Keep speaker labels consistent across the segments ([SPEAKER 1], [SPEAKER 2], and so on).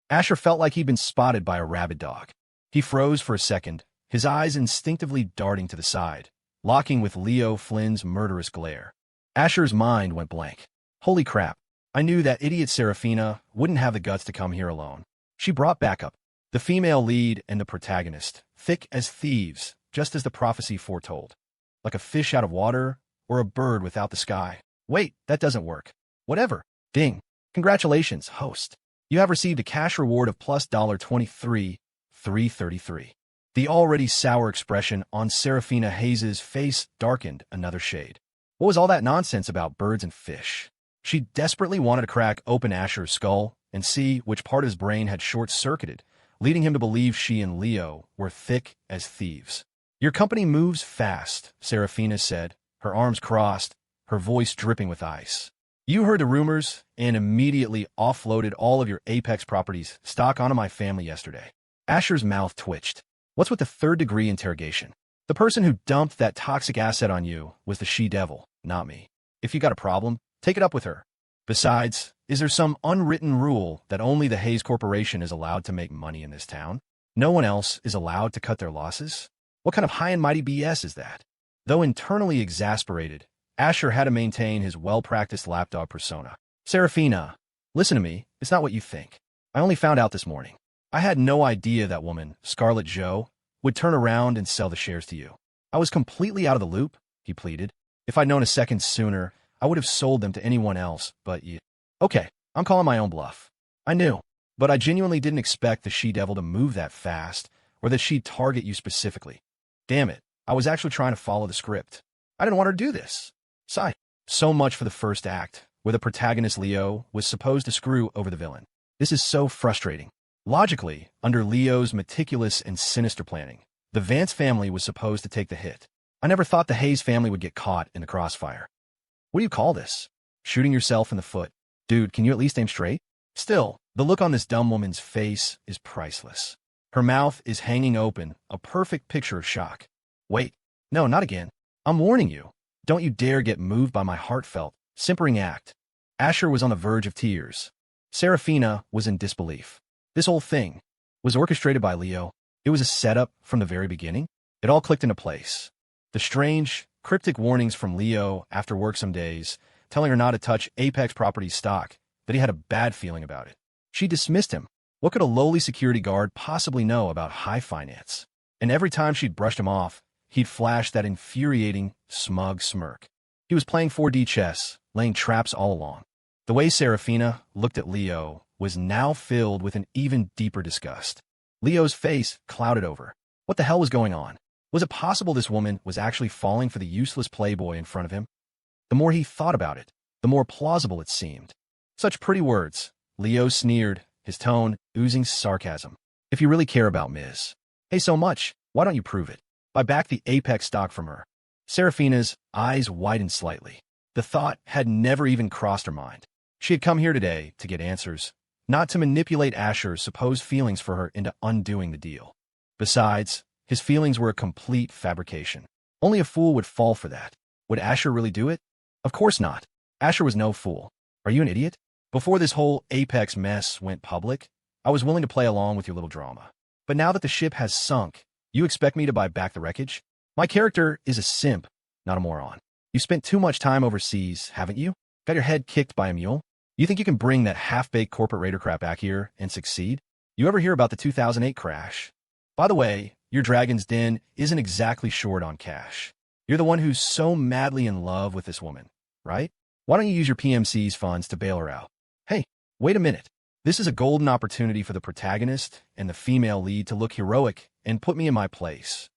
[SPEAKER 1] Asher felt like he'd been spotted by a rabid dog. He froze for a second, his eyes instinctively darting to the side, locking with Leo Flynn's murderous glare. Asher's mind went blank. Holy crap. I knew that idiot Saraphina wouldn't have the guts to come here alone. She brought backup. The female lead and the protagonist, thick as thieves, just as the prophecy foretold. Like a fish out of water or a bird without the sky. Wait, that doesn't work. Whatever. Ding. Congratulations, host. You have received a cash reward of plus $23,333. The already sour expression on Saraphina Hayes' face darkened another shade. What was all that nonsense about birds and fish? She desperately wanted to crack open Asher's skull and see which part of his brain had short-circuited, leading him to believe she and Leo were thick as thieves. Your company moves fast, Saraphina said, her arms crossed, her voice dripping with ice. You heard the rumors and immediately offloaded all of your Apex properties stock onto my family yesterday. Asher's mouth twitched. What's with the third-degree interrogation? The person who dumped that toxic asset on you was the she-devil, not me. If you got a problem, take it up with her. Besides, is there some unwritten rule that only the Hayes Corporation is allowed to make money in this town? No one else is allowed to cut their losses? What kind of high and mighty BS is that? Though internally exasperated, Asher had to maintain his well-practiced lapdog persona. Saraphina, listen to me, it's not what you think. I only found out this morning. I had no idea that woman, Scarlet Joe, would turn around and sell the shares to you. I was completely out of the loop, he pleaded. If I'd known a second sooner, I would have sold them to anyone else, but you... Okay, I'm calling my own bluff. I knew, but I genuinely didn't expect the she-devil to move that fast, or that she'd target you specifically. Damn it, I was actually trying to follow the script. I didn't want her to do this. Sigh. So much for the first act, where the protagonist Leo was supposed to screw over the villain. This is so frustrating. Logically, under Leo's meticulous and sinister planning, the Vance family was supposed to take the hit. I never thought the Hayes family would get caught in the crossfire. What do you call this? Shooting yourself in the foot. Dude, can you at least aim straight? Still, the look on this dumb woman's face is priceless. Her mouth is hanging open, a perfect picture of shock. Wait, no, not again. I'm warning you. Don't you dare get moved by my heartfelt, simpering act. Asher was on the verge of tears. Saraphina was in disbelief. This whole thing was orchestrated by Leo. It was a setup from the very beginning. It all clicked into place. The strange, cryptic warnings from Leo after work some days, telling her not to touch Apex Properties stock, that he had a bad feeling about it. She dismissed him. What could a lowly security guard possibly know about high finance? And every time she'd brushed him off, he'd flash that infuriating, smug smirk. He was playing 4D chess, laying traps all along. The way Saraphina looked at Leo was now filled with an even deeper disgust. Leo's face clouded over. What the hell was going on? Was it possible this woman was actually falling for the useless playboy in front of him? The more he thought about it, the more plausible it seemed. Such pretty words. Leo sneered, his tone oozing sarcasm. If you really care about Ms. Hey so much, why don't you prove it? Buy back the Apex stock from her. Saraphina's eyes widened slightly. The thought had never even crossed her mind. She had come here today to get answers, not to manipulate Asher's supposed feelings for her into undoing the deal. Besides, his feelings were a complete fabrication. Only a fool would fall for that. Would Asher really do it? Of course not. Asher was no fool. Are you an idiot? Before this whole Apex mess went public, I was willing to play along with your little drama. But now that the ship has sunk, you expect me to buy back the wreckage? My character is a simp, not a moron. You spent too much time overseas, haven't you? Got your head kicked by a mule? You think you can bring that half-baked corporate raider crap back here and succeed? You ever hear about the 2008 crash? By the way, your Dragon's Den isn't exactly short on cash. You're the one who's so madly in love with this woman, right? Why don't you use your PMC's funds to bail her out? Hey, wait a minute. This is a golden opportunity for the protagonist and the female lead to look heroic and put me in my place.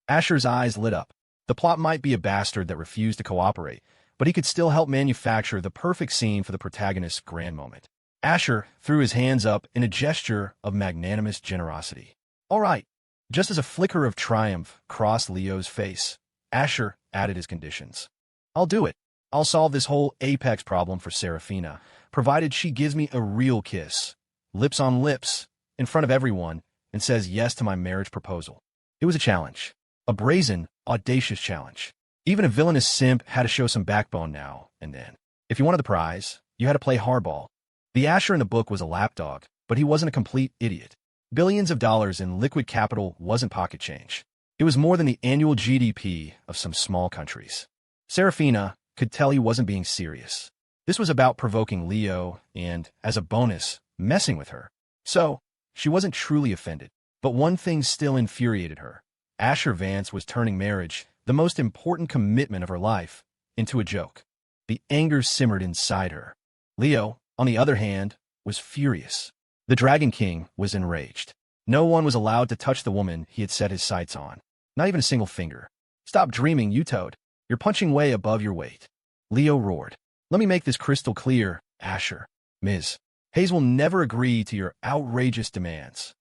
[SPEAKER 1] Asher's eyes lit up. The plot might be a bastard that refused to cooperate, but he could still help manufacture the perfect scene for the protagonist's grand moment. Asher threw his hands up in a gesture of magnanimous generosity. All right. Just as a flicker of triumph crossed Leo's face, Asher added his conditions. I'll do it. I'll solve this whole Apex problem for Saraphina, provided she gives me a real kiss, lips on lips, in front of everyone, and says yes to my marriage proposal. It was a challenge. A brazen, audacious challenge. Even a villainous simp had to show some backbone now and then. If you wanted the prize, you had to play hardball. The Asher in the book was a lapdog, but he wasn't a complete idiot. Billions of dollars in liquid capital wasn't pocket change. It was more than the annual GDP of some small countries. Saraphina could tell he wasn't being serious. This was about provoking Leo and, as a bonus, messing with her. So, she wasn't truly offended. But one thing still infuriated her. Asher Vance was turning marriage, the most important commitment of her life, into a joke. The anger simmered inside her. Leo, on the other hand, was furious. The Dragon King was enraged. No one was allowed to touch the woman he had set his sights on. Not even a single finger. "Stop dreaming, you toad. You're punching way above your weight." Leo roared. "Let me make this crystal clear, Asher. Ms. Hayes will never agree to your outrageous demands."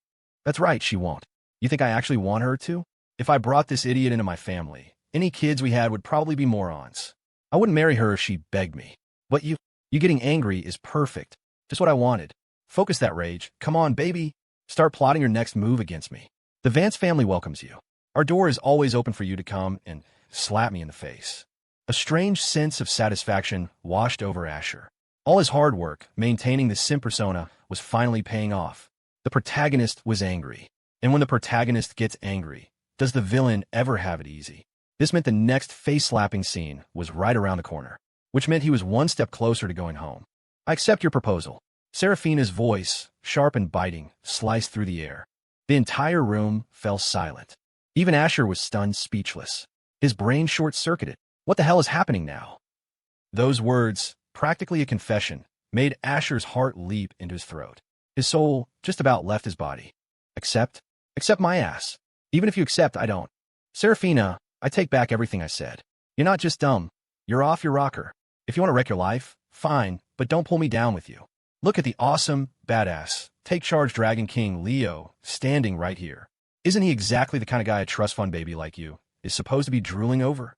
[SPEAKER 1] "That's right, she won't. You think I actually want her to? If I brought this idiot into my family, any kids we had would probably be morons. I wouldn't marry her if she begged me. But you getting angry is perfect. Just what I wanted. Focus that rage. Come on, baby. Start plotting your next move against me. The Vance family welcomes you. Our door is always open for you to come and slap me in the face." A strange sense of satisfaction washed over Asher. All his hard work, maintaining the sim persona, was finally paying off. The protagonist was angry. And when the protagonist gets angry, does the villain ever have it easy? This meant the next face-slapping scene was right around the corner, which meant he was one step closer to going home. "I accept your proposal." Saraphina's voice, sharp and biting, sliced through the air. The entire room fell silent. Even Asher was stunned, speechless. His brain short-circuited. What the hell is happening now? Those words, practically a confession, made Asher's heart leap into his throat. His soul just about left his body. "Accept? Accept my ass. Even if you accept, I don't. Saraphina, I take back everything I said. You're not just dumb. You're off your rocker. If you want to wreck your life, fine, but don't pull me down with you. Look at the awesome, badass, take-charge Dragon King Leo standing right here. Isn't he exactly the kind of guy a trust fund baby like you is supposed to be drooling over?"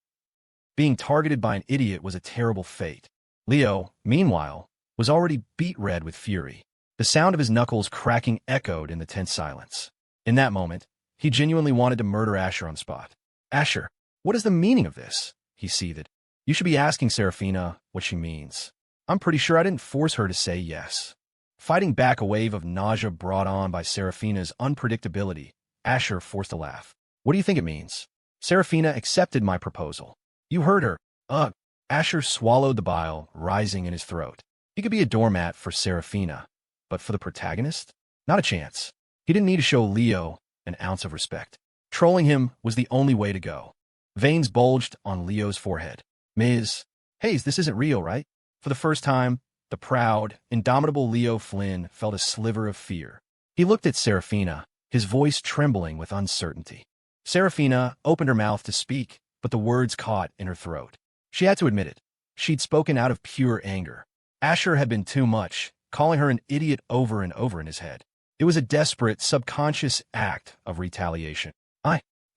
[SPEAKER 1] Being targeted by an idiot was a terrible fate. Leo, meanwhile, was already beet red with fury. The sound of his knuckles cracking echoed in the tense silence. In that moment, he genuinely wanted to murder Asher on the spot. "Asher, what is the meaning of this?" he seethed. "You should be asking Saraphina what she means. I'm pretty sure I didn't force her to say yes." Fighting back a wave of nausea brought on by Saraphina's unpredictability, Asher forced a laugh. "What do you think it means? Saraphina accepted my proposal. You heard her. Ugh." Asher swallowed the bile rising in his throat. He could be a doormat for Saraphina, but for the protagonist? Not a chance. He didn't need to show Leo an ounce of respect. Trolling him was the only way to go. Veins bulged on Leo's forehead. "Ms. Hayes, this isn't real, right?" For the first time, the proud, indomitable Leo Flynn felt a sliver of fear. He looked at Saraphina, his voice trembling with uncertainty. Saraphina opened her mouth to speak, but the words caught in her throat. She had to admit it. She'd spoken out of pure anger. Asher had been too much, calling her an idiot over and over in his head. It was a desperate, subconscious act of retaliation.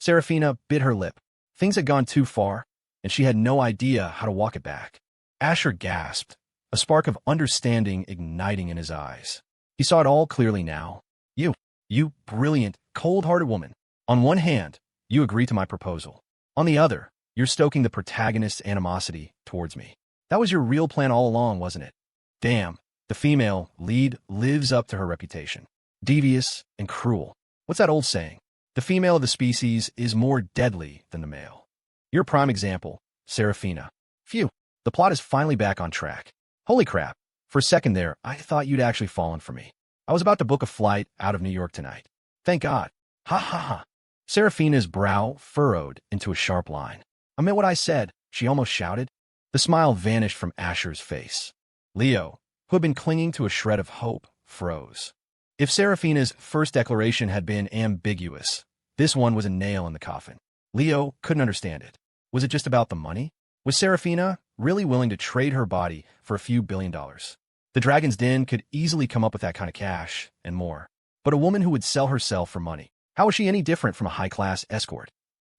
[SPEAKER 1] Saraphina bit her lip. Things had gone too far, and she had no idea how to walk it back. Asher gasped, a spark of understanding igniting in his eyes. He saw it all clearly now. You brilliant, cold-hearted woman. On one hand, you agree to my proposal. On the other, you're stoking the protagonist's animosity towards me. That was your real plan all along, wasn't it? Damn, the female lead lives up to her reputation. Devious and cruel. What's that old saying? The female of the species is more deadly than the male. You're a prime example, Saraphina. Phew, the plot is finally back on track. Holy crap, for a second there, I thought you'd actually fallen for me. I was about to book a flight out of New York tonight. Thank God. Ha ha ha. Saraphina's brow furrowed into a sharp line. I meant what I said, she almost shouted. The smile vanished from Asher's face. Leo, who had been clinging to a shred of hope, froze. If Saraphina's first declaration had been ambiguous, this one was a nail in the coffin. Leo couldn't understand it. Was it just about the money? Was Saraphina really willing to trade her body for a few $1 billion? The Dragon's Den could easily come up with that kind of cash, and more. But a woman who would sell herself for money, how was she any different from a high-class escort?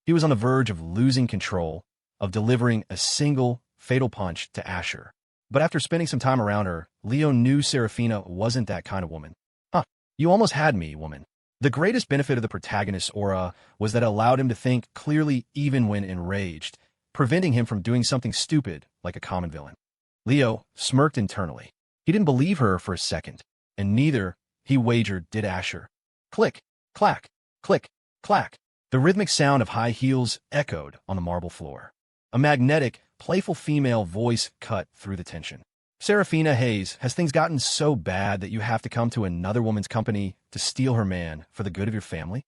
[SPEAKER 1] He was on the verge of losing control, of delivering a single, fatal punch to Asher. But after spending some time around her, Leo knew Saraphina wasn't that kind of woman. You almost had me, woman. The greatest benefit of the protagonist's aura was that it allowed him to think clearly even when enraged, preventing him from doing something stupid like a common villain. Leo smirked internally. He didn't believe her for a second, and neither he wagered, did Asher. Click, clack, click, clack. The rhythmic sound of high heels echoed on the marble floor. A magnetic, playful female voice cut through the tension. Saraphina Hayes, has things gotten so bad that you have to come to another woman's company to steal her man for the good of your family?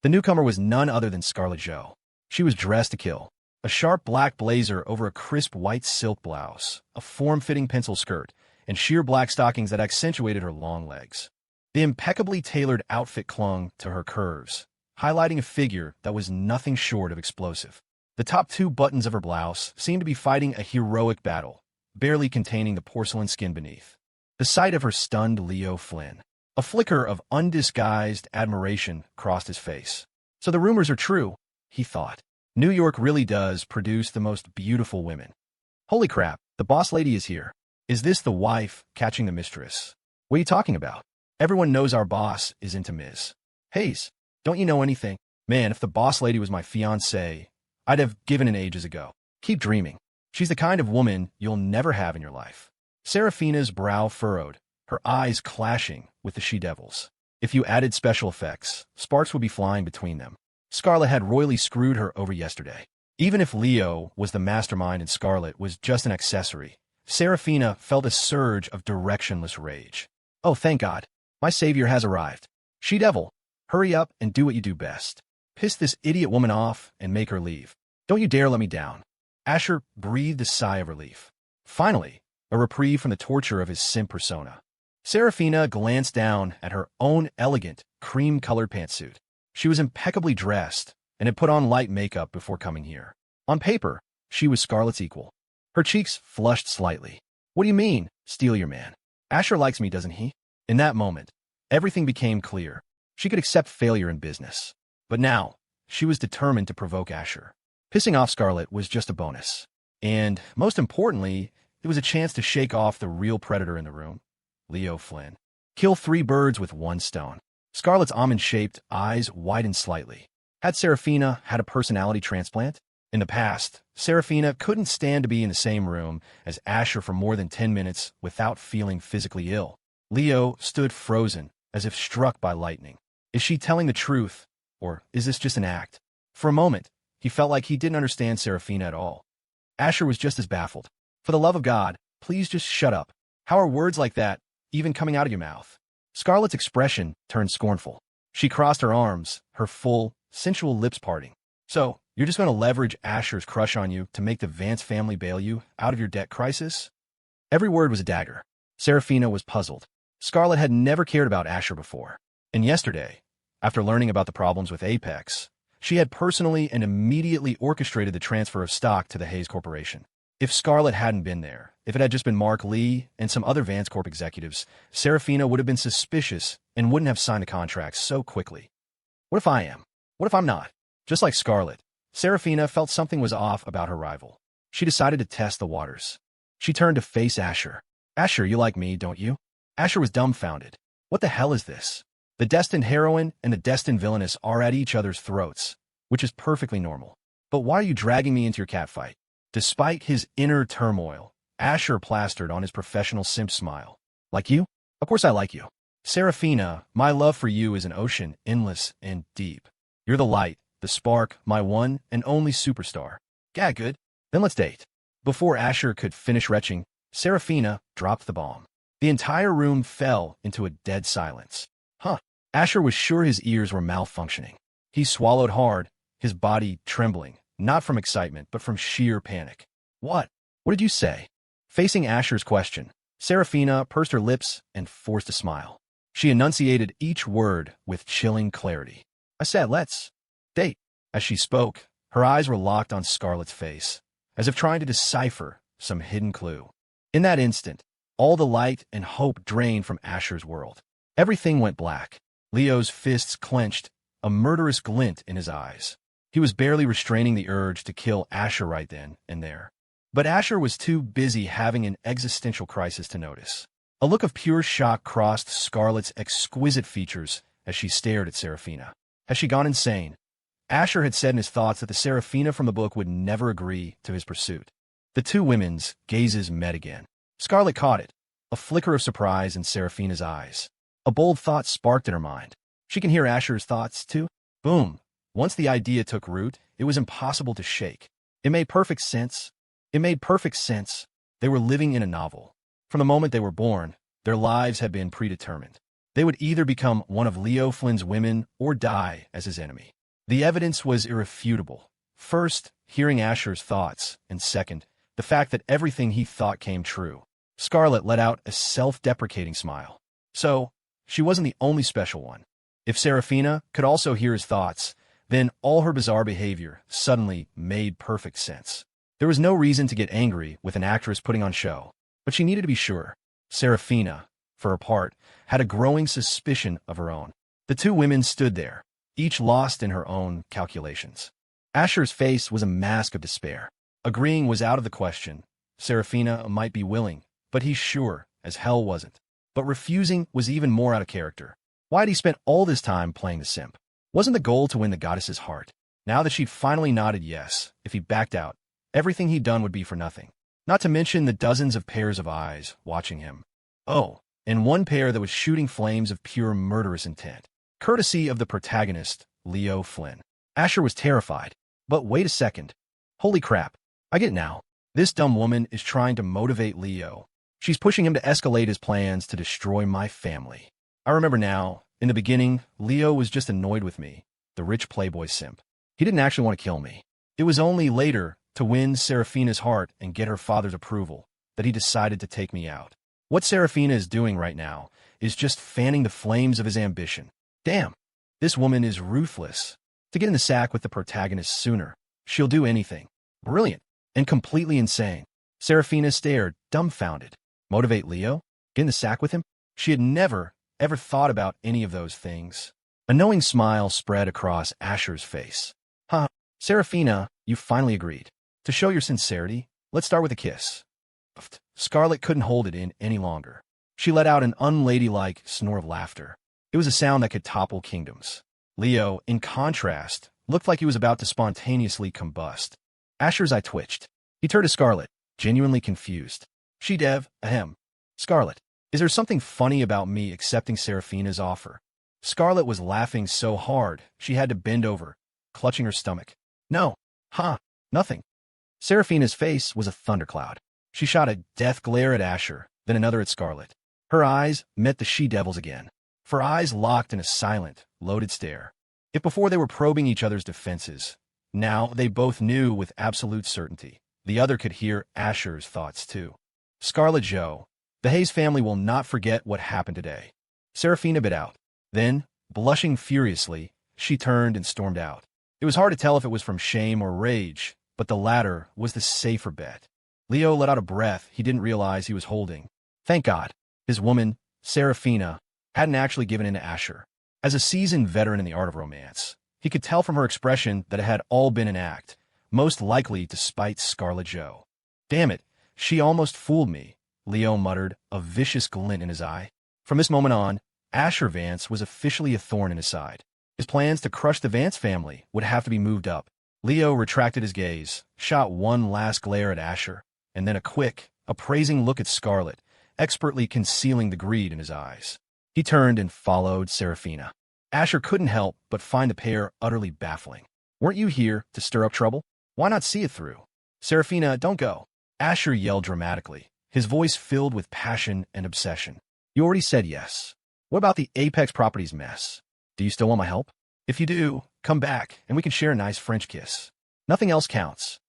[SPEAKER 1] The newcomer was none other than Scarlet Jo. She was dressed to kill. A sharp black blazer over a crisp white silk blouse, a form-fitting pencil skirt, and sheer black stockings that accentuated her long legs. The impeccably tailored outfit clung to her curves, highlighting a figure that was nothing short of explosive. The top two buttons of her blouse seemed to be fighting a heroic battle, barely containing the porcelain skin beneath. The sight of her stunned Leo Flynn. A flicker of undisguised admiration crossed his face. So the rumors are true, he thought. New York really does produce the most beautiful women. Holy crap, the boss lady is here. Is this the wife catching the mistress? What are you talking about? Everyone knows our boss is into Ms. Hayes. Don't you know anything? Man, if the boss lady was my fiancée, I'd have given in ages ago. Keep dreaming. She's the kind of woman you'll never have in your life. Saraphina's brow furrowed, her eyes clashing with the she-devils. If you added special effects, sparks would be flying between them. Scarlet had royally screwed her over yesterday. Even if Leo was the mastermind and Scarlet was just an accessory, Saraphina felt a surge of directionless rage. Oh, thank God. My savior has arrived. She-devil, hurry up and do what you do best. Piss this idiot woman off and make her leave. Don't you dare let me down. Asher breathed a sigh of relief. Finally, a reprieve from the torture of his simp persona. Saraphina glanced down at her own elegant, cream-colored pantsuit. She was impeccably dressed and had put on light makeup before coming here. On paper, she was Scarlet's equal. Her cheeks flushed slightly. What do you mean, steal your man? Asher likes me, doesn't he? In that moment, everything became clear. She could accept failure in business. But now, she was determined to provoke Asher. Pissing off Scarlet was just a bonus. And, most importantly, it was a chance to shake off the real predator in the room, Leo Flynn. Kill 3 birds with 1 stone. Scarlet's almond-shaped eyes widened slightly. Had Saraphina had a personality transplant? In the past, Saraphina couldn't stand to be in the same room as Asher for more than 10 minutes without feeling physically ill. Leo stood frozen, as if struck by lightning. Is she telling the truth, or is this just an act? For a moment, he felt like he didn't understand Saraphina at all. Asher was just as baffled. For the love of God, please just shut up. How are words like that even coming out of your mouth? Scarlet's expression turned scornful. She crossed her arms, her full, sensual lips parting. So, you're just going to leverage Asher's crush on you to make the Vance family bail you out of your debt crisis? Every word was a dagger. Saraphina was puzzled. Scarlet had never cared about Asher before. And yesterday, after learning about the problems with Apex, she had personally and immediately orchestrated the transfer of stock to the Hayes Corporation. If Scarlet hadn't been there, if it had just been Mark Lee and some other Vance Corp executives, Saraphina would have been suspicious and wouldn't have signed a contract so quickly. What if I am? What if I'm not? Just like Scarlet, Saraphina felt something was off about her rival. She decided to test the waters. She turned to face Asher. Asher, you like me, don't you? Asher was dumbfounded. What the hell is this? The destined heroine and the destined villainess are at each other's throats, which is perfectly normal. But why are you dragging me into your catfight? Despite his inner turmoil, Asher plastered on his professional simp smile. Like you? Of course I like you. Saraphina, my love for you is an ocean, endless and deep. You're the light, the spark, my one and only superstar. Yeah, good. Then let's date. Before Asher could finish retching, Saraphina dropped the bomb. The entire room fell into a dead silence. Huh. Asher was sure his ears were malfunctioning. He swallowed hard, his body trembling, not from excitement, but from sheer panic. What? What did you say? Facing Asher's question, Saraphina pursed her lips and forced a smile. She enunciated each word with chilling clarity. I said, let's date. As she spoke, her eyes were locked on Scarlet's face, as if trying to decipher some hidden clue. In that instant, all the light and hope drained from Asher's world. Everything went black. Leo's fists clenched, a murderous glint in his eyes. He was barely restraining the urge to kill Asher right then and there. But Asher was too busy having an existential crisis to notice. A look of pure shock crossed Scarlet's exquisite features as she stared at Saraphina. Has she gone insane? Asher had said in his thoughts that the Saraphina from the book would never agree to his pursuit. The two women's gazes met again. Scarlet caught it, a flicker of surprise in Saraphina's eyes. A bold thought sparked in her mind. She can hear Asher's thoughts, too. Boom. Once the idea took root, it was impossible to shake. It made perfect sense. It made perfect sense. They were living in a novel. From the moment they were born, their lives had been predetermined. They would either become one of Leo Flynn's women or die as his enemy. The evidence was irrefutable. First, hearing Asher's thoughts, and second, the fact that everything he thought came true. Scarlet let out a self-deprecating smile. So, she wasn't the only special one. If Saraphina could also hear his thoughts, then all her bizarre behavior suddenly made perfect sense. There was no reason to get angry with an actress putting on show, but she needed to be sure. Saraphina, for her part, had a growing suspicion of her own. The two women stood there, each lost in her own calculations. Asher's face was a mask of despair. Agreeing was out of the question. Saraphina might be willing, but he sure as hell wasn't. But refusing was even more out of character. Why'd he spend all this time playing the simp? Wasn't the goal to win the goddess's heart? Now that she'd finally nodded yes, if he backed out, everything he'd done would be for nothing. Not to mention the dozens of pairs of eyes watching him. Oh, and one pair that was shooting flames of pure murderous intent. Courtesy of the protagonist, Leo Flynn. Asher was terrified. But wait a second. Holy crap. I get it now. This dumb woman is trying to motivate Leo. She's pushing him to escalate his plans to destroy my family. I remember now. In the beginning, Leo was just annoyed with me, the rich playboy simp. He didn't actually want to kill me. It was only later, to win Saraphina's heart and get her father's approval, that he decided to take me out. What Saraphina is doing right now is just fanning the flames of his ambition. Damn, this woman is ruthless. To get in the sack with the protagonist sooner, she'll do anything. Brilliant and completely insane. Saraphina stared, dumbfounded. Motivate Leo? Get in the sack with him? She had never, ever thought about any of those things. A knowing smile spread across Asher's face. Huh, Saraphina, you finally agreed. To show your sincerity, let's start with a kiss. Scarlet couldn't hold it in any longer. She let out an unladylike snore of laughter. It was a sound that could topple kingdoms. Leo, in contrast, looked like he was about to spontaneously combust. Asher's eye twitched. He turned to Scarlet, genuinely confused. She dev, ahem. Scarlet, is there something funny about me accepting Saraphina's offer? Scarlet was laughing so hard, she had to bend over, clutching her stomach. No. Nothing. Saraphina's face was a thundercloud. She shot a death glare at Asher, then another at Scarlet. Her eyes met the she-devils again. Her eyes locked in a silent, loaded stare. If before they were probing each other's defenses, now they both knew with absolute certainty. The other could hear Asher's thoughts too. Scarlet Joe, the Hayes family will not forget what happened today. Saraphina bit out. Then, blushing furiously, she turned and stormed out. It was hard to tell if it was from shame or rage, but the latter was the safer bet. Leo let out a breath he didn't realize he was holding. Thank God, his woman, Saraphina, hadn't actually given in to Asher. As a seasoned veteran in the art of romance, he could tell from her expression that it had all been an act, most likely to spite Scarlet Joe. Damn it, she almost fooled me, Leo muttered, a vicious glint in his eye. From this moment on, Asher Vance was officially a thorn in his side. His plans to crush the Vance family would have to be moved up. Leo retracted his gaze, shot one last glare at Asher, and then a quick, appraising look at Scarlet, expertly concealing the greed in his eyes. He turned and followed Saraphina. Asher couldn't help but find the pair utterly baffling. Weren't you here to stir up trouble? Why not see it through? Saraphina, don't go. Asher yelled dramatically, his voice filled with passion and obsession. You already said yes. What about the Apex Properties mess? Do you still want my help? If you do, come back and we can share a nice French kiss. Nothing else counts.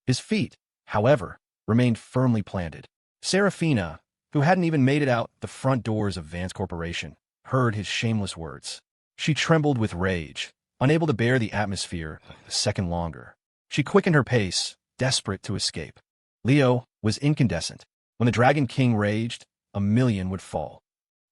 [SPEAKER 1] His feet, however, remained firmly planted. Saraphina, who hadn't even made it out the front doors of Vance Corporation, heard his shameless words. She trembled with rage, unable to bear the atmosphere a second longer. She quickened her pace, desperate to escape. Leo was incandescent. When the Dragon King raged, a million would fall.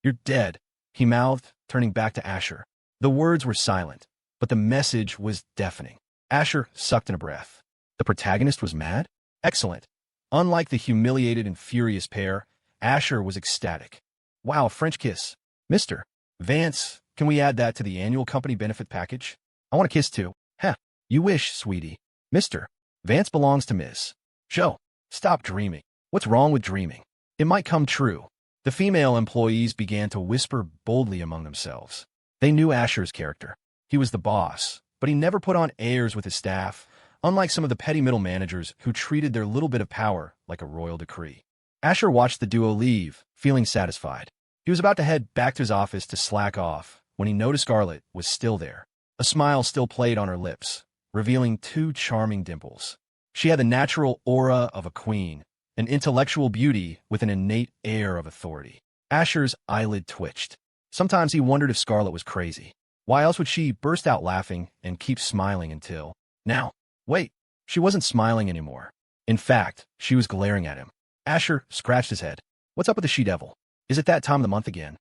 [SPEAKER 1] You're dead, he mouthed, turning back to Asher. The words were silent, but the message was deafening. Asher sucked in a breath. The protagonist was mad? Excellent. Unlike the humiliated and furious pair, Asher was ecstatic. Wow, French kiss. Mr. Vance, can we add that to the annual company benefit package? I want a kiss too. Heh, you wish, sweetie. Mr. Vance belongs to Ms. Joe. Stop dreaming. What's wrong with dreaming? It might come true. The female employees began to whisper boldly among themselves. They knew Asher's character. He was the boss, but he never put on airs with his staff, unlike some of the petty middle managers who treated their little bit of power like a royal decree. Asher watched the duo leave, feeling satisfied. He was about to head back to his office to slack off when he noticed Scarlet was still there. A smile still played on her lips, revealing two charming dimples. She had the natural aura of a queen, an intellectual beauty with an innate air of authority. Asher's eyelid twitched. Sometimes he wondered if Scarlet was crazy. Why else would she burst out laughing and keep smiling until... Now, wait, she wasn't smiling anymore. In fact, she was glaring at him. Asher scratched his head. What's up with the she-devil? Is it that time of the month again?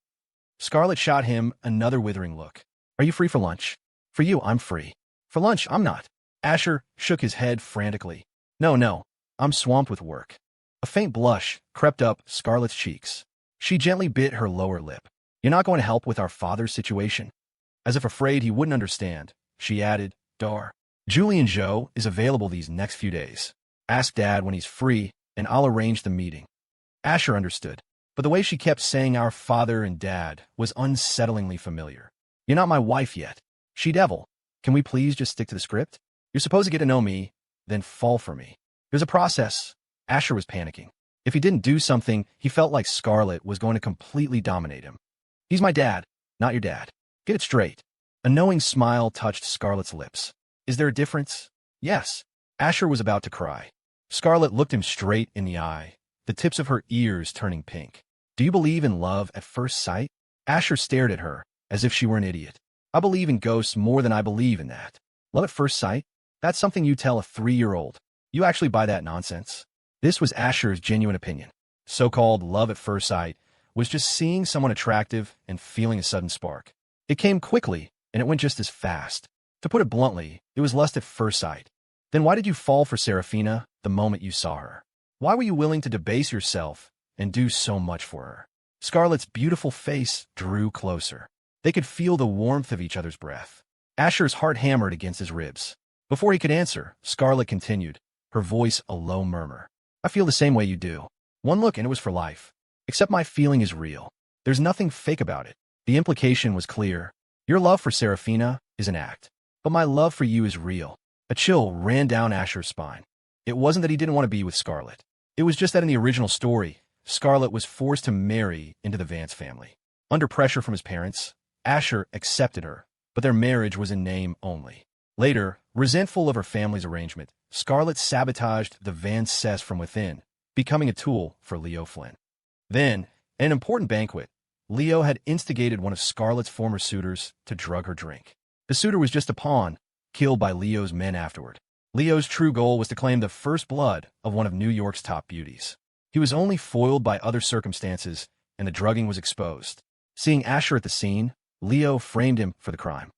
[SPEAKER 1] Scarlet shot him another withering look. Are you free for lunch? For you, I'm free. For lunch, I'm not. Asher shook his head frantically. No, I'm swamped with work. A faint blush crept up Scarlet's cheeks. She gently bit her lower lip. You're not going to help with our father's situation? As if afraid he wouldn't understand, she added, Dar. Julie and Joe is available these next few days. Ask Dad when he's free, and I'll arrange the meeting. Asher understood, but the way she kept saying our father and dad was unsettlingly familiar. You're not my wife yet. She-devil, can we please just stick to the script? You're supposed to get to know me, then fall for me. There's a process. Asher was panicking. If he didn't do something, he felt like Scarlet was going to completely dominate him. He's my dad, not your dad. Get it straight. A knowing smile touched Scarlet's lips. Is there a difference? Yes. Asher was about to cry. Scarlet looked him straight in the eye, the tips of her ears turning pink. Do you believe in love at first sight? Asher stared at her, as if she were an idiot. I believe in ghosts more than I believe in that. Love at first sight? That's something you tell a 3-year-old. You actually buy that nonsense? This was Asher's genuine opinion. So-called love at first sight was just seeing someone attractive and feeling a sudden spark. It came quickly, and it went just as fast. To put it bluntly, it was lust at first sight. Then why did you fall for Saraphina the moment you saw her? Why were you willing to debase yourself and do so much for her? Scarlet's beautiful face drew closer. They could feel the warmth of each other's breath. Asher's heart hammered against his ribs. Before he could answer, Scarlet continued, her voice a low murmur. I feel the same way you do. One look and it was for life. Except my feeling is real. There's nothing fake about it. The implication was clear. Your love for Saraphina is an act. But my love for you is real. A chill ran down Asher's spine. It wasn't that he didn't want to be with Scarlet. It was just that in the original story, Scarlet was forced to marry into the Vance family. Under pressure from his parents, Asher accepted her, but their marriage was in name only. Later, resentful of her family's arrangement, Scarlet sabotaged the Vance cess from within, becoming a tool for Leo Flynn. Then, at an important banquet, Leo had instigated one of Scarlet's former suitors to drug her drink. The suitor was just a pawn, killed by Leo's men afterward. Leo's true goal was to claim the first blood of one of New York's top beauties. He was only foiled by other circumstances, and the drugging was exposed. Seeing Asher at the scene, Leo framed him for the crime.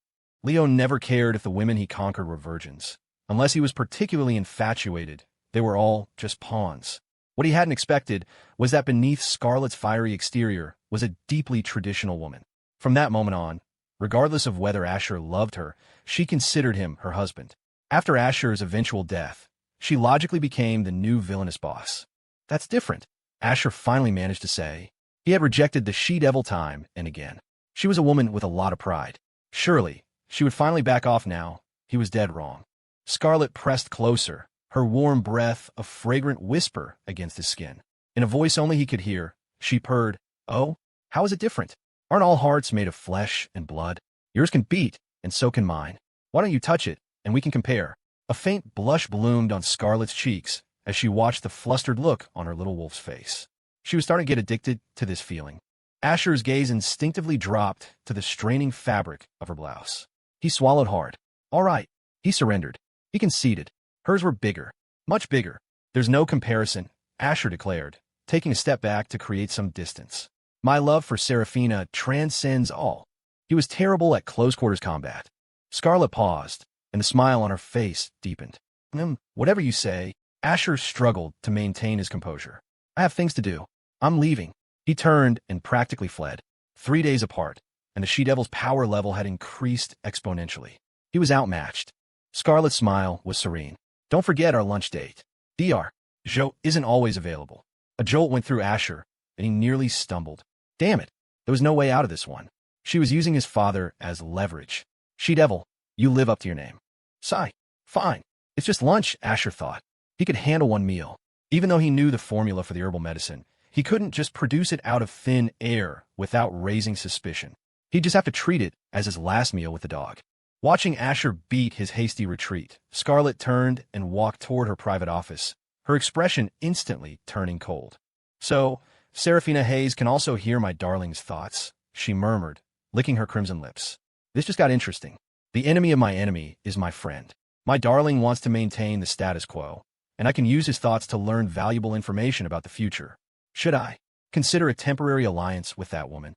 [SPEAKER 1] Leo never cared if the women he conquered were virgins. Unless he was particularly infatuated, they were all just pawns. What he hadn't expected was that beneath Scarlet's fiery exterior was a deeply traditional woman. From that moment on, regardless of whether Asher loved her, she considered him her husband. After Asher's eventual death, she logically became the new villainous boss. That's different, Asher finally managed to say. He had rejected the she-devil time and again. She was a woman with a lot of pride. Surely, she would finally back off now. He was dead wrong. Scarlet pressed closer, her warm breath a fragrant whisper against his skin. In a voice only he could hear, she purred, Oh, how is it different? Aren't all hearts made of flesh and blood? Yours can beat, and so can mine. Why don't you touch it, and we can compare? A faint blush bloomed on Scarlet's cheeks as she watched the flustered look on her little wolf's face. She was starting to get addicted to this feeling. Asher's gaze instinctively dropped to the straining fabric of her blouse. He swallowed hard. All right. He surrendered. He conceded. Hers were bigger. Much bigger. There's no comparison, Asher declared, taking a step back to create some distance. My love for Saraphina transcends all. He was terrible at close-quarters combat. Scarlet paused, and the smile on her face deepened. Whatever you say, Asher struggled to maintain his composure. I have things to do. I'm leaving. He turned and practically fled. 3 days apart, and the she-devil's power level had increased exponentially. He was outmatched. Scarlet's smile was serene. Don't forget our lunch date. Dr. Joe isn't always available. A jolt went through Asher, and he nearly stumbled. Damn it, there was no way out of this one. She was using his father as leverage. She-devil, you live up to your name. Sigh. Fine. It's just lunch, Asher thought. He could handle one meal. Even though he knew the formula for the herbal medicine, he couldn't just produce it out of thin air without raising suspicion. He'd just have to treat it as his last meal with the dog. Watching Asher beat his hasty retreat, Scarlet turned and walked toward her private office, her expression instantly turning cold. So, Saraphina Hayes can also hear my darling's thoughts, she murmured, licking her crimson lips. This just got interesting. The enemy of my enemy is my friend. My darling wants to maintain the status quo, and I can use his thoughts to learn valuable information about the future. Should I consider a temporary alliance with that woman?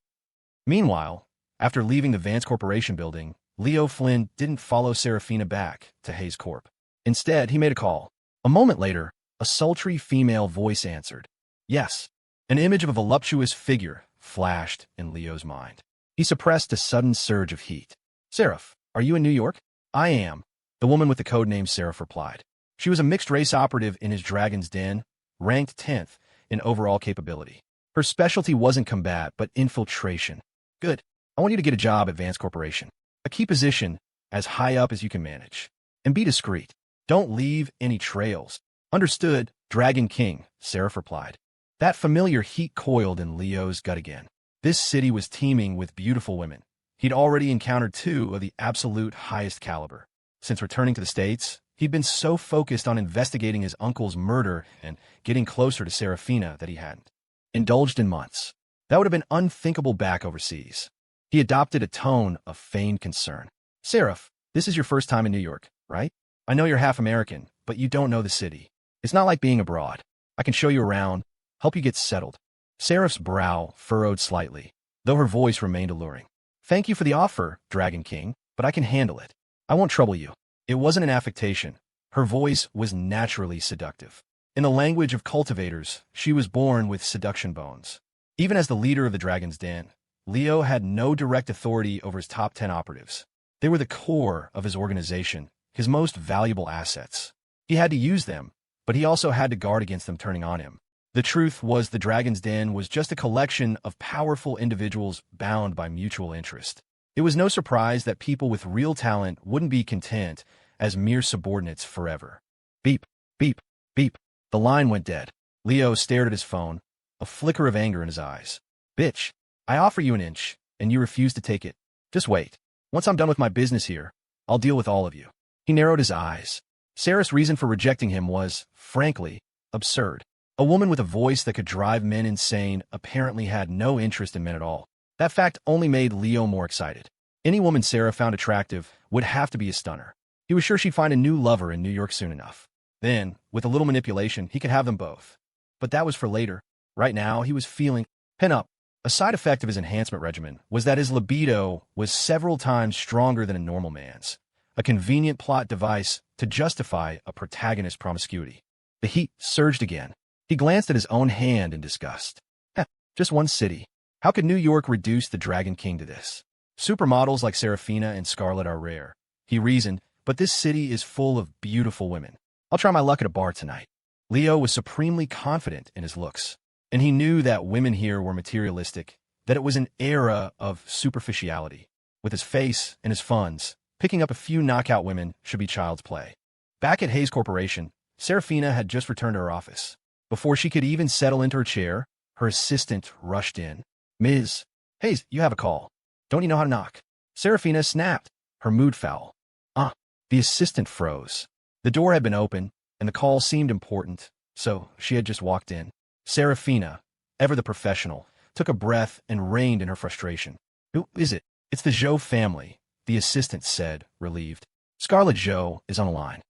[SPEAKER 1] Meanwhile, after leaving the Vance Corporation building, Leo Flynn didn't follow Saraphina back to Hayes Corp. Instead, he made a call. A moment later, a sultry female voice answered. Yes. An image of a voluptuous figure flashed in Leo's mind. He suppressed a sudden surge of heat. Seraph, are you in New York? I am, the woman with the code name Seraph replied. She was a mixed-race operative in his Dragon's Den, ranked 10th in overall capability. Her specialty wasn't combat, but infiltration. Good. I want you to get a job at Vance Corporation. A key position as high up as you can manage. And be discreet. Don't leave any trails. Understood, Dragon King, Seraph replied. That familiar heat coiled in Leo's gut again. This city was teeming with beautiful women. He'd already encountered 2 of the absolute highest caliber. Since returning to the States, he'd been so focused on investigating his uncle's murder and getting closer to Saraphina that he hadn't indulged in months. That would have been unthinkable back overseas. He adopted a tone of feigned concern. Seraph, this is your first time in New York, right? I know you're half American, but you don't know the city. It's not like being abroad. I can show you around, help you get settled. Seraph's brow furrowed slightly, though her voice remained alluring. Thank you for the offer, Dragon King, but I can handle it. I won't trouble you. It wasn't an affectation. Her voice was naturally seductive. In the language of cultivators, she was born with seduction bones. Even as the leader of the Dragon's Den, Leo had no direct authority over his top 10 operatives. They were the core of his organization, his most valuable assets. He had to use them, but he also had to guard against them turning on him. The truth was the Dragon's Den was just a collection of powerful individuals bound by mutual interest. It was no surprise that people with real talent wouldn't be content as mere subordinates forever. Beep, beep, beep. The line went dead. Leo stared at his phone, a flicker of anger in his eyes. Bitch, I offer you an inch, and you refuse to take it. Just wait. Once I'm done with my business here, I'll deal with all of you. He narrowed his eyes. Sarah's reason for rejecting him was, frankly, absurd. A woman with a voice that could drive men insane apparently had no interest in men at all. That fact only made Leo more excited. Any woman Sarah found attractive would have to be a stunner. He was sure she'd find a new lover in New York soon enough. Then, with a little manipulation, he could have them both. But that was for later. Right now, he was feeling pin-up. A side effect of his enhancement regimen was that his libido was several times stronger than a normal man's, a convenient plot device to justify a protagonist's promiscuity. The heat surged again. He glanced at his own hand in disgust. Just one city. How could New York reduce the Dragon King to this? Supermodels like Saraphina and Scarlet are rare, he reasoned, but this city is full of beautiful women. I'll try my luck at a bar tonight. Leo was supremely confident in his looks, and he knew that women here were materialistic, that it was an era of superficiality. With his face and his funds, picking up a few knockout women should be child's play. Back at Hayes Corporation, Saraphina had just returned to her office. Before she could even settle into her chair, her assistant rushed in. Ms. Hayes, you have a call. Don't you know how to knock? Saraphina snapped, her mood foul. The assistant froze. The door had been open, and the call seemed important, so she had just walked in. Saraphina, ever the professional, took a breath and reined in her frustration. Who is it? It's the Zhou family, the assistant said, relieved. Scarlet Zhou is on the line.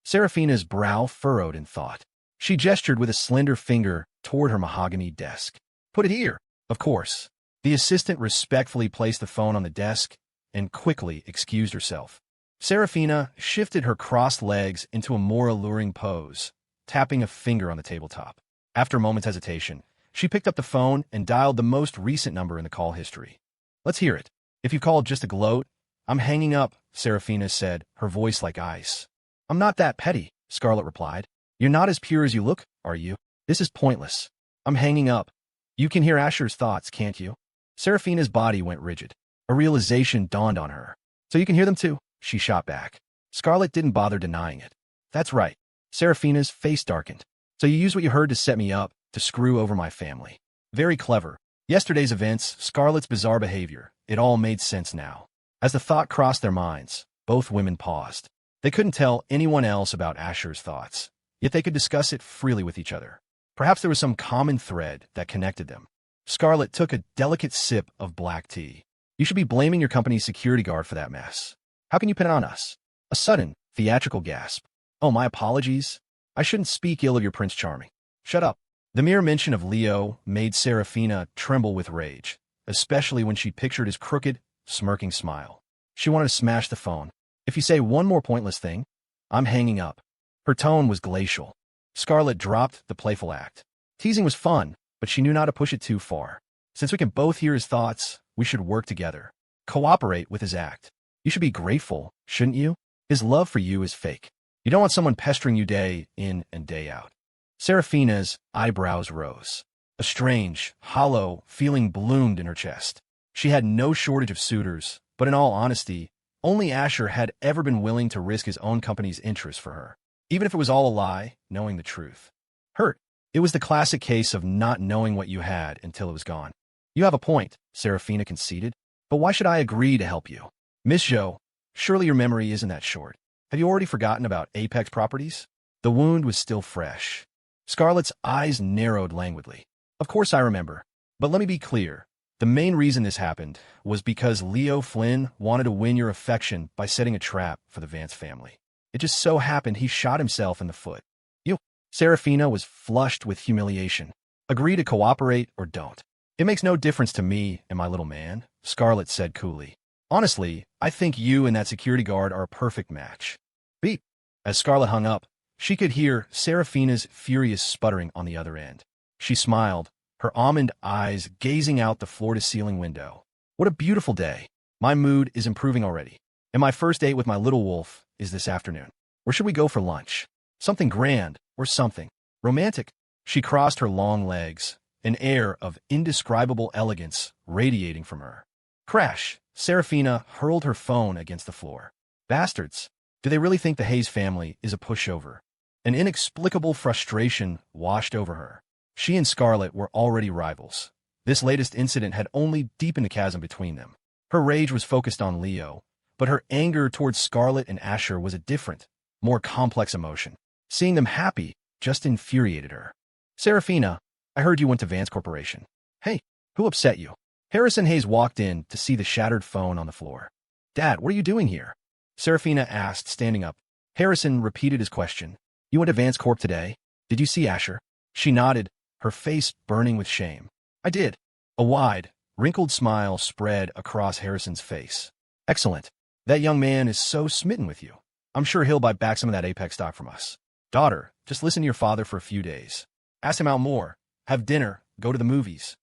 [SPEAKER 1] Saraphina's brow furrowed in thought. She gestured with a slender finger toward her mahogany desk. Put it here. Of course. The assistant respectfully placed the phone on the desk and quickly excused herself. Saraphina shifted her crossed legs into a more alluring pose, tapping a finger on the tabletop. After a moment's hesitation, she picked up the phone and dialed the most recent number in the call history. Let's hear it. If you called just to gloat, I'm hanging up, Saraphina said, her voice like ice. I'm not that petty, Scarlet replied. You're not as pure as you look, are you? This is pointless. I'm hanging up. You can hear Asher's thoughts, can't you? Seraphina's body went rigid. A realization dawned on her. So you can hear them too, she shot back. Scarlet didn't bother denying it. That's right. Seraphina's face darkened. So you used what you heard to set me up, to screw over my family. Very clever. Yesterday's events, Scarlet's bizarre behavior, it all made sense now. As the thought crossed their minds, both women paused. They couldn't tell anyone else about Asher's thoughts, yet they could discuss it freely with each other. Perhaps there was some common thread that connected them. Scarlet took a delicate sip of black tea. You should be blaming your company's security guard for that mess. How can you pin it on us? A sudden, theatrical gasp. Oh, my apologies. I shouldn't speak ill of your Prince Charming. Shut up. The mere mention of Leo made Seraphina tremble with rage, especially when she pictured his crooked, smirking smile. She wanted to smash the phone. If you say one more pointless thing, I'm hanging up. Her tone was glacial. Scarlet dropped the playful act. Teasing was fun, but she knew not to push it too far. Since we can both hear his thoughts, we should work together. Cooperate with his act. You should be grateful, shouldn't you? His love for you is fake. You don't want someone pestering you day in and day out. Seraphina's eyebrows rose. A strange, hollow feeling bloomed in her chest. She had no shortage of suitors, but in all honesty, only Asher had ever been willing to risk his own company's interests for her, even if it was all a lie, knowing the truth. Hurt. It was the classic case of not knowing what you had until it was gone. You have a point, Seraphina conceded, but why should I agree to help you? Miss Jo, surely your memory isn't that short. Have you already forgotten about Apex Properties? The wound was still fresh. Scarlet's eyes narrowed languidly. Of course I remember. But let me be clear. The main reason this happened was because Leo Flynn wanted to win your affection by setting a trap for the Vance family. It just so happened he shot himself in the foot. You. Seraphina was flushed with humiliation. Agree to cooperate or don't. It makes no difference to me and my little man, Scarlet said coolly. Honestly, I think you and that security guard are a perfect match. Beep. As Scarlet hung up, she could hear Seraphina's furious sputtering on the other end. She smiled, her almond eyes gazing out the floor-to-ceiling window. What a beautiful day. My mood is improving already. And my first date with my little wolf is this afternoon. Where should we go for lunch? Something grand, or something romantic. She crossed her long legs, an air of indescribable elegance radiating from her. Crash! Seraphina hurled her phone against the floor. Bastards! Do they really think the Hayes family is a pushover? An inexplicable frustration washed over her. She and Scarlet were already rivals. This latest incident had only deepened the chasm between them. Her rage was focused on Leo, but her anger towards Scarlet and Asher was a different, more complex emotion. Seeing them happy just infuriated her. Seraphina, I heard you went to Vance Corporation. Hey, who upset you? Harrison Hayes walked in to see the shattered phone on the floor. Dad, what are you doing here? Seraphina asked, standing up. Harrison repeated his question. You went to Vance Corp today? Did you see Asher? She nodded, her face burning with shame. I did. A wide, wrinkled smile spread across Harrison's face. Excellent. That young man is so smitten with you. I'm sure he'll buy back some of that Apex stock from us. Daughter, just listen to your father for a few days. Ask him out more. Have dinner. Go to the movies.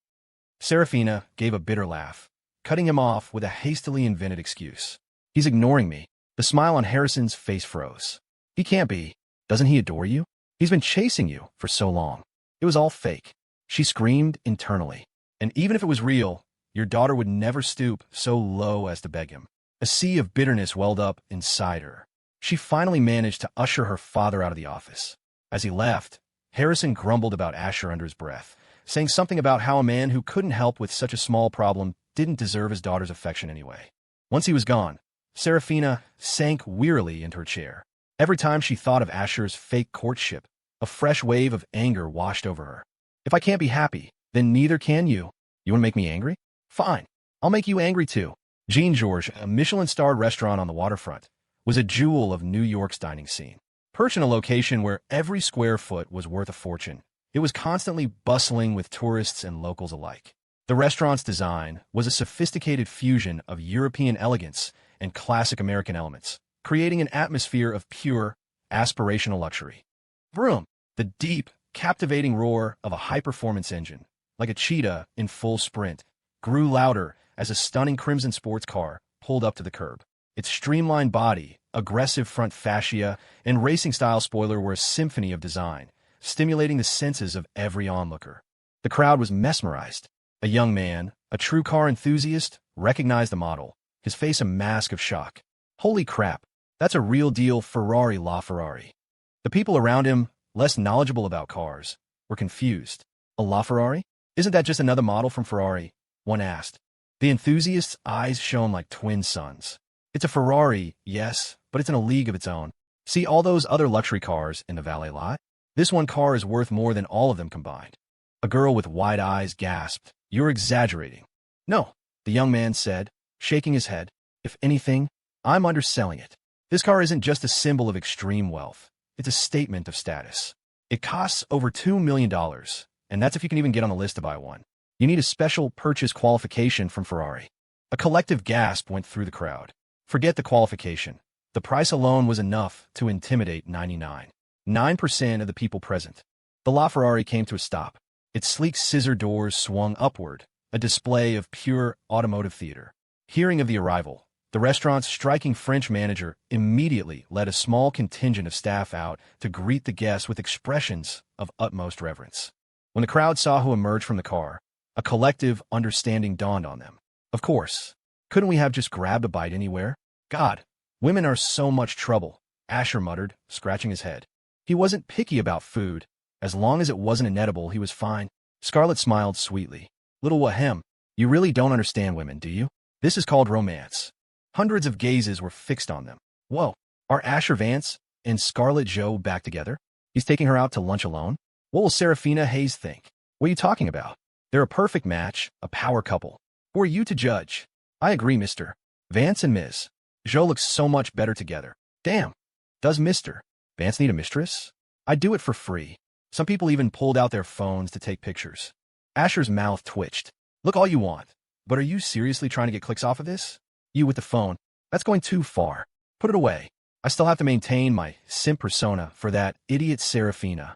[SPEAKER 1] Seraphina gave a bitter laugh, cutting him off with a hastily invented excuse. He's ignoring me. The smile on Harrison's face froze. He can't be. Doesn't he adore you? He's been chasing you for so long. It was all fake. She screamed internally. And even if it was real, your daughter would never stoop so low as to beg him. A sea of bitterness welled up inside her. She finally managed to usher her father out of the office. As he left, Harrison grumbled about Asher under his breath, saying something about how a man who couldn't help with such a small problem didn't deserve his daughter's affection anyway. Once he was gone, Seraphina sank wearily into her chair. Every time she thought of Asher's fake courtship, a fresh wave of anger washed over her. If I can't be happy, then neither can you. You want to make me angry? Fine. I'll make you angry too. Jean Georges, a Michelin-starred restaurant on the waterfront, was a jewel of New York's dining scene. Perched in a location where every square foot was worth a fortune, it was constantly bustling with tourists and locals alike. The restaurant's design was a sophisticated fusion of European elegance and classic American elements, creating an atmosphere of pure, aspirational luxury. Vroom! The deep, captivating roar of a high-performance engine, like a cheetah in full sprint, grew louder as a stunning crimson sports car pulled up to the curb. Its streamlined body, aggressive front fascia, and racing-style spoiler were a symphony of design, stimulating the senses of every onlooker. The crowd was mesmerized. A young man, a true car enthusiast, recognized the model, his face a mask of shock. Holy crap, that's a real deal Ferrari LaFerrari. The people around him, less knowledgeable about cars, were confused. A LaFerrari? Isn't that just another model from Ferrari? One asked. The enthusiast's eyes shone like twin suns. It's a Ferrari, yes, but it's in a league of its own. See all those other luxury cars in the valet lot? This one car is worth more than all of them combined. A girl with wide eyes gasped. You're exaggerating. No, the young man said, shaking his head. If anything, I'm underselling it. This car isn't just a symbol of extreme wealth. It's a statement of status. It costs over $2 million, and that's if you can even get on the list to buy one. You need a special purchase qualification from Ferrari. A collective gasp went through the crowd. Forget the qualification. The price alone was enough to intimidate 99.9% of the people present. The LaFerrari came to a stop. Its sleek scissor doors swung upward, a display of pure automotive theater. Hearing of the arrival, the restaurant's striking French manager immediately led a small contingent of staff out to greet the guests with expressions of utmost reverence. When the crowd saw who emerged from the car, a collective understanding dawned on them. Of course, couldn't we have just grabbed a bite anywhere? God, women are so much trouble, Asher muttered, scratching his head. He wasn't picky about food. As long as it wasn't inedible, he was fine. Scarlet smiled sweetly. Little Wahem, you really don't understand women, do you? This is called romance. Hundreds of gazes were fixed on them. Whoa, are Asher Vance and Scarlet Joe back together? He's taking her out to lunch alone? What will Saraphina Hayes think? What are you talking about? They're a perfect match, a power couple. Who are you to judge? I agree, Mr. Vance and Ms. Joe look so much better together. Damn, does Mr. Vance need a mistress? I'd do it for free. Some people even pulled out their phones to take pictures. Asher's mouth twitched. Look all you want, but are you seriously trying to get clicks off of this? You with the phone. That's going too far. Put it away. I still have to maintain my simp persona for that idiot Saraphina.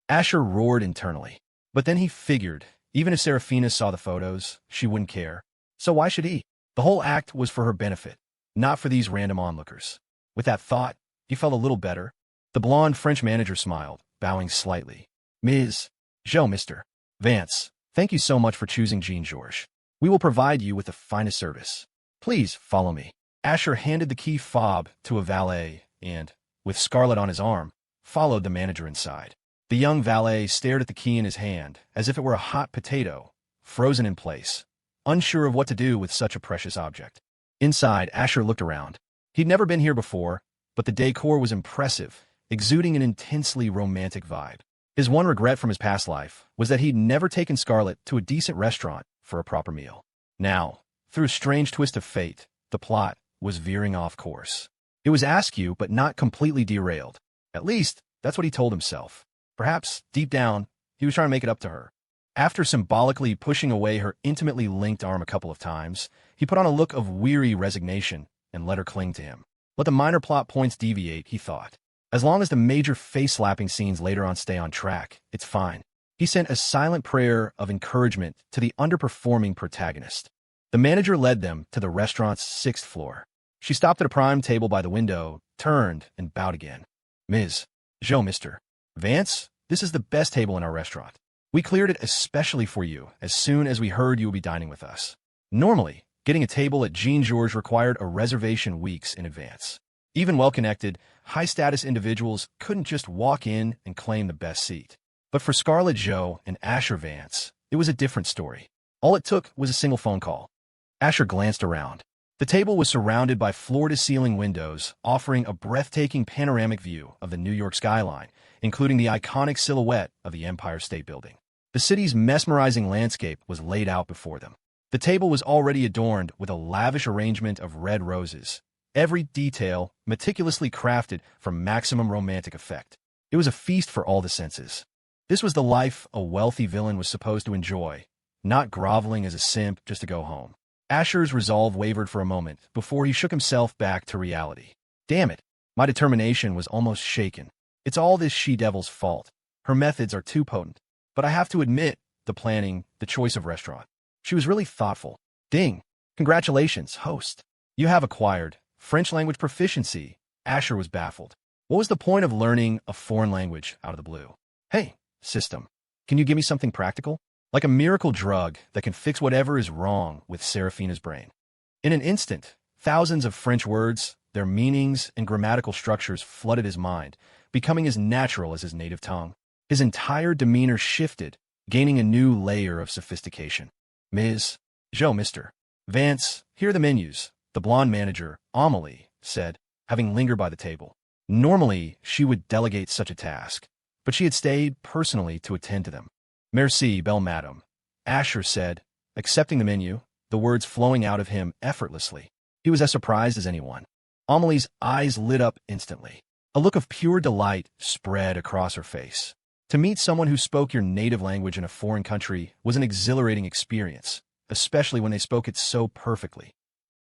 [SPEAKER 1] Asher roared internally. But then he figured, even if Saraphina saw the photos, she wouldn't care. So why should he? The whole act was for her benefit, not for these random onlookers. With that thought, he felt a little better. The blonde French manager smiled, bowing slightly. Ms. Joe, Mr. Vance, thank you so much for choosing Jean-Georges. We will provide you with the finest service. Please follow me. Asher handed the key fob to a valet and, with Scarlet on his arm, followed the manager inside. The young valet stared at the key in his hand as if it were a hot potato, frozen in place, unsure of what to do with such a precious object. Inside, Asher looked around. He'd never been here before, but the decor was impressive, exuding an intensely romantic vibe. His one regret from his past life was that he'd never taken Scarlet to a decent restaurant for a proper meal. Now, through a strange twist of fate, the plot was veering off course. It was askew, but not completely derailed. At least, that's what he told himself. Perhaps, deep down, he was trying to make it up to her. After symbolically pushing away her intimately linked arm a couple of times, he put on a look of weary resignation and let her cling to him. Let the minor plot points deviate, he thought. As long as the major face-slapping scenes later on stay on track, it's fine. He sent a silent prayer of encouragement to the underperforming protagonist. The manager led them to the restaurant's 6th floor. She stopped at a prime table by the window, turned, and bowed again. Ms. Joe, Mr. Vance, this is the best table in our restaurant. We cleared it especially for you as soon as we heard you would be dining with us. Normally, getting a table at Jean-Georges required a reservation weeks in advance. Even well-connected, high-status individuals couldn't just walk in and claim the best seat. But for Scarlet Joe and Asher Vance, it was a different story. All it took was a single phone call. Asher glanced around. The table was surrounded by floor-to-ceiling windows, offering a breathtaking panoramic view of the New York skyline, including the iconic silhouette of the Empire State Building. The city's mesmerizing landscape was laid out before them. The table was already adorned with a lavish arrangement of red roses, every detail meticulously crafted for maximum romantic effect. It was a feast for all the senses. This was the life a wealthy villain was supposed to enjoy, not groveling as a simp just to go home. Asher's resolve wavered for a moment before he shook himself back to reality. Damn it, my determination was almost shaken. It's all this she-devil's fault. Her methods are too potent. But I have to admit, the planning, the choice of restaurant. She was really thoughtful. Ding. Congratulations, host. You have acquired French language proficiency. Asher was baffled. What was the point of learning a foreign language out of the blue? Hey, system. Can you give me something practical? like a miracle drug that can fix whatever is wrong with Saraphina's brain. In an instant, thousands of French words, their meanings and grammatical structures flooded his mind, becoming as natural as his native tongue. His entire demeanor shifted, gaining a new layer of sophistication. Ms. Joe, Mr. Vance, here are the menus, the blonde manager, Amelie, said, having lingered by the table. Normally, she would delegate such a task, but she had stayed personally to attend to them. Merci, belle madame, Asher said, accepting the menu, the words flowing out of him effortlessly. He was as surprised as anyone. Amelie's eyes lit up instantly. A look of pure delight spread across her face. To meet someone who spoke your native language in a foreign country was an exhilarating experience, especially when they spoke it so perfectly.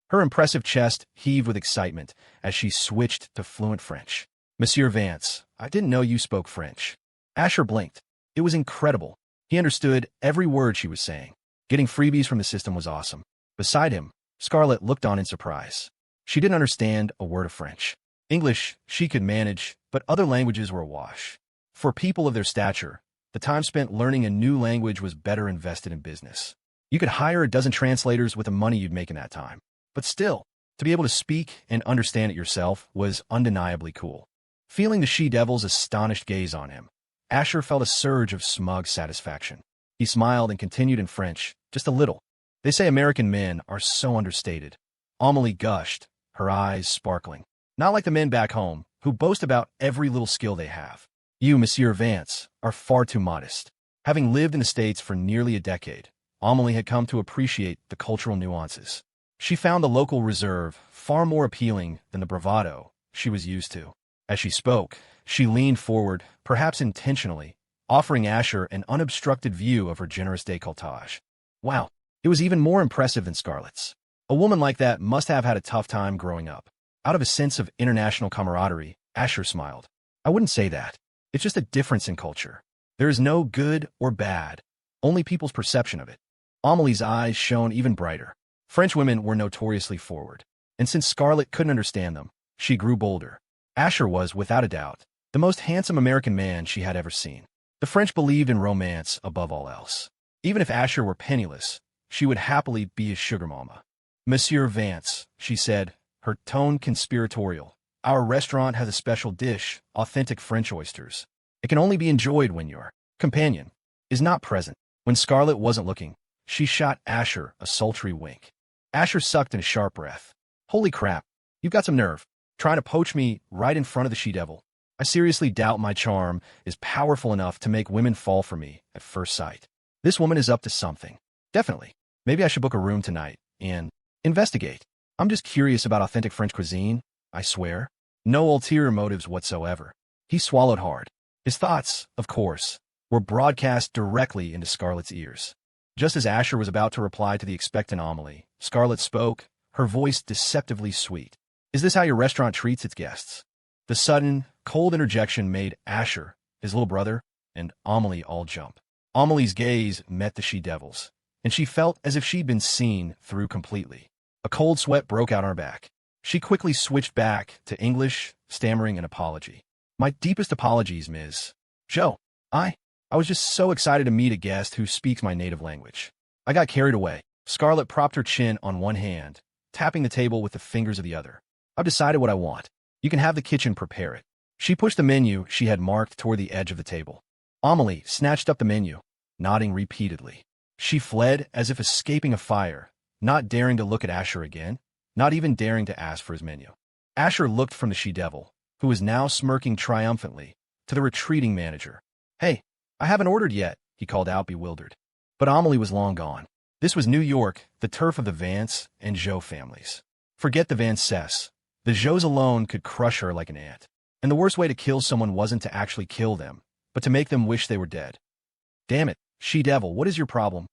[SPEAKER 1] Her impressive chest heaved with excitement as she switched to fluent French. Monsieur Vance, I didn't know you spoke French. Asher blinked. It was incredible. He understood every word she was saying. Getting freebies from the system was awesome. Beside him, Scarlet looked on in surprise. She didn't understand a word of French. English she could manage, but other languages were a wash. For people of their stature, the time spent learning a new language was better invested in business. You could hire a dozen translators with the money you'd make in that time. But still, to be able to speak and understand it yourself was undeniably cool. Feeling the she-devil's astonished gaze on him, Asher felt a surge of smug satisfaction. He smiled and continued in French, just a little. They say American men are so understated. Amelie gushed, her eyes sparkling. Not like the men back home, who boast about every little skill they have. You, Monsieur Vance, are far too modest. Having lived in the States for nearly a decade, Amelie had come to appreciate the cultural nuances. She found the local reserve far more appealing than the bravado she was used to. As she spoke, she leaned forward, perhaps intentionally, offering Asher an unobstructed view of her generous décolletage. Wow, it was even more impressive than Scarlet's. A woman like that must have had a tough time growing up. Out of a sense of international camaraderie, Asher smiled. I wouldn't say that. It's just a difference in culture. There is no good or bad, only people's perception of it. Amelie's eyes shone even brighter. French women were notoriously forward, and since Scarlet couldn't understand them, she grew bolder. Asher was, without a doubt, the most handsome American man she had ever seen. The French believed in romance above all else. Even if Asher were penniless, she would happily be his sugar mama. Monsieur Vance, she said, her tone conspiratorial. Our restaurant has a special dish, authentic French oysters. It can only be enjoyed when your companion is not present. When Scarlet wasn't looking, she shot Asher a sultry wink. Asher sucked in a sharp breath. Holy crap, you've got some nerve, trying to poach me right in front of the she-devil. I seriously doubt my charm is powerful enough to make women fall for me at first sight. This woman is up to something. Definitely. Maybe I should book a room tonight and investigate. I'm just curious about authentic French cuisine, I swear. No ulterior motives whatsoever. He swallowed hard. His thoughts, of course, were broadcast directly into Scarlet's ears. Just as Asher was about to reply to the expectant Amelie, Scarlet spoke, her voice deceptively sweet. Is this how your restaurant treats its guests? The sudden, cold interjection made Asher, his little brother, and Amelie all jump. Amelie's gaze met the she-devil's, and she felt as if she'd been seen through completely. A cold sweat broke out on her back. She quickly switched back to English, stammering an apology. My deepest apologies, Ms. Joe. I was just so excited to meet a guest who speaks my native language. I got carried away. Scarlet propped her chin on one hand, tapping the table with the fingers of the other. I've decided what I want. You can have the kitchen prepare it. She pushed the menu she had marked toward the edge of the table. Amelie snatched up the menu, nodding repeatedly. She fled as if escaping a fire, not daring to look at Asher again, not even daring to ask for his menu. Asher looked from the she-devil, who was now smirking triumphantly, to the retreating manager. Hey, I haven't ordered yet, he called out, bewildered. But Amelie was long gone. This was New York, the turf of the Vance and Joe families. Forget the Vances. The Joes alone could crush her like an ant. And the worst way to kill someone wasn't to actually kill them, but to make them wish they were dead. Damn it, she-devil, what is your problem?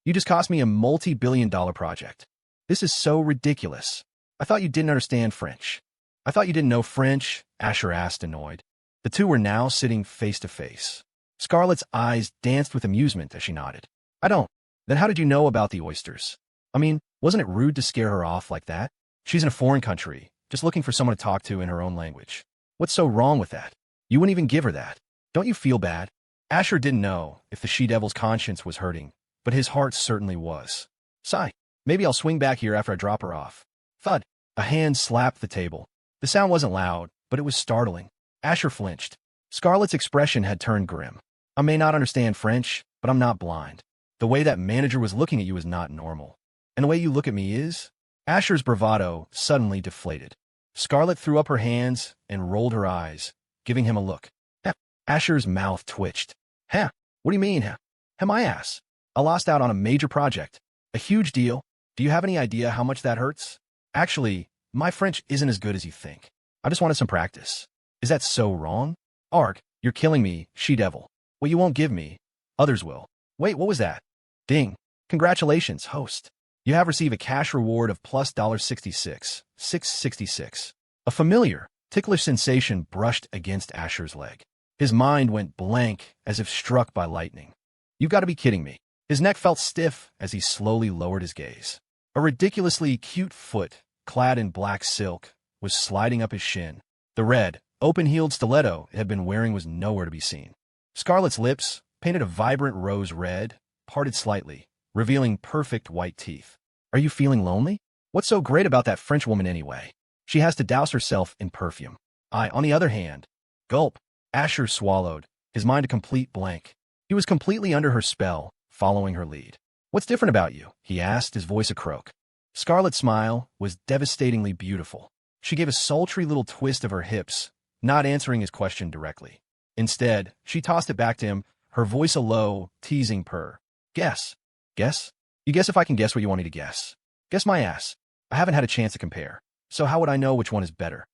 [SPEAKER 1] You just cost me a multi-billion-dollar project. This is so ridiculous. I thought you didn't understand French. I thought you didn't know French, Asher asked, annoyed. The two were now sitting face to face. Scarlet's eyes danced with amusement as she nodded. I don't. Then how did you know about the oysters? I mean, wasn't it rude to scare her off like that? She's in a foreign country, just looking for someone to talk to in her own language. What's so wrong with that? You wouldn't even give her that. Don't you feel bad? Asher didn't know if the she-devil's conscience was hurting but his heart certainly was. Sigh. Maybe I'll swing back here after I drop her off. Thud. A hand slapped the table. The sound wasn't loud, but it was startling. Asher flinched. Scarlet's expression had turned grim. I may not understand French, but I'm not blind. The way that manager was looking at you is not normal. And the way you look at me is? Asher's bravado suddenly deflated. Scarlet threw up her hands and rolled her eyes, giving him a look. Heh. Asher's mouth twitched. Huh? What do you mean, huh? My ass. I lost out on a major project. A huge deal. Do you have any idea how much that hurts? Actually, my French isn't as good as you think. I just wanted some practice. Is that so wrong? Arg, you're killing me, she-devil. What you won't give me, others will. Wait, what was that? Ding. Congratulations, host. You have received a cash reward of plus $66, $666. A familiar, ticklish sensation brushed against Asher's leg. His mind went blank as if struck by lightning. You've got to be kidding me. His neck felt stiff as he slowly lowered his gaze. A ridiculously cute foot, clad in black silk, was sliding up his shin. The red, open-heeled stiletto it had been wearing was nowhere to be seen. Scarlet's lips, painted a vibrant rose red, parted slightly, revealing perfect white teeth. Are you feeling lonely? What's so great about that French woman anyway? She has to douse herself in perfume. I, on the other hand, gulp. Asher swallowed, his mind a complete blank. He was completely under her spell, following her lead. What's different about you? He asked, his voice a croak. Scarlet's smile was devastatingly beautiful. She gave a sultry little twist of her hips, not answering his question directly. Instead, she tossed it back to him, her voice a low, teasing purr. Guess. Guess? You guess if I can guess what you want me to guess. Guess my ass. I haven't had a chance to compare. So how would I know which one is better?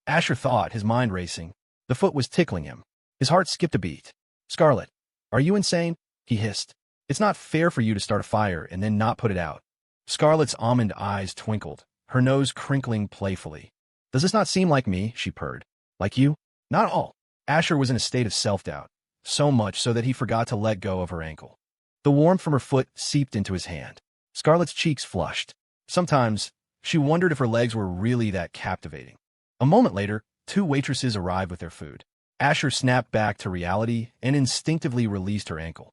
[SPEAKER 1] Asher thought, his mind racing. The foot was tickling him. His heart skipped a beat. Scarlet, are you insane? He hissed. It's not fair for you to start a fire and then not put it out. Scarlet's almond eyes twinkled, her nose crinkling playfully. Does this not seem like me? She purred. Like you? Not at all. Asher was in a state of self-doubt, so much so that he forgot to let go of her ankle. The warmth from her foot seeped into his hand. Scarlet's cheeks flushed. Sometimes, she wondered if her legs were really that captivating. A moment later, two waitresses arrived with their food. Asher snapped back to reality and instinctively released her ankle.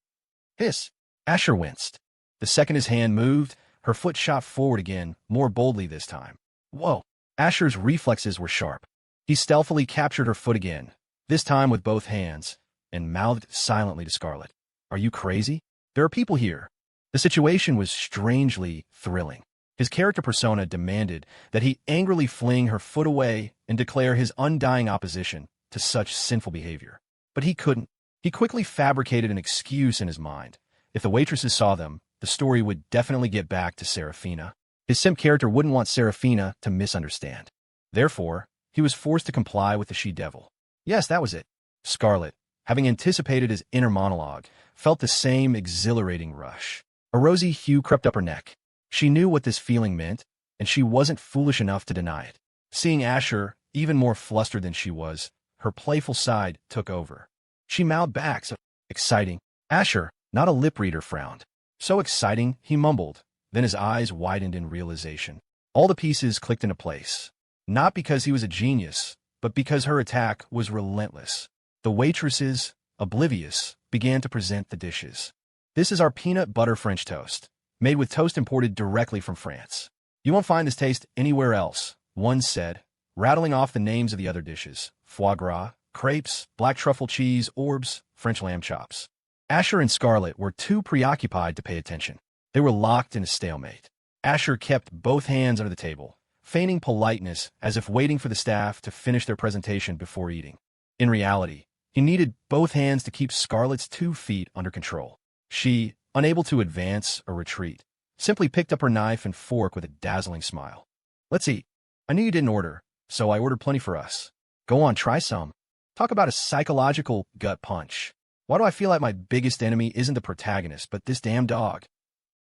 [SPEAKER 1] Hiss! Asher winced. The second his hand moved, her foot shot forward again, more boldly this time. Whoa! Asher's reflexes were sharp. He stealthily captured her foot again, this time with both hands, and mouthed silently to Scarlet. Are you crazy? There are people here. The situation was strangely thrilling. His character persona demanded that he angrily fling her foot away and declare his undying opposition to such sinful behavior. But he couldn't. He quickly fabricated an excuse in his mind. If the waitresses saw them, the story would definitely get back to Saraphina. His simp character wouldn't want Saraphina to misunderstand. Therefore, he was forced to comply with the she-devil. Yes, that was it. Scarlet, having anticipated his inner monologue, felt the same exhilarating rush. A rosy hue crept up her neck. She knew what this feeling meant, and she wasn't foolish enough to deny it. Seeing Asher, even more flustered than she was, her playful side took over. She mouthed back, so exciting. Asher, not a lip-reader, frowned. So exciting, he mumbled. Then his eyes widened in realization. All the pieces clicked into place. Not because he was a genius, but because her attack was relentless. The waitresses, oblivious, began to present the dishes. This is our peanut butter French toast, made with toast imported directly from France. You won't find this taste anywhere else, one said, rattling off the names of the other dishes. Foie gras, crepes, black truffle cheese, orbs, French lamb chops. Asher and Scarlet were too preoccupied to pay attention. They were locked in a stalemate. Asher kept both hands under the table, feigning politeness as if waiting for the staff to finish their presentation before eating. In reality, he needed both hands to keep Scarlet's 2 feet under control. She, unable to advance or retreat, simply picked up her knife and fork with a dazzling smile. Let's eat. I knew you didn't order, so I ordered plenty for us. Go on, try some. Talk about a psychological gut punch. Why do I feel like my biggest enemy isn't the protagonist, but this damn dog?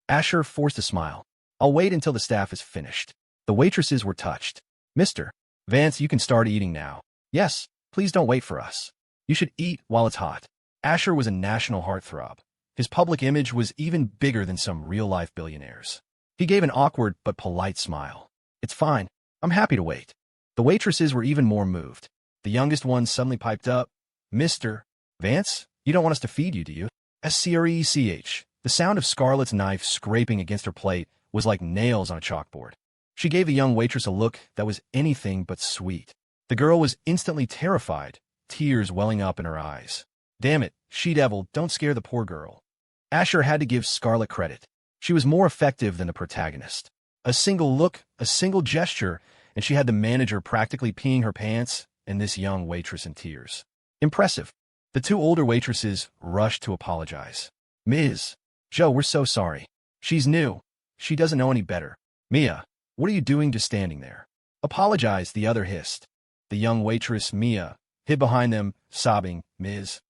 [SPEAKER 1] Asher forced a smile. I'll wait until the staff is finished. The waitresses were touched. Mr. Vance, you can start eating now. Yes, please don't wait for us. You should eat while it's hot. Asher was a national heartthrob. His public image was even bigger than some real-life billionaires. He gave an awkward but polite smile. It's fine. I'm happy to wait. The waitresses were even more moved. The youngest one suddenly piped up. Mr. Vance, you don't want us to feed you, do you? Screch, The sound of Scarlet's knife scraping against her plate was like nails on a chalkboard. She gave the young waitress a look that was anything but sweet. The girl was instantly terrified, tears welling up in her eyes. Damn it, she-devil, don't scare the poor girl. Asher had to give Scarlet credit. She was more effective than the protagonist. A single look, a single gesture, and she had the manager practically peeing her pants and this young waitress in tears. Impressive. The two older waitresses rushed to apologize. Ms. Joe, we're so sorry. She's new. She doesn't know any better. Mia, what are you doing just standing there? Apologize, the other hissed. The young waitress, Mia, hid behind them, sobbing, Ms.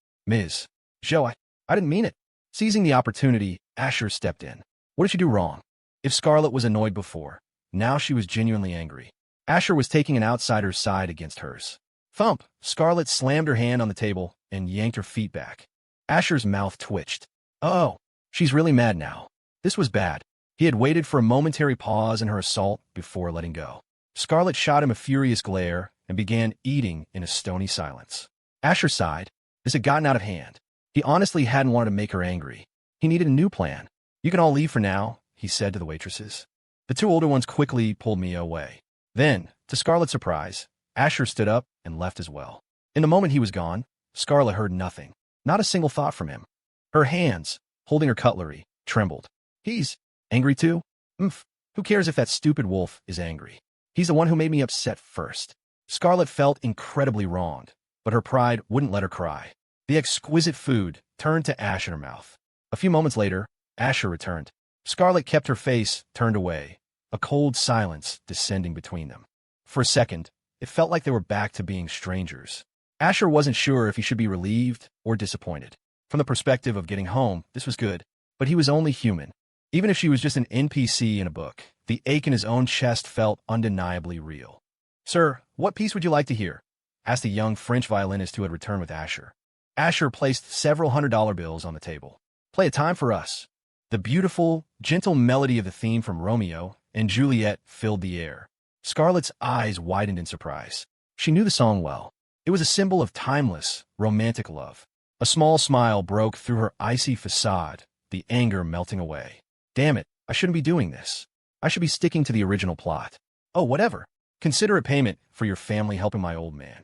[SPEAKER 1] Joe, I didn't mean it. Seizing the opportunity, Asher stepped in. What did she do wrong? If Scarlet was annoyed before, now she was genuinely angry. Asher was taking an outsider's side against hers. Thump! Scarlet slammed her hand on the table and yanked her feet back. Asher's mouth twitched. Oh, she's really mad now. This was bad. He had waited for a momentary pause in her assault before letting go. Scarlet shot him a furious glare and began eating in a stony silence. Asher sighed. This had gotten out of hand. He honestly hadn't wanted to make her angry. He needed a new plan. You can all leave for now, he said to the waitresses. The two older ones quickly pulled Mia away. Then, to Scarlet's surprise, Asher stood up and left as well. In the moment he was gone, Scarlet heard nothing. Not a single thought from him. Her hands, holding her cutlery, trembled. He's angry too? Who cares if that stupid wolf is angry? He's the one who made me upset first. Scarlet felt incredibly wronged, but her pride wouldn't let her cry. The exquisite food turned to ash in her mouth. A few moments later, Asher returned. Scarlet kept her face turned away, a cold silence descending between them. For a second, it felt like they were back to being strangers. Asher wasn't sure if he should be relieved or disappointed. From the perspective of getting home, this was good, but he was only human. Even if she was just an NPC in a book, the ache in his own chest felt undeniably real. Sir, what piece would you like to hear? Asked the young French violinist who had returned with Asher. Asher placed several $100 bills on the table. Play a time for us. The beautiful, gentle melody of the theme from Romeo and Juliet filled the air. Scarlet's eyes widened in surprise. She knew the song well. It was a symbol of timeless, romantic love. A small smile broke through her icy facade, the anger melting away. Damn it, I shouldn't be doing this. I should be sticking to the original plot. Oh, whatever. Consider it payment for your family helping my old man.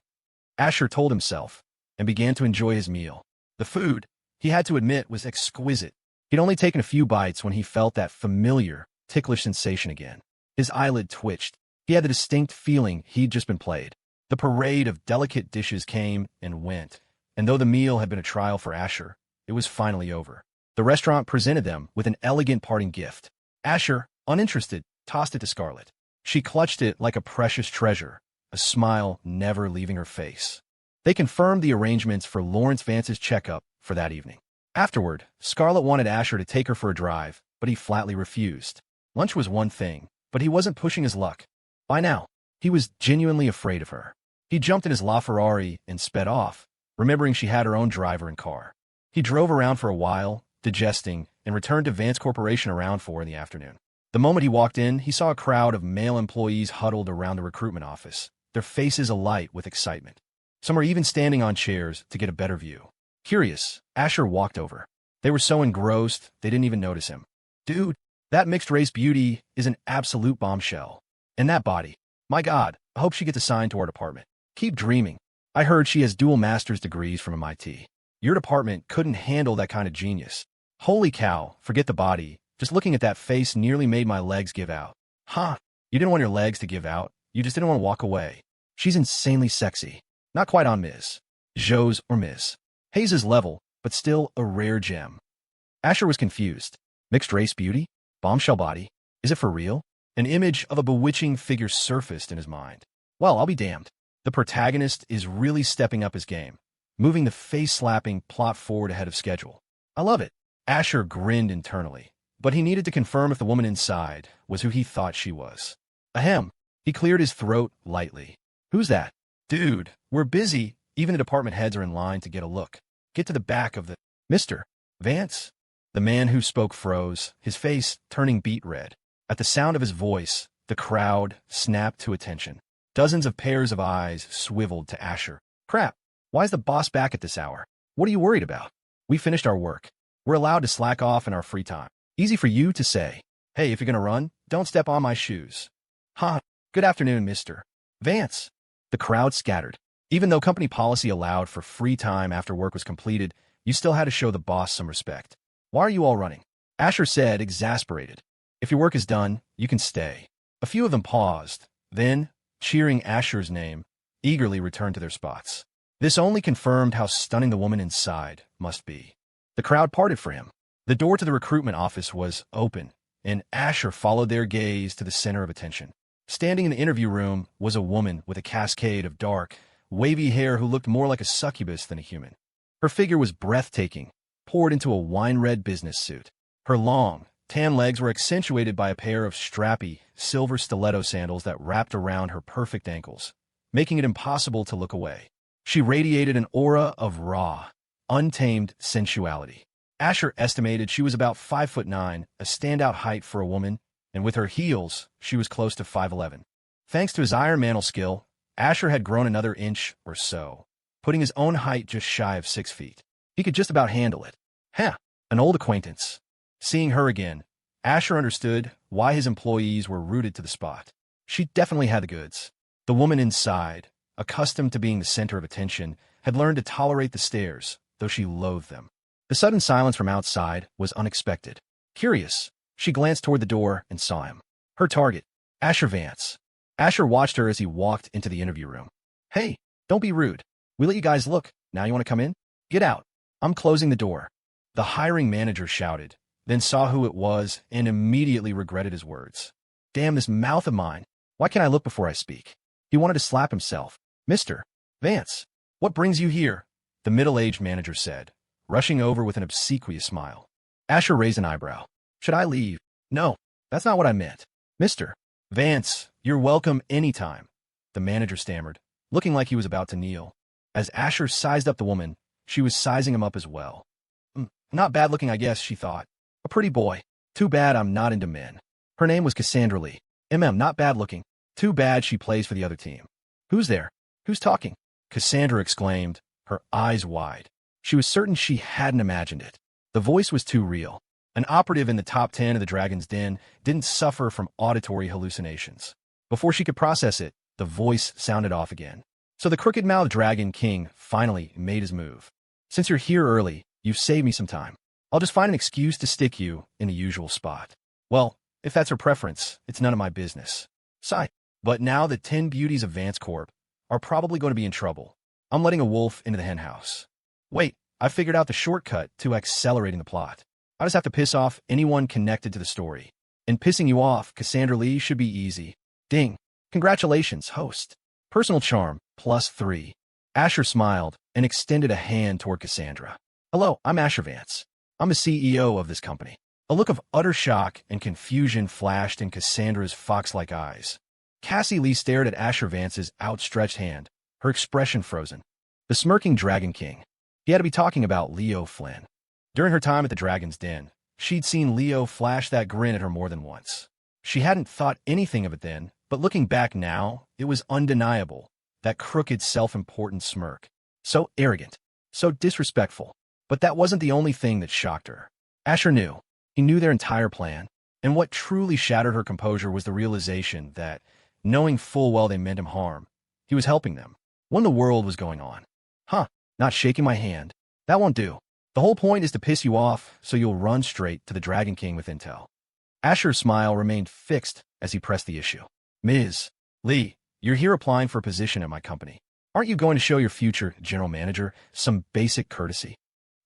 [SPEAKER 1] Asher told himself, and began to enjoy his meal. The food, he had to admit, was exquisite. He'd only taken a few bites when he felt that familiar, ticklish sensation again. His eyelid twitched. He had the distinct feeling he'd just been played. The parade of delicate dishes came and went, and though the meal had been a trial for Asher, it was finally over. The restaurant presented them with an elegant parting gift. Asher, uninterested, tossed it to Scarlet. She clutched it like a precious treasure, a smile never leaving her face. They confirmed the arrangements for Lawrence Vance's checkup for that evening. Afterward, Scarlet wanted Asher to take her for a drive, but he flatly refused. Lunch was one thing, but he wasn't pushing his luck. By now, he was genuinely afraid of her. He jumped in his LaFerrari and sped off, remembering she had her own driver and car. He drove around for a while, digesting, and returned to Vance Corporation around 4 in the afternoon. The moment he walked in, he saw a crowd of male employees huddled around the recruitment office, their faces alight with excitement. Some were even standing on chairs to get a better view. Curious, Asher walked over. They were so engrossed, they didn't even notice him. Dude, that mixed-race beauty is an absolute bombshell. And that body. My God, I hope she gets assigned to our department. Keep dreaming. I heard she has dual master's degrees from MIT. Your department couldn't handle that kind of genius. Holy cow, forget the body. Just looking at that face nearly made my legs give out. Huh, you didn't want your legs to give out. You just didn't want to walk away. She's insanely sexy. Not quite on Ms. Joe's or Ms. Hayes' level, but still a rare gem. Asher was confused. Mixed-race beauty? Bombshell body? Is it for real? An image of a bewitching figure surfaced in his mind. Well, I'll be damned. The protagonist is really stepping up his game, moving the face-slapping plot forward ahead of schedule. I love it. Asher grinned internally, but he needed to confirm if the woman inside was who he thought she was. Ahem. He cleared his throat lightly. Who's that? Dude, we're busy. Even the department heads are in line to get a look. Get to the back of the... Mr. Vance? The man who spoke froze, his face turning beet red. At the sound of his voice, the crowd snapped to attention. Dozens of pairs of eyes swiveled to Asher. Crap, why's the boss back at this hour? What are you worried about? We finished our work. We're allowed to slack off in our free time. Easy for you to say. Hey, if you're gonna run, don't step on my shoes. Ha! Good afternoon, Mr. Vance. The crowd scattered. Even though company policy allowed for free time after work was completed, you still had to show the boss some respect. Why are you all running? Asher said, exasperated. If your work is done, you can stay. A few of them paused, then, cheering Asher's name, eagerly returned to their spots. This only confirmed how stunning the woman inside must be. The crowd parted for him. The door to the recruitment office was open, and Asher followed their gaze to the center of attention. Standing in the interview room was a woman with a cascade of dark, wavy hair who looked more like a succubus than a human. Her figure was breathtaking, poured into a wine-red business suit. Her long, tan legs were accentuated by a pair of strappy, silver stiletto sandals that wrapped around her perfect ankles, making it impossible to look away. She radiated an aura of raw, untamed sensuality. Asher estimated she was about 5'9", a standout height for a woman, and with her heels, she was close to 5'11". Thanks to his Iron Mantle skill, Asher had grown another inch or so, putting his own height just shy of 6 feet. He could just about handle it. An old acquaintance. Seeing her again, Asher understood why his employees were rooted to the spot. She definitely had the goods. The woman inside, accustomed to being the center of attention, had learned to tolerate the stares, though she loathed them. The sudden silence from outside was unexpected. Curious, she glanced toward the door and saw him. Her target, Asher Vance. Asher watched her as he walked into the interview room. Hey, don't be rude. We let you guys look. Now you want to come in? Get out. I'm closing the door. The hiring manager shouted, then saw who it was and immediately regretted his words. Damn this mouth of mine. Why can't I look before I speak? He wanted to slap himself. Mr. Vance, what brings you here? The middle-aged manager said, rushing over with an obsequious smile. Asher raised an eyebrow. Should I leave? No, that's not what I meant. Mr. Vance, you're welcome anytime, the manager stammered, looking like he was about to kneel. As Asher sized up the woman, she was sizing him up as well. Not bad looking, I guess, she thought. A pretty boy. Too bad I'm not into men. Her name was Cassandra Lee. Not bad looking. Too bad she plays for the other team. Who's there? Who's talking? Cassandra exclaimed, her eyes wide. She was certain she hadn't imagined it. The voice was too real. An operative in the top 10 of the Dragon's Den didn't suffer from auditory hallucinations. Before she could process it, the voice sounded off again. So the crooked-mouthed Dragon King finally made his move. Since you're here early, you've saved me some time. I'll just find an excuse to stick you in the usual spot. Well, if that's her preference, it's none of my business. Sigh. But now the 10 beauties of Vance Corp are probably going to be in trouble. I'm letting a wolf into the henhouse. Wait, I figured out the shortcut to accelerating the plot. I just have to piss off anyone connected to the story. And pissing you off, Cassandra Lee, should be easy. Ding. Congratulations, host. Personal charm, +3. Asher smiled and extended a hand toward Cassandra. Hello, I'm Asher Vance. I'm the CEO of this company. A look of utter shock and confusion flashed in Cassandra's fox-like eyes. Cassie Lee stared at Asher Vance's outstretched hand, her expression frozen. The smirking Dragon King. He had to be talking about Leo Flynn. During her time at the Dragon's Den, she'd seen Leo flash that grin at her more than once. She hadn't thought anything of it then, but looking back now, it was undeniable. That crooked, self-important smirk. So arrogant. So disrespectful. But that wasn't the only thing that shocked her. Asher knew. He knew their entire plan. And what truly shattered her composure was the realization that, knowing full well they meant him harm, he was helping them. When the world was going on. Not shaking my hand. That won't do. The whole point is to piss you off so you'll run straight to the Dragon King with intel. Asher's smile remained fixed as he pressed the issue. Ms. Lee, you're here applying for a position at my company. Aren't you going to show your future general manager some basic courtesy?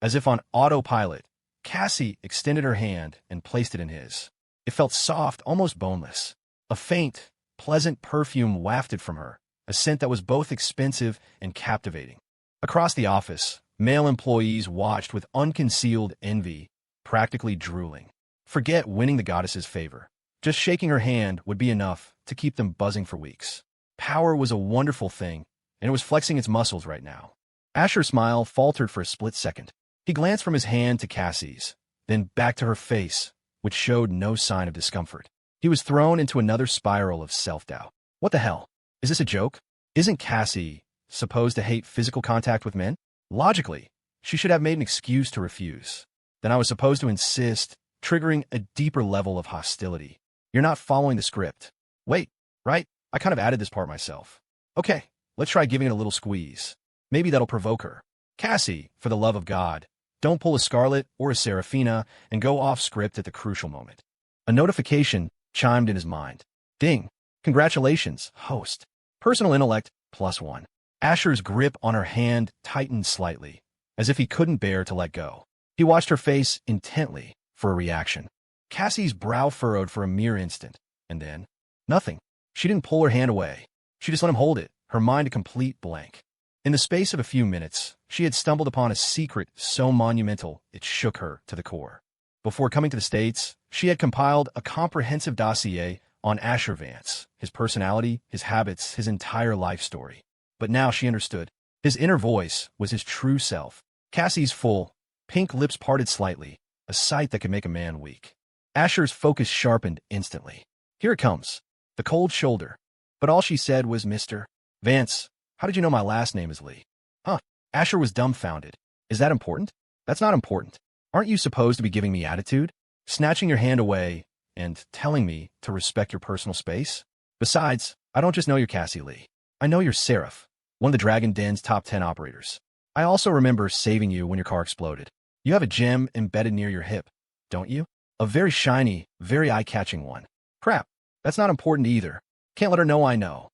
[SPEAKER 1] As if on autopilot, Cassie extended her hand and placed it in his. It felt soft, almost boneless. A faint, pleasant perfume wafted from her, a scent that was both expensive and captivating. Across the office, male employees watched with unconcealed envy, practically drooling. Forget winning the goddess's favor. Just shaking her hand would be enough to keep them buzzing for weeks. Power was a wonderful thing, and it was flexing its muscles right now. Asher's smile faltered for a split second. He glanced from his hand to Cassie's, then back to her face, which showed no sign of discomfort. He was thrown into another spiral of self-doubt. What the hell? Is this a joke? Isn't Cassie supposed to hate physical contact with men? Logically, she should have made an excuse to refuse. Then I was supposed to insist, triggering a deeper level of hostility. You're not following the script. Wait, right? I kind of added this part myself. Okay, let's try giving it a little squeeze. Maybe that'll provoke her. Cassie, for the love of God, don't pull a Scarlet or a Saraphina and go off script at the crucial moment. A notification chimed in his mind. Ding. Congratulations, host. Personal intellect, +1. Asher's grip on her hand tightened slightly, as if he couldn't bear to let go. He watched her face intently for a reaction. Cassie's brow furrowed for a mere instant, and then, nothing. She didn't pull her hand away. She just let him hold it, her mind a complete blank. In the space of a few minutes, she had stumbled upon a secret so monumental it shook her to the core. Before coming to the States, she had compiled a comprehensive dossier on Asher Vance, his personality, his habits, his entire life story. But now she understood. His inner voice was his true self. Cassie's full, pink lips parted slightly, a sight that could make a man weak. Asher's focus sharpened instantly. Here it comes. The cold shoulder. But all she said was, Mr. Vance, how did you know my last name is Lee? Huh. Asher was dumbfounded. Is that important? That's not important. Aren't you supposed to be giving me attitude? Snatching your hand away and telling me to respect your personal space? Besides, I don't just know you're Cassie Lee. I know you're Seraph, one of the Dragon Den's top 10 operators. I also remember saving you when your car exploded. You have a gem embedded near your hip, don't you? A very shiny, very eye-catching one. Crap, that's not important either. Can't let her know I know.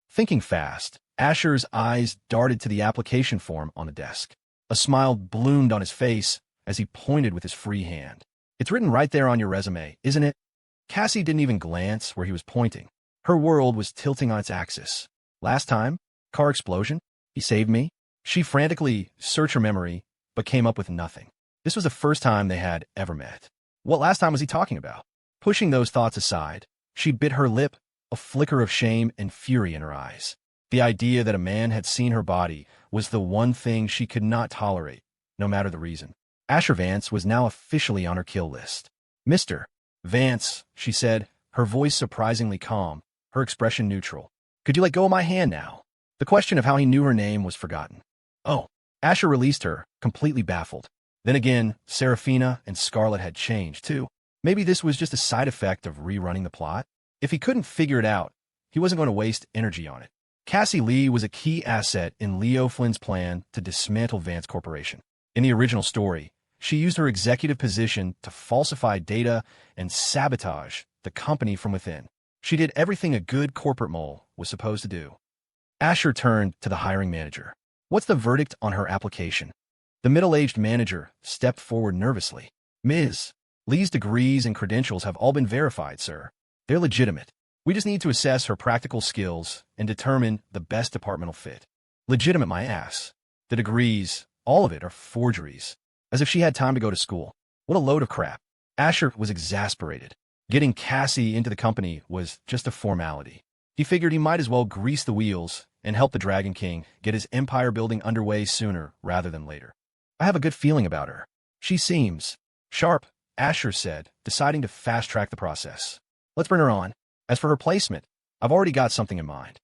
[SPEAKER 1] Thinking fast, Asher's eyes darted to the application form on the desk. A smile bloomed on his face as he pointed with his free hand. It's written right there on your resume, isn't it? Cassie didn't even glance where he was pointing. Her world was tilting on its axis. Last time? Car explosion? He saved me? She frantically searched her memory, but came up with nothing. This was the first time they had ever met. What last time was he talking about? Pushing those thoughts aside, she bit her lip, a flicker of shame and fury in her eyes. The idea that a man had seen her body was the one thing she could not tolerate, no matter the reason. Asher Vance was now officially on her kill list. Mr. Vance, she said, her voice surprisingly calm, her expression neutral. Could you let go of my hand now? The question of how he knew her name was forgotten. Oh, Asher released her, completely baffled. Then again, Saraphina and Scarlet had changed, too. Maybe this was just a side effect of rerunning the plot? If he couldn't figure it out, he wasn't going to waste energy on it. Cassie Lee was a key asset in Leo Flynn's plan to dismantle Vance Corporation. In the original story, she used her executive position to falsify data and sabotage the company from within. She did everything a good corporate mole was supposed to do. Asher turned to the hiring manager. What's the verdict on her application? The middle-aged manager stepped forward nervously. Ms. Lee's degrees and credentials have all been verified, sir. They're legitimate. We just need to assess her practical skills and determine the best departmental fit. Legitimate, my ass. The degrees, all of it, are forgeries. As if she had time to go to school. What a load of crap. Asher was exasperated. Getting Cassie into the company was just a formality. He figured he might as well grease the wheels and help the Dragon King get his empire building underway sooner rather than later. I have a good feeling about her. She seems sharp, Asher said, deciding to fast-track the process. Let's bring her on. As for her placement, I've already got something in mind.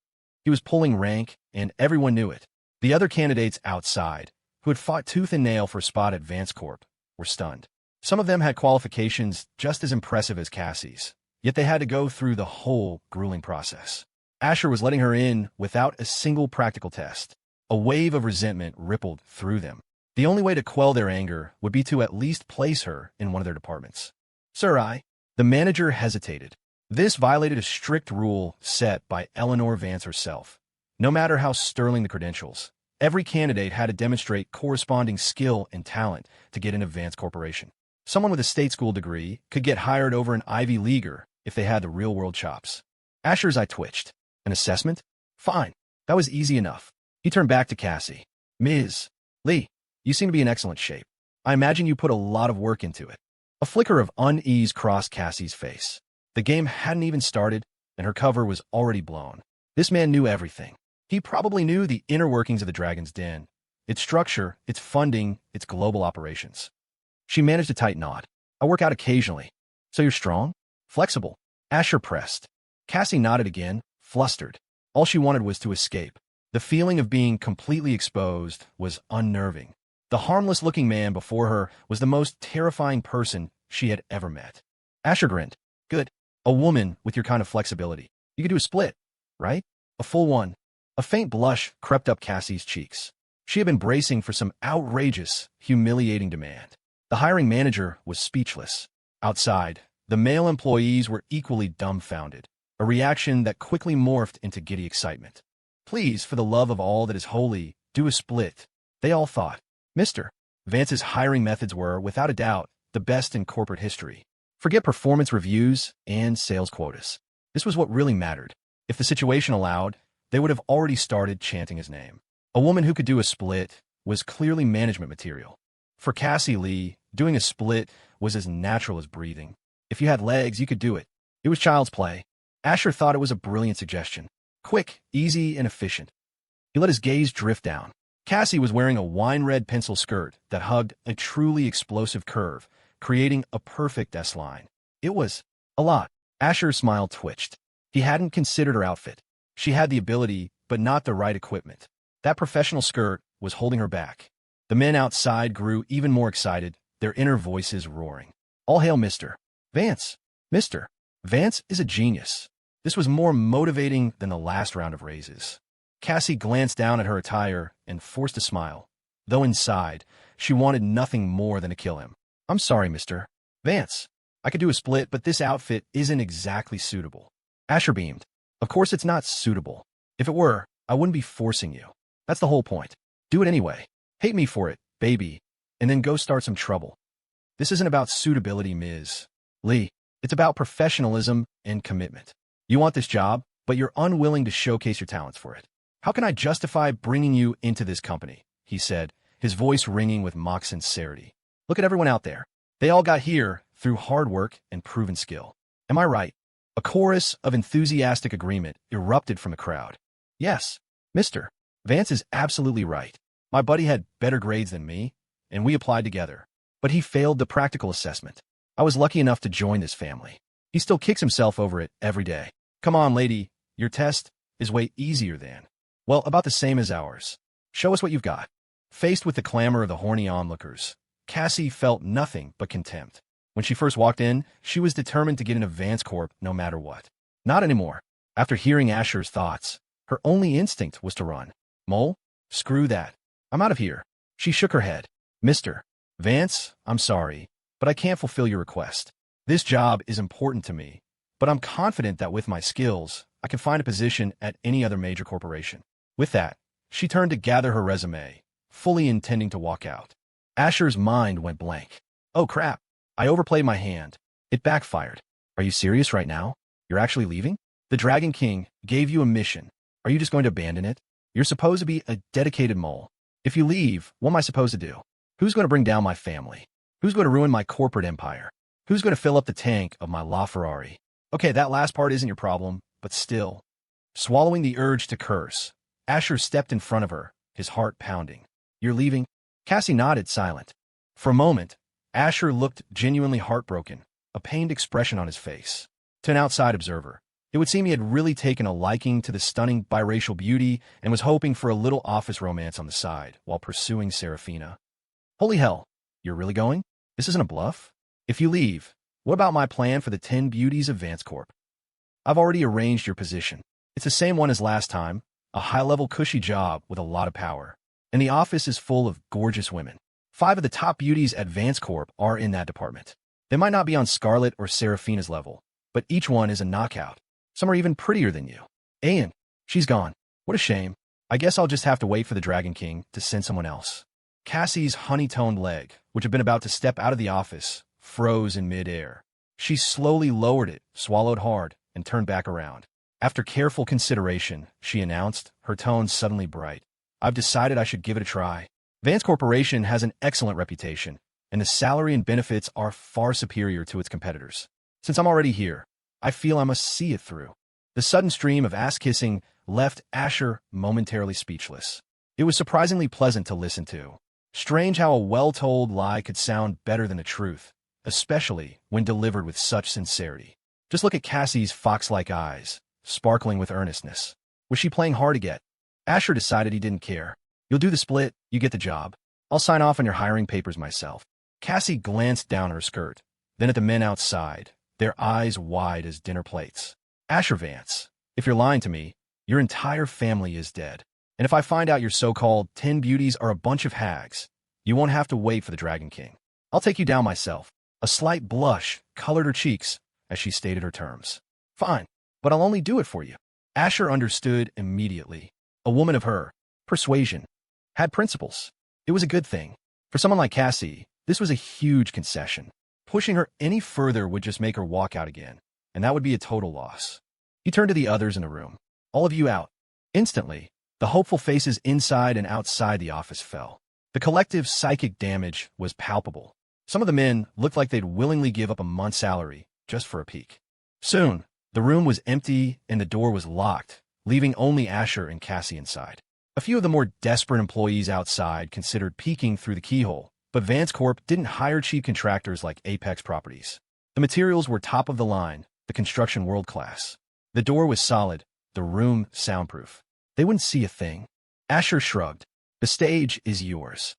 [SPEAKER 1] He was pulling rank, and everyone knew it. The other candidates outside, who had fought tooth and nail for a spot at Vance Corp, were stunned. Some of them had qualifications just as impressive as Cassie's, yet they had to go through the whole grueling process. Asher was letting her in without a single practical test. A wave of resentment rippled through them. The only way to quell their anger would be to at least place her in one of their departments. Sir, the manager hesitated. This violated a strict rule set by Eleanor Vance herself. No matter how sterling the credentials, every candidate had to demonstrate corresponding skill and talent to get into Vance Corporation. Someone with a state school degree could get hired over an Ivy Leaguer if they had the real-world chops. Asher's eye twitched. An assessment? Fine. That was easy enough. He turned back to Cassie. Ms. Lee, you seem to be in excellent shape. I imagine you put a lot of work into it. A flicker of unease crossed Cassie's face. The game hadn't even started, and her cover was already blown. This man knew everything. He probably knew the inner workings of the Dragon's Den, its structure, its funding, its global operations. She managed a tight knot. I work out occasionally. So you're strong? Flexible? Asher pressed. Cassie nodded again, flustered. All she wanted was to escape. The feeling of being completely exposed was unnerving. The harmless-looking man before her was the most terrifying person she had ever met. Asher grinned. Good. A woman with your kind of flexibility. You could do a split, right? A full one. A faint blush crept up Cassie's cheeks. She had been bracing for some outrageous, humiliating demand. The hiring manager was speechless. Outside, the male employees were equally dumbfounded, a reaction that quickly morphed into giddy excitement. Please, for the love of all that is holy, do a split, they all thought. Mr. Vance's hiring methods were, without a doubt, the best in corporate history. Forget performance reviews and sales quotas. This was what really mattered. If the situation allowed, they would have already started chanting his name. A woman who could do a split was clearly management material. For Cassie Lee, doing a split was as natural as breathing. If you had legs, you could do it. It was child's play. Asher thought it was a brilliant suggestion. Quick, easy, and efficient. He let his gaze drift down. Cassie was wearing a wine-red pencil skirt that hugged a truly explosive curve, creating a perfect S-line. It was a lot. Asher's smile twitched. He hadn't considered her outfit. She had the ability, but not the right equipment. That professional skirt was holding her back. The men outside grew even more excited, their inner voices roaring. All hail Mr. Vance. Mr. Vance is a genius. This was more motivating than the last round of raises. Cassie glanced down at her attire and forced a smile, though inside, she wanted nothing more than to kill him. I'm sorry, Mr. Vance. I could do a split, but this outfit isn't exactly suitable. Asher beamed. Of course it's not suitable. If it were, I wouldn't be forcing you. That's the whole point. Do it anyway. Hate me for it, baby, and then go start some trouble. This isn't about suitability, Ms. Lee. It's about professionalism and commitment. You want this job, but you're unwilling to showcase your talents for it. How can I justify bringing you into this company? He said, his voice ringing with mock sincerity. Look at everyone out there. They all got here through hard work and proven skill. Am I right? A chorus of enthusiastic agreement erupted from the crowd. Yes, Mr. Vance is absolutely right. My buddy had better grades than me, and we applied together. But he failed the practical assessment. I was lucky enough to join this family. He still kicks himself over it every day. Come on, lady, your test is way easier than, well, about the same as ours. Show us what you've got. Faced with the clamor of the horny onlookers, Cassie felt nothing but contempt. When she first walked in, she was determined to get into Vance Corp no matter what. Not anymore. After hearing Asher's thoughts, her only instinct was to run. Mole? Screw that. I'm out of here. She shook her head. Mr. Vance, I'm sorry, but I can't fulfill your request. This job is important to me, but I'm confident that with my skills, I can find a position at any other major corporation. With that, she turned to gather her resume, fully intending to walk out. Asher's mind went blank. Oh crap, I overplayed my hand. It backfired. Are you serious right now? You're actually leaving? The Dragon King gave you a mission. Are you just going to abandon it? You're supposed to be a dedicated mole. If you leave, what am I supposed to do? Who's going to bring down my family? Who's going to ruin my corporate empire? Who's going to fill up the tank of my LaFerrari? Okay, that last part isn't your problem, but still. Swallowing the urge to curse, Asher stepped in front of her, his heart pounding. You're leaving? Cassie nodded, silent. For a moment, Asher looked genuinely heartbroken, a pained expression on his face. To an outside observer, it would seem he had really taken a liking to the stunning biracial beauty and was hoping for a little office romance on the side while pursuing Saraphina. Holy hell, you're really going? This isn't a bluff? If you leave, what about my plan for the 10 beauties of Vance Corp? I've already arranged your position. It's the same one as last time, a high-level cushy job with a lot of power. And the office is full of gorgeous women. 5 of the top beauties at Vance Corp are in that department. They might not be on Scarlet or Saraphina's level, but each one is a knockout. Some are even prettier than you. And she's gone. What a shame. I guess I'll just have to wait for the Dragon King to send someone else. Cassie's honey-toned leg, which had been about to step out of the office, froze in mid-air. She slowly lowered it, swallowed hard, and turned back around. After careful consideration, she announced, her tone suddenly bright. I've decided I should give it a try. Vance Corporation has an excellent reputation, and the salary and benefits are far superior to its competitors. Since I'm already here, I feel I must see it through. The sudden stream of ass-kissing left Asher momentarily speechless. It was surprisingly pleasant to listen to. Strange how a well-told lie could sound better than the truth, especially when delivered with such sincerity. Just look at Cassie's fox-like eyes, sparkling with earnestness. Was she playing hard to get? Asher decided he didn't care. You'll do the split, you get the job. I'll sign off on your hiring papers myself. Cassie glanced down her skirt, then at the men outside, their eyes wide as dinner plates. Asher Vance, if you're lying to me, your entire family is dead. And if I find out your so-called 10 beauties are a bunch of hags, you won't have to wait for the Dragon King. I'll take you down myself. A slight blush colored her cheeks as she stated her terms. Fine, but I'll only do it for you. Asher understood immediately. A woman of her persuasion had principles. It was a good thing. For someone like Cassie, this was a huge concession. Pushing her any further would just make her walk out again, and that would be a total loss. He turned to the others in the room. All of you out. Instantly, the hopeful faces inside and outside the office fell. The collective psychic damage was palpable. Some of the men looked like they'd willingly give up a month's salary just for a peek. Soon, the room was empty and the door was locked, leaving only Asher and Cassie inside. A few of the more desperate employees outside considered peeking through the keyhole, but Vance Corp didn't hire cheap contractors like Apex Properties. The materials were top of the line, the construction world-class. The door was solid, the room soundproof. They wouldn't see a thing. Asher shrugged. The stage is yours.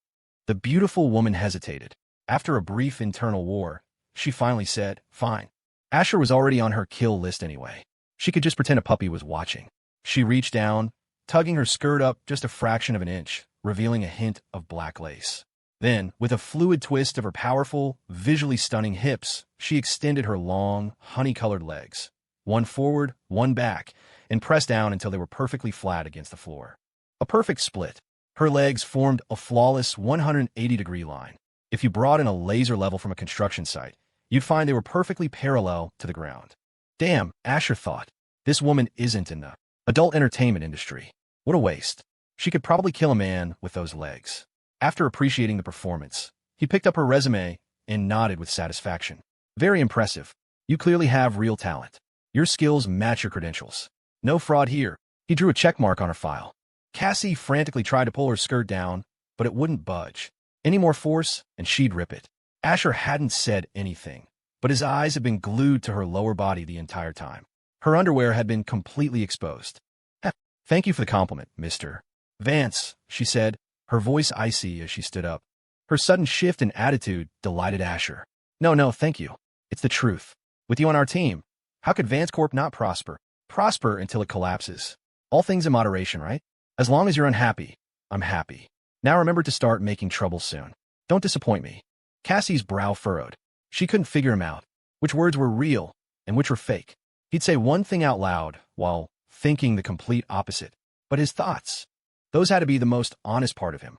[SPEAKER 1] The beautiful woman hesitated. After a brief internal war, she finally said, fine. Asher was already on her kill list anyway. She could just pretend a puppy was watching. She reached down, tugging her skirt up just a fraction of an inch, revealing a hint of black lace. Then, with a fluid twist of her powerful, visually stunning hips, she extended her long, honey-colored legs, one forward, one back, and pressed down until they were perfectly flat against the floor. A perfect split. Her legs formed a flawless 180-degree line. If you brought in a laser level from a construction site, you'd find they were perfectly parallel to the ground. Damn, Asher thought. This woman isn't in the adult entertainment industry. What a waste. She could probably kill a man with those legs. After appreciating the performance, he picked up her resume and nodded with satisfaction. Very impressive. You clearly have real talent. Your skills match your credentials. No fraud here. He drew a check mark on her file. Cassie frantically tried to pull her skirt down, but it wouldn't budge. Any more force, and she'd rip it. Asher hadn't said anything, but his eyes had been glued to her lower body the entire time. Her underwear had been completely exposed. Thank you for the compliment, Mr. Vance, she said, her voice icy as she stood up. Her sudden shift in attitude delighted Asher. No, thank you. It's the truth. With you on our team, how could Vance Corp not prosper? Prosper until it collapses. All things in moderation, right? As long as you're unhappy, I'm happy. Now remember to start making trouble soon. Don't disappoint me. Cassie's brow furrowed. She couldn't figure him out. Which words were real and which were fake? He'd say one thing out loud while thinking the complete opposite. But his thoughts, those had to be the most honest part of him.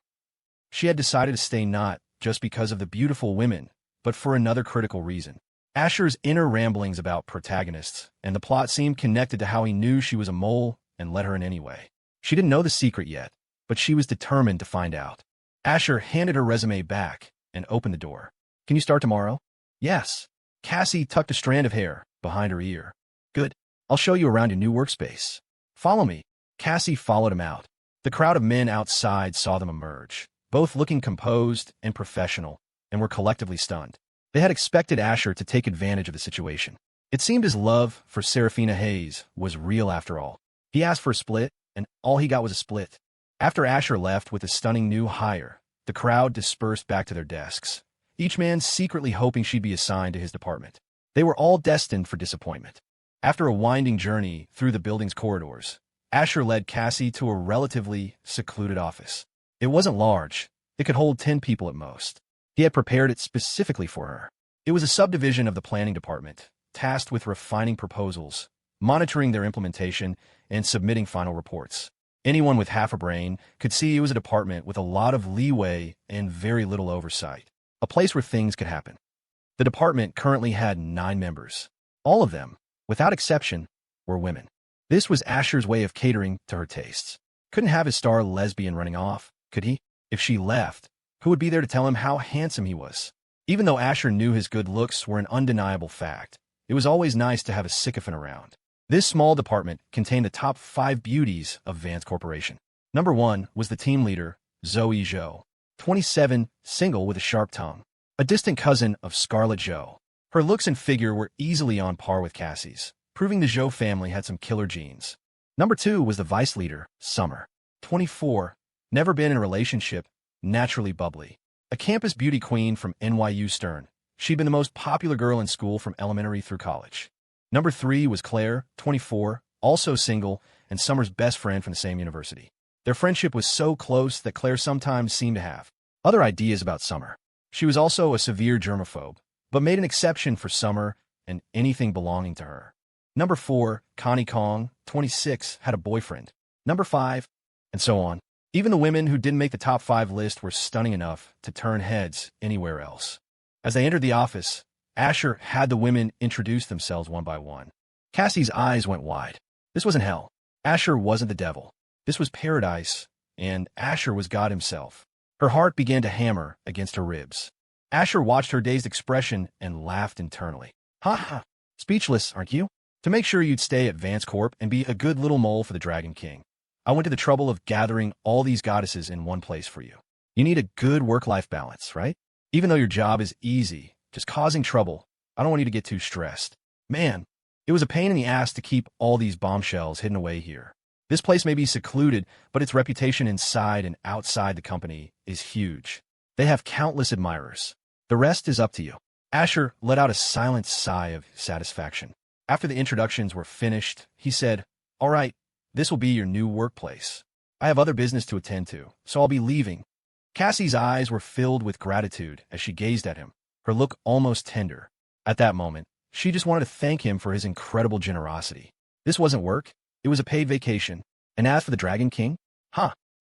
[SPEAKER 1] She had decided to stay not just because of the beautiful women, but for another critical reason. Asher's inner ramblings about protagonists and the plot seemed connected to how he knew she was a mole and let her in anyway. She didn't know the secret yet, but she was determined to find out. Asher handed her resume back and opened the door. Can you start tomorrow? Yes. Cassie tucked a strand of hair behind her ear. Good. I'll show you around your new workspace. Follow me. Cassie followed him out. The crowd of men outside saw them emerge, both looking composed and professional, and were collectively stunned. They had expected Asher to take advantage of the situation. It seemed his love for Saraphina Hayes was real after all. He asked for a split, and all he got was a split. After Asher left with a stunning new hire, the crowd dispersed back to their desks, each man secretly hoping she'd be assigned to his department. They were all destined for disappointment. After a winding journey through the building's corridors, Asher led Cassie to a relatively secluded office. It wasn't large. It could hold 10 people at most. He had prepared it specifically for her. It was a subdivision of the planning department, tasked with refining proposals, monitoring their implementation, and submitting final reports. Anyone with half a brain could see it was a department with a lot of leeway and very little oversight, a place where things could happen. The department currently had 9 members. All of them, without exception, were women. This was Asher's way of catering to her tastes. Couldn't have his star lesbian running off, could he? If she left, who would be there to tell him how handsome he was? Even though Asher knew his good looks were an undeniable fact, it was always nice to have a sycophant around. This small department contained the top 5 beauties of Vance Corporation. Number 1 was the team leader, Zoe Zhou, 27, single with a sharp tongue, a distant cousin of Scarlet Zhou. Her looks and figure were easily on par with Cassie's, proving the Zhou family had some killer genes. Number 2 was the vice leader, Summer, 24, never been in a relationship, naturally bubbly. A campus beauty queen from NYU Stern, she'd been the most popular girl in school from elementary through college. Number 3 was Claire, 24, also single, and Summer's best friend from the same university. Their friendship was so close that Claire sometimes seemed to have other ideas about Summer. She was also a severe germaphobe, but made an exception for Summer and anything belonging to her. Number 4, Connie Kong, 26, had a boyfriend. Number 5, and so on. Even the women who didn't make the top 5 list were stunning enough to turn heads anywhere else. As they entered the office, Asher had the women introduce themselves one by one. Cassie's eyes went wide. This wasn't hell. Asher wasn't the devil. This was paradise, and Asher was God himself. Her heart began to hammer against her ribs. Asher watched her dazed expression and laughed internally. Ha ha. Speechless, aren't you? To make sure you'd stay at Vance Corp and be a good little mole for the Dragon King, I went to the trouble of gathering all these goddesses in one place for you. You need a good work-life balance, right? Even though your job is easy, just causing trouble, I don't want you to get too stressed. Man, it was a pain in the ass to keep all these bombshells hidden away here. This place may be secluded, but its reputation inside and outside the company is huge. They have countless admirers. The rest is up to you. Asher let out a silent sigh of satisfaction. After the introductions were finished, he said, "All right, this will be your new workplace. I have other business to attend to, so I'll be leaving." Cassie's eyes were filled with gratitude as she gazed at him, her look almost tender. At that moment, she just wanted to thank him for his incredible generosity. This wasn't work, it was a paid vacation. And as for the Dragon King?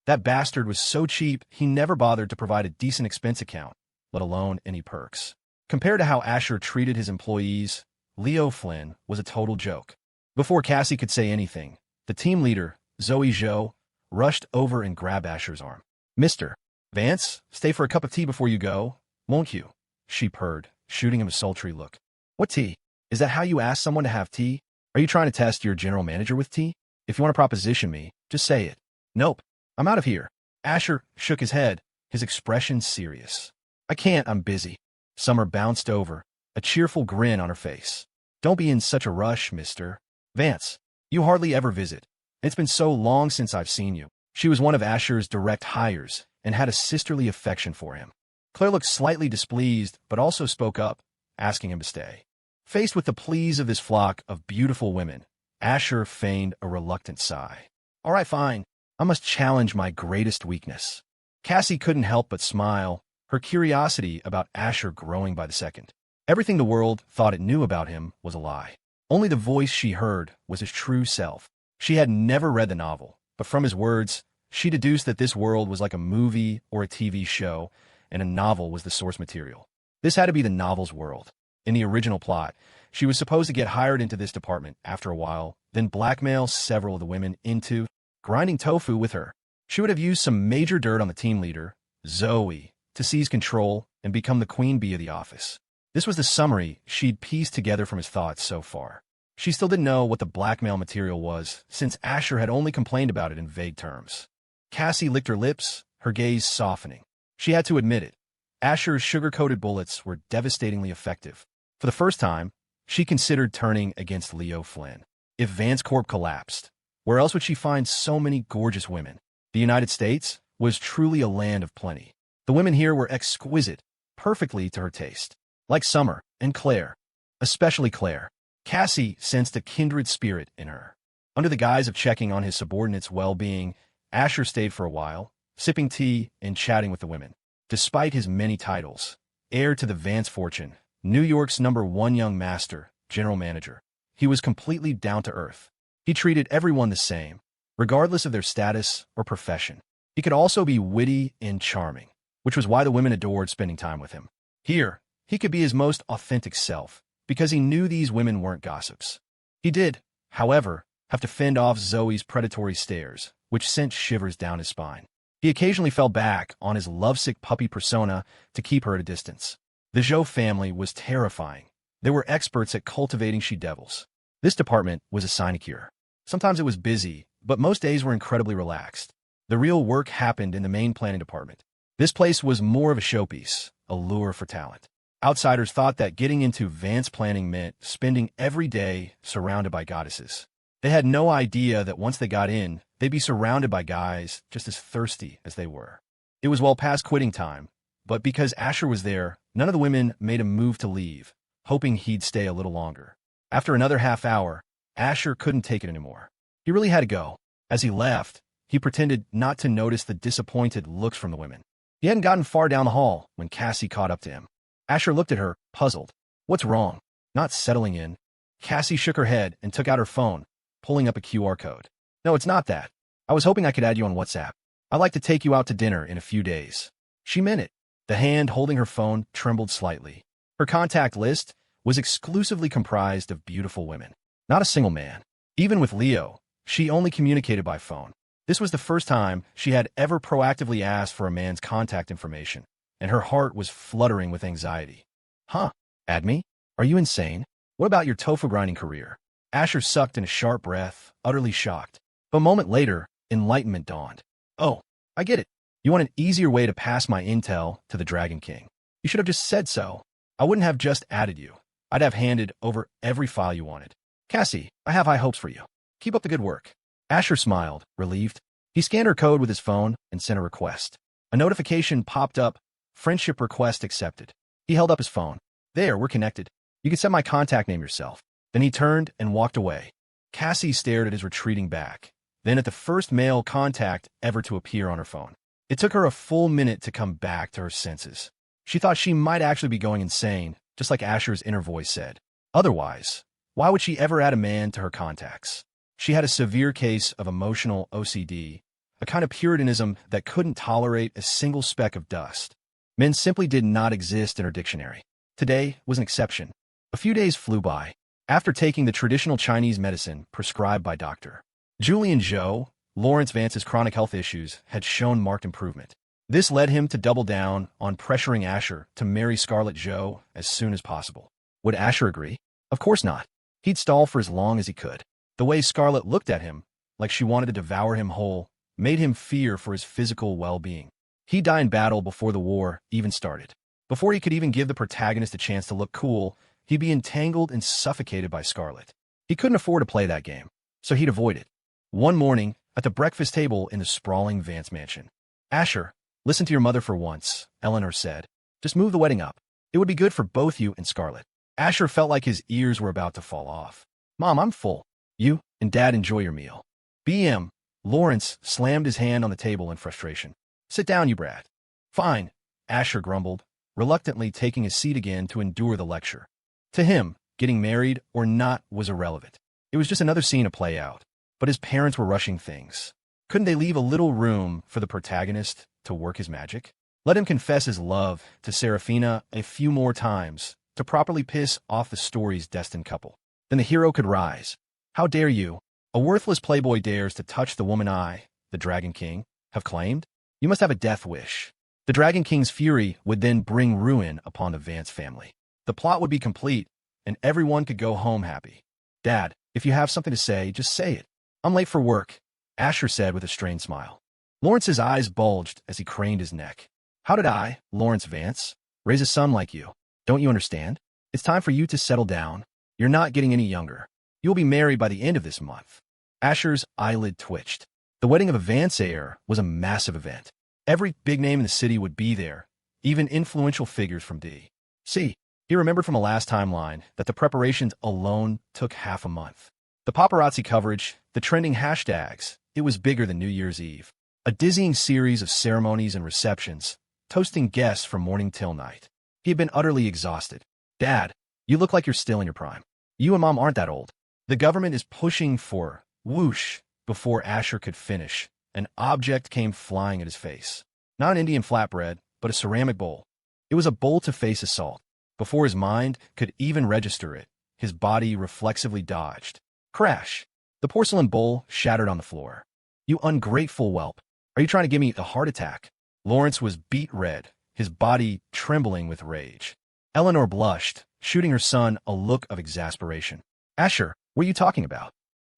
[SPEAKER 1] That bastard was so cheap he never bothered to provide a decent expense account, let alone any perks. Compared to how Asher treated his employees, Leo Flynn was a total joke. Before Cassie could say anything, the team leader, Zoe Zhou, rushed over and grabbed Asher's arm. "Mr. Vance, stay for a cup of tea before you go, won't you?" she purred, shooting him a sultry look. "What tea? Is that how you ask someone to have tea? Are you trying to test your general manager with tea? If you want to proposition me, just say it." "Nope, I'm out of here." Asher shook his head, his expression serious. "I can't, I'm busy." Summer bounced over, a cheerful grin on her face. "Don't be in such a rush, Mr. Vance. You hardly ever visit. It's been so long since I've seen you." She was one of Asher's direct hires and had a sisterly affection for him. Claire looked slightly displeased, but also spoke up, asking him to stay. Faced with the pleas of this flock of beautiful women, Asher feigned a reluctant sigh. "All right, fine. I must challenge my greatest weakness." Cassie couldn't help but smile, her curiosity about Asher growing by the second. Everything the world thought it knew about him was a lie. Only the voice she heard was his true self. She had never read the novel, but from his words, she deduced that this world was like a movie or a TV show, and a novel was the source material. This had to be the novel's world. In the original plot, she was supposed to get hired into this department after a while, then blackmail several of the women into grinding tofu with her. She would have used some major dirt on the team leader, Zoe, to seize control and become the queen bee of the office. This was the summary she'd pieced together from his thoughts so far. She still didn't know what the blackmail material was, since Asher had only complained about it in vague terms. Cassie licked her lips, her gaze softening. She had to admit it. Asher's sugar-coated bullets were devastatingly effective. For the first time, she considered turning against Leo Flynn. If Vance Corp collapsed, where else would she find so many gorgeous women? The United States was truly a land of plenty. The women here were exquisite, perfectly to her taste. Like Summer and Claire, especially Claire, Cassie sensed a kindred spirit in her. Under the guise of checking on his subordinates' well-being, Asher stayed for a while, sipping tea and chatting with the women. Despite his many titles, heir to the Vance fortune, New York's #1 young master, general manager, he was completely down to earth. He treated everyone the same, regardless of their status or profession. He could also be witty and charming, which was why the women adored spending time with him. Here, he could be his most authentic self, because he knew these women weren't gossips. He did, however, have to fend off Zoe's predatory stares, which sent shivers down his spine. He occasionally fell back on his lovesick puppy persona to keep her at a distance. The Zhou family was terrifying. They were experts at cultivating she-devils. This department was a sinecure. Sometimes it was busy, but most days were incredibly relaxed. The real work happened in the main planning department. This place was more of a showpiece, a lure for talent. Outsiders thought that getting into Vance planning meant spending every day surrounded by goddesses. They had no idea that once they got in, they'd be surrounded by guys just as thirsty as they were. It was well past quitting time, but because Asher was there, none of the women made a move to leave, hoping he'd stay a little longer. After another half hour, Asher couldn't take it anymore. He really had to go. As he left, he pretended not to notice the disappointed looks from the women. He hadn't gotten far down the hall when Cassie caught up to him. Asher looked at her, puzzled. What's wrong? Not settling in. Cassie shook her head and took out her phone, pulling up a QR code. No, it's not that. I was hoping I could add you on WhatsApp. I'd like to take you out to dinner in a few days. She meant it. The hand holding her phone trembled slightly. Her contact list was exclusively comprised of beautiful women. Not a single man. Even with Leo, she only communicated by phone. This was the first time she had ever proactively asked for a man's contact information, and her heart was fluttering with anxiety. Huh? Add me? Are you insane? What about your tofu grinding career? Asher sucked in a sharp breath, utterly shocked. But a moment later, enlightenment dawned. Oh, I get it. You want an easier way to pass my intel to the Dragon King. You should have just said so. I wouldn't have just added you. I'd have handed over every file you wanted. Cassie, I have high hopes for you. Keep up the good work. Asher smiled, relieved. He scanned her code with his phone and sent a request. A notification popped up, friendship request accepted. He held up his phone. There, we're connected. You can set my contact name yourself. Then he turned and walked away. Cassie stared at his retreating back, then at the first male contact ever to appear on her phone. It took her a full minute to come back to her senses. She thought she might actually be going insane, just like Asher's inner voice said. Otherwise, why would she ever add a man to her contacts? She had a severe case of emotional OCD, a kind of puritanism that couldn't tolerate a single speck of dust. Men simply did not exist in her dictionary. Today was an exception. A few days flew by. After taking the traditional Chinese medicine prescribed by Dr. Julian Zhou, Lawrence Vance's chronic health issues had shown marked improvement. This led him to double down on pressuring Asher to marry Scarlet Zhou as soon as possible. Would Asher agree? Of course not. He'd stall for as long as he could. The way Scarlet looked at him, like she wanted to devour him whole, made him fear for his physical well-being. He'd die in battle before the war even started. Before he could even give the protagonist a chance to look cool, he'd be entangled and suffocated by Scarlet. He couldn't afford to play that game, so he'd avoid it. One morning, at the breakfast table in the sprawling Vance mansion. Asher, listen to your mother for once, Eleanor said. Just move the wedding up. It would be good for both you and Scarlet. Asher felt like his ears were about to fall off. Mom, I'm full. You and Dad enjoy your meal. BM. Lawrence slammed his hand on the table in frustration. Sit down, you brat. Fine, Asher grumbled, reluctantly taking his seat again to endure the lecture. To him, getting married or not was irrelevant. It was just another scene to play out. But his parents were rushing things. Couldn't they leave a little room for the protagonist to work his magic? Let him confess his love to Saraphina a few more times to properly piss off the story's destined couple. Then the hero could rise. How dare you? A worthless playboy dares to touch the woman I, the Dragon King, have claimed? You must have a death wish. The Dragon King's fury would then bring ruin upon the Vance family. The plot would be complete, and everyone could go home happy. Dad, if you have something to say, just say it. I'm late for work, Asher said with a strained smile. Lawrence's eyes bulged as he craned his neck. How did I, Lawrence Vance, raise a son like you? Don't you understand? It's time for you to settle down. You're not getting any younger. You'll be married by the end of this month. Asher's eyelid twitched. The wedding of a Vance heir was a massive event. Every big name in the city would be there, even influential figures from D.C. He remembered from a last timeline that the preparations alone took half a month. The paparazzi coverage, the trending hashtags, it was bigger than New Year's Eve. A dizzying series of ceremonies and receptions, toasting guests from morning till night. He had been utterly exhausted. Dad, you look like you're still in your prime. You and Mom aren't that old. The government is pushing for whoosh. Before Asher could finish, an object came flying at his face. Not an Indian flatbread, but a ceramic bowl. It was a bowl-to-face assault. Before his mind could even register it, his body reflexively dodged. Crash! The porcelain bowl shattered on the floor. You ungrateful whelp. Are you trying to give me a heart attack? Lawrence was beet red, his body trembling with rage. Eleanor blushed, shooting her son a look of exasperation. Asher, what are you talking about?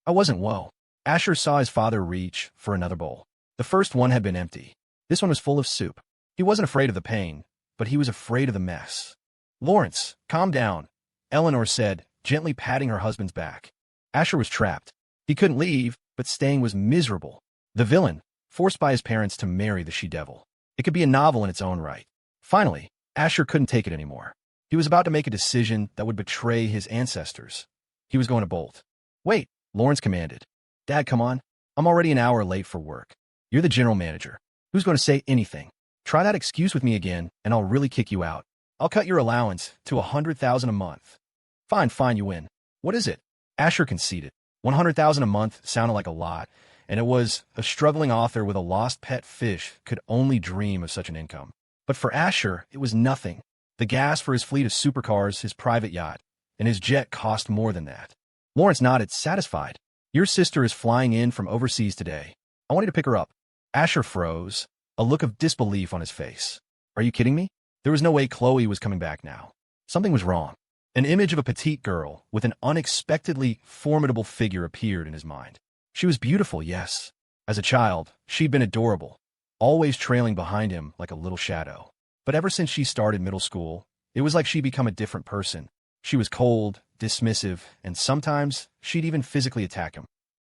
[SPEAKER 1] I wasn't. Whoa. Asher saw his father reach for another bowl. The first one had been empty. This one was full of soup. He wasn't afraid of the pain, but he was afraid of the mess. Lawrence, calm down, Eleanor said, gently patting her husband's back. Asher was trapped. He couldn't leave, but staying was miserable. The villain, forced by his parents to marry the she-devil. It could be a novel in its own right. Finally, Asher couldn't take it anymore. He was about to make a decision that would betray his ancestors. He was going to bolt. Wait, Lawrence commanded. Dad, come on. I'm already an hour late for work. You're the general manager. Who's going to say anything? Try that excuse with me again, and I'll really kick you out. I'll cut your allowance to $100,000 a month. Fine, you win. What is it? Asher conceded. $100,000 a month sounded like a lot, and it was a struggling author with a lost pet fish could only dream of such an income. But for Asher, it was nothing. The gas for his fleet of supercars, his private yacht, and his jet cost more than that. Lawrence nodded, satisfied. Your sister is flying in from overseas today. I want you to pick her up. Asher froze, a look of disbelief on his face. Are you kidding me? There was no way Chloe was coming back now. Something was wrong. An image of a petite girl with an unexpectedly formidable figure appeared in his mind. She was beautiful, yes. As a child, she'd been adorable, always trailing behind him like a little shadow. But ever since she started middle school, it was like she'd become a different person. She was cold, dismissive, and sometimes she'd even physically attack him.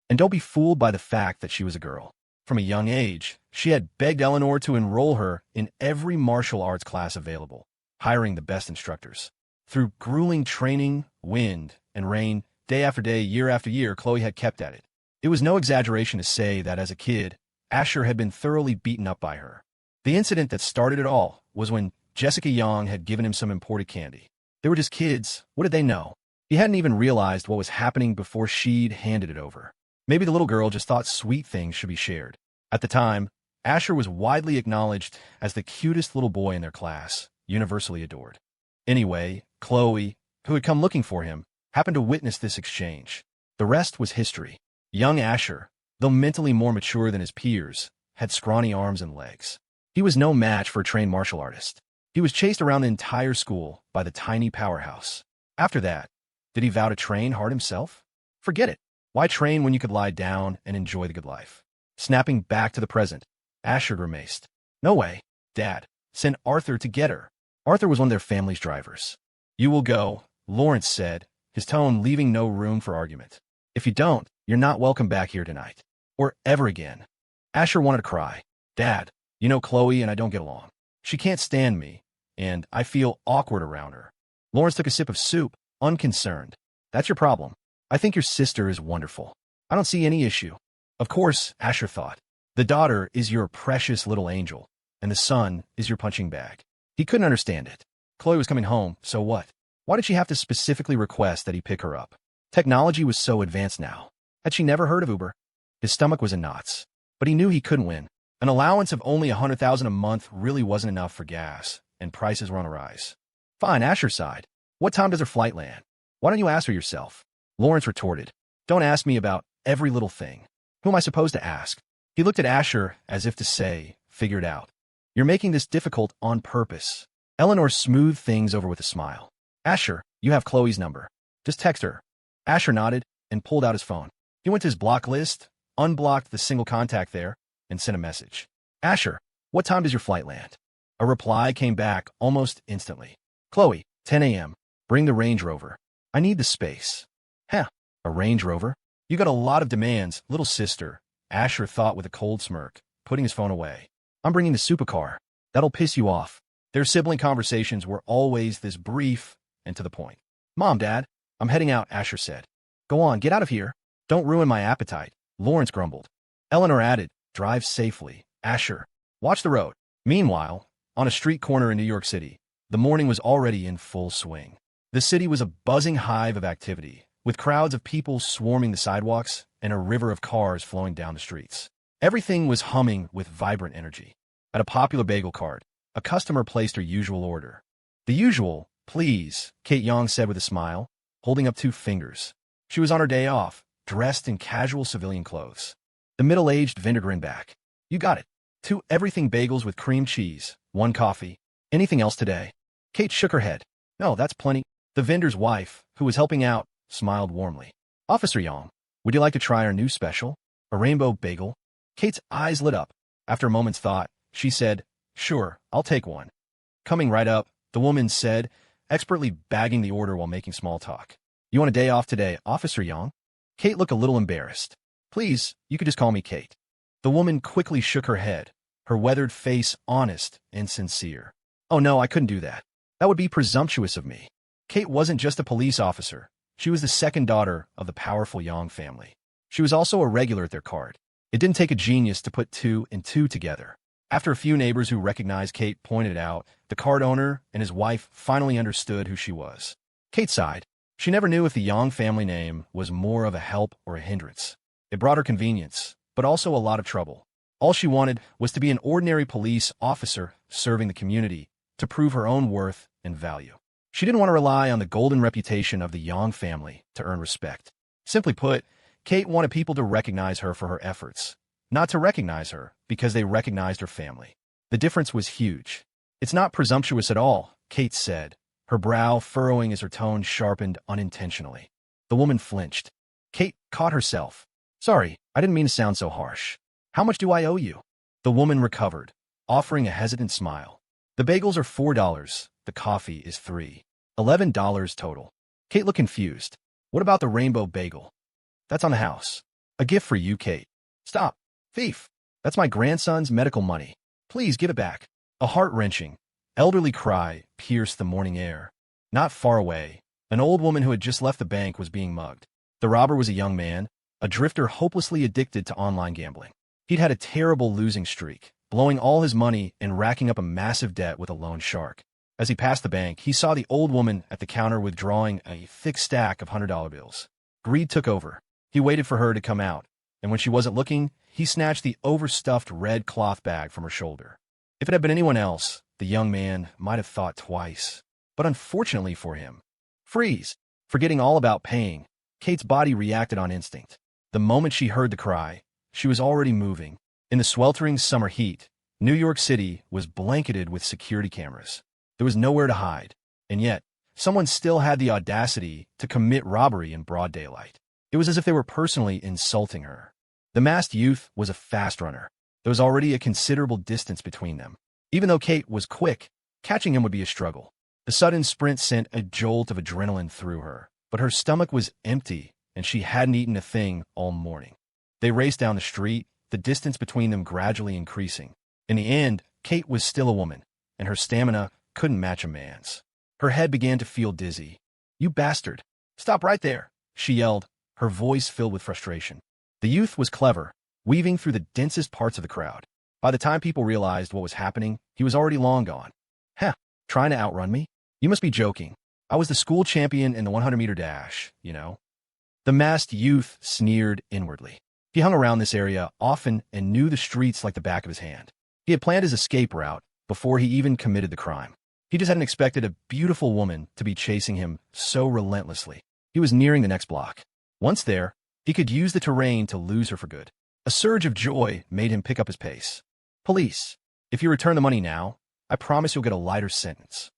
[SPEAKER 1] And don't be fooled by the fact that she was a girl. From a young age, she had begged Eleanor to enroll her in every martial arts class available, hiring the best instructors. Through grueling training, wind, and rain, day after day, year after year, Chloe had kept at it. It was no exaggeration to say that as a kid, Asher had been thoroughly beaten up by her. The incident that started it all was when Jessica Young had given him some imported candy. They were just kids. What did they know? He hadn't even realized what was happening before she'd handed it over. Maybe the little girl just thought sweet things should be shared. At the time, Asher was widely acknowledged as the cutest little boy in their class, universally adored. Anyway, Chloe, who had come looking for him, happened to witness this exchange. The rest was history. Young Asher, though mentally more mature than his peers, had scrawny arms and legs. He was no match for a trained martial artist. He was chased around the entire school by the tiny powerhouse. After that, did he vow to train hard himself? Forget it. Why train when you could lie down and enjoy the good life? Snapping back to the present, Asher grimaced. No way. Dad, send Arthur to get her. Arthur was one of their family's drivers. You will go, Lawrence said, his tone leaving no room for argument. If you don't, you're not welcome back here tonight. Or ever again. Asher wanted to cry. Dad, you know Chloe and I don't get along. She can't stand me, and I feel awkward around her. Lawrence took a sip of soup, unconcerned. That's your problem. I think your sister is wonderful. I don't see any issue. Of course, Asher thought. The daughter is your precious little angel, and the son is your punching bag. He couldn't understand it. Chloe was coming home, so what? Why did she have to specifically request that he pick her up? Technology was so advanced now. Had she never heard of Uber? His stomach was in knots, but he knew he couldn't win. An allowance of only $100,000 a month really wasn't enough for gas, and prices were on a rise. Fine, Asher sighed. What time does her flight land? Why don't you ask her yourself? Lawrence retorted. Don't ask me about every little thing. Who am I supposed to ask? He looked at Asher as if to say, figure it out. You're making this difficult on purpose. Eleanor smoothed things over with a smile. Asher, you have Chloe's number. Just text her. Asher nodded and pulled out his phone. He went to his block list, unblocked the single contact there, and sent a message. Asher, what time does your flight land? A reply came back almost instantly. Chloe, 10 a.m. Bring the Range Rover. I need the space. Huh, a Range Rover? You got a lot of demands, little sister, Asher thought with a cold smirk, putting his phone away. I'm bringing the supercar. That'll piss you off. Their sibling conversations were always this brief and to the point. Mom, Dad, I'm heading out, Asher said. Go on, get out of here. Don't ruin my appetite, Lawrence grumbled. Eleanor added, drive safely, Asher. Watch the road. Meanwhile, on a street corner in New York City, the morning was already in full swing. The city was a buzzing hive of activity, with crowds of people swarming the sidewalks and a river of cars flowing down the streets. Everything was humming with vibrant energy. At a popular bagel cart, a customer placed her usual order. The usual, please, Kate Young said with a smile, holding up two fingers. She was on her day off, dressed in casual civilian clothes. The middle-aged vendor grinned back. You got it. 2 everything bagels with cream cheese, 1 coffee. Anything else today? Kate shook her head. No, that's plenty. The vendor's wife, who was helping out, smiled warmly. Officer Young, would you like to try our new special? A rainbow bagel? Kate's eyes lit up. After a moment's thought, she said, sure, I'll take one. Coming right up, the woman said, expertly bagging the order while making small talk. You want a day off today, Officer Young? Kate looked a little embarrassed. Please, you could just call me Kate. The woman quickly shook her head. her weathered face honest and sincere. "Oh no, I couldn't do that. That would be presumptuous of me." Kate wasn't just a police officer. She was the second daughter of the powerful Yang family. She was also a regular at their card. It didn't take a genius to put two and two together. After a few neighbors who recognized Kate pointed it out, the card owner and his wife finally understood who she was. Kate sighed. She never knew if the Yang family name was more of a help or a hindrance. It brought her convenience, but also a lot of trouble. All she wanted was to be an ordinary police officer serving the community, to prove her own worth and value. She didn't want to rely on the golden reputation of the Yang family to earn respect. Simply put, Kate wanted people to recognize her for her efforts, not to recognize her because they recognized her family. The difference was huge. "It's not presumptuous at all," Kate said, her brow furrowing as her tone sharpened unintentionally. The woman flinched. Kate caught herself. "Sorry, I didn't mean to sound so harsh. How much do I owe you?" The woman recovered, offering a hesitant smile. "The bagels are $4. The coffee is $3. $11 total." Kate looked confused. "What about the rainbow bagel?" "That's on the house. A gift for you, Kate." "Stop. Thief. That's my grandson's medical money. Please give it back." A heart-wrenching, elderly cry pierced the morning air. Not far away, an old woman who had just left the bank was being mugged. The robber was a young man, a drifter hopelessly addicted to online gambling. He'd had a terrible losing streak, blowing all his money and racking up a massive debt with a loan shark. As he passed the bank, he saw the old woman at the counter withdrawing a thick stack of $100 bills. Greed took over. He waited for her to come out, and when she wasn't looking, he snatched the overstuffed red cloth bag from her shoulder. If it had been anyone else, the young man might have thought twice. But unfortunately for him, freeze! Forgetting all about paying, Kate's body reacted on instinct. The moment she heard the cry, she was already moving. In the sweltering summer heat, New York City was blanketed with security cameras. There was nowhere to hide, and yet, someone still had the audacity to commit robbery in broad daylight. It was as if they were personally insulting her. The masked youth was a fast runner. There was already a considerable distance between them. Even though Kate was quick, catching him would be a struggle. The sudden sprint sent a jolt of adrenaline through her, but her stomach was empty, and she hadn't eaten a thing all morning. They raced down the street, the distance between them gradually increasing. In the end, Kate was still a woman, and her stamina couldn't match a man's. Her head began to feel dizzy. "You bastard! Stop right there!" she yelled, her voice filled with frustration. The youth was clever, weaving through the densest parts of the crowd. By the time people realized what was happening, he was already long gone. "Heh, trying to outrun me? You must be joking. I was the school champion in the 100-meter dash, you know." The masked youth sneered inwardly. He hung around this area often and knew the streets like the back of his hand. He had planned his escape route before he even committed the crime. He just hadn't expected a beautiful woman to be chasing him so relentlessly. He was nearing the next block. Once there, he could use the terrain to lose her for good. A surge of joy made him pick up his pace. "Police, if you return the money now, I promise you'll get a lighter sentence."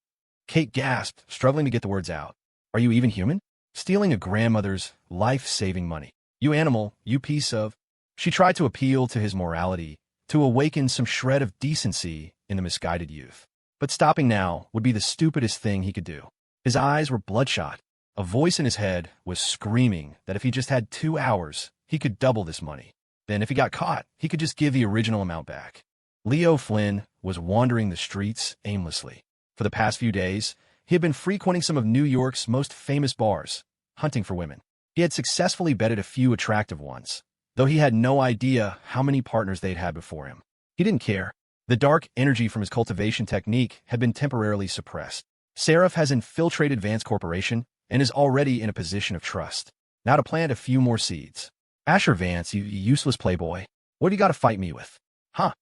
[SPEAKER 1] Kate gasped, struggling to get the words out. "Are you even human? Stealing a grandmother's life-saving money. You animal, you piece of—" She tried to appeal to his morality, to awaken some shred of decency in the misguided youth. But stopping now would be the stupidest thing he could do. His eyes were bloodshot. A voice in his head was screaming that if he just had 2 hours, he could double this money. Then if he got caught, he could just give the original amount back. Leo Flynn was wandering the streets aimlessly. For the past few days, he had been frequenting some of New York's most famous bars, hunting for women. He had successfully bedded a few attractive ones, though he had no idea how many partners they'd had before him. He didn't care. The dark energy from his cultivation technique had been temporarily suppressed. Seraph has infiltrated Vance Corporation and is already in a position of trust. Now to plant a few more seeds. "Asher Vance, you useless playboy. What do you got to fight me with? Huh?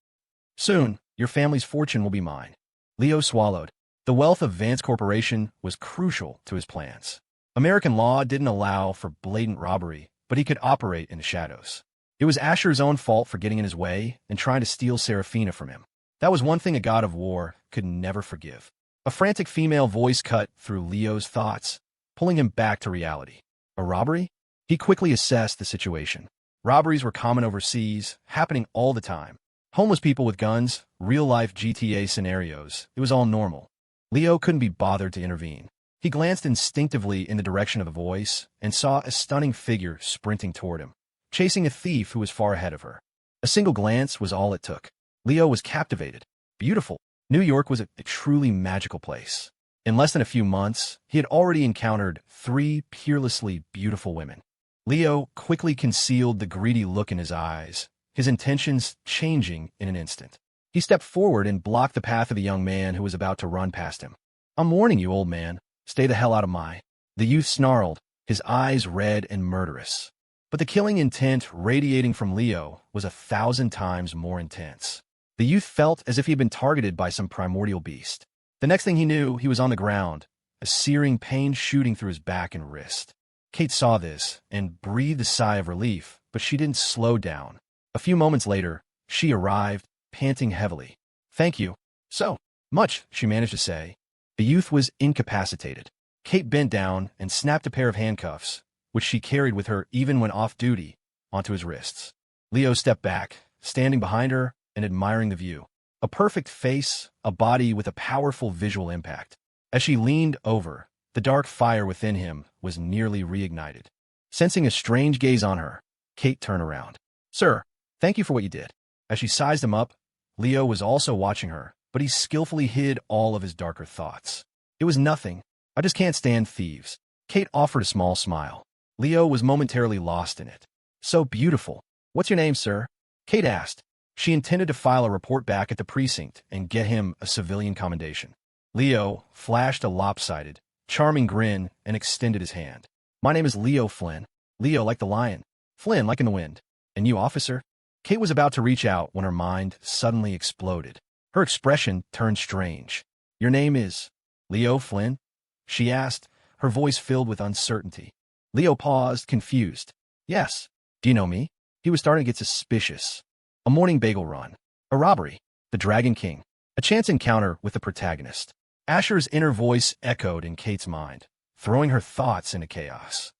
[SPEAKER 1] Soon, your family's fortune will be mine." Leo swallowed. The wealth of Vance Corporation was crucial to his plans. American law didn't allow for blatant robbery, but he could operate in the shadows. It was Asher's own fault for getting in his way and trying to steal Saraphina from him. That was one thing a god of war could never forgive. A frantic female voice cut through Leo's thoughts, pulling him back to reality. A robbery? He quickly assessed the situation. Robberies were common overseas, happening all the time. Homeless people with guns, real-life GTA scenarios, it was all normal. Leo couldn't be bothered to intervene. He glanced instinctively in the direction of the voice and saw a stunning figure sprinting toward him, chasing a thief who was far ahead of her. A single glance was all it took. Leo was captivated. Beautiful. New York was a truly magical place. In less than a few months, he had already encountered 3 peerlessly beautiful women. Leo quickly concealed the greedy look in his eyes, his intentions changing in an instant. He stepped forward and blocked the path of the young man who was about to run past him. "I'm warning you, old man. Stay the hell out of my..." The youth snarled, his eyes red and murderous. But the killing intent radiating from Leo was 1,000 times more intense. The youth felt as if he had been targeted by some primordial beast. The next thing he knew, he was on the ground, a searing pain shooting through his back and wrist. Kate saw this and breathed a sigh of relief, but she didn't slow down. A few moments later, she arrived, panting heavily. "Thank you so much," she managed to say. The youth was incapacitated. Kate bent down and snapped a pair of handcuffs, which she carried with her even when off duty, onto his wrists. Leo stepped back, standing behind her and admiring the view. A perfect face, a body with a powerful visual impact. As she leaned over, the dark fire within him was nearly reignited. Sensing a strange gaze on her, Kate turned around. "Sir, thank you for what you did." As she sized him up, Leo was also watching her, but he skillfully hid all of his darker thoughts. "It was nothing. I just can't stand thieves." Kate offered a small smile. Leo was momentarily lost in it. "So beautiful. What's your name, sir?" Kate asked. She intended to file a report back at the precinct and get him a civilian commendation. Leo flashed a lopsided, charming grin and extended his hand. "My name is Leo Flynn. Leo like the lion. Flynn like in the wind. And you, officer?" Kate was about to reach out when her mind suddenly exploded. Her expression turned strange. "Your name is Leo Flynn?" she asked, her voice filled with uncertainty. Leo paused, confused. "Yes. Do you know me?" He was starting to get suspicious. A morning bagel run. A robbery. The Dragon King. A chance encounter with the protagonist. Asher's inner voice echoed in Kate's mind, throwing her thoughts into chaos.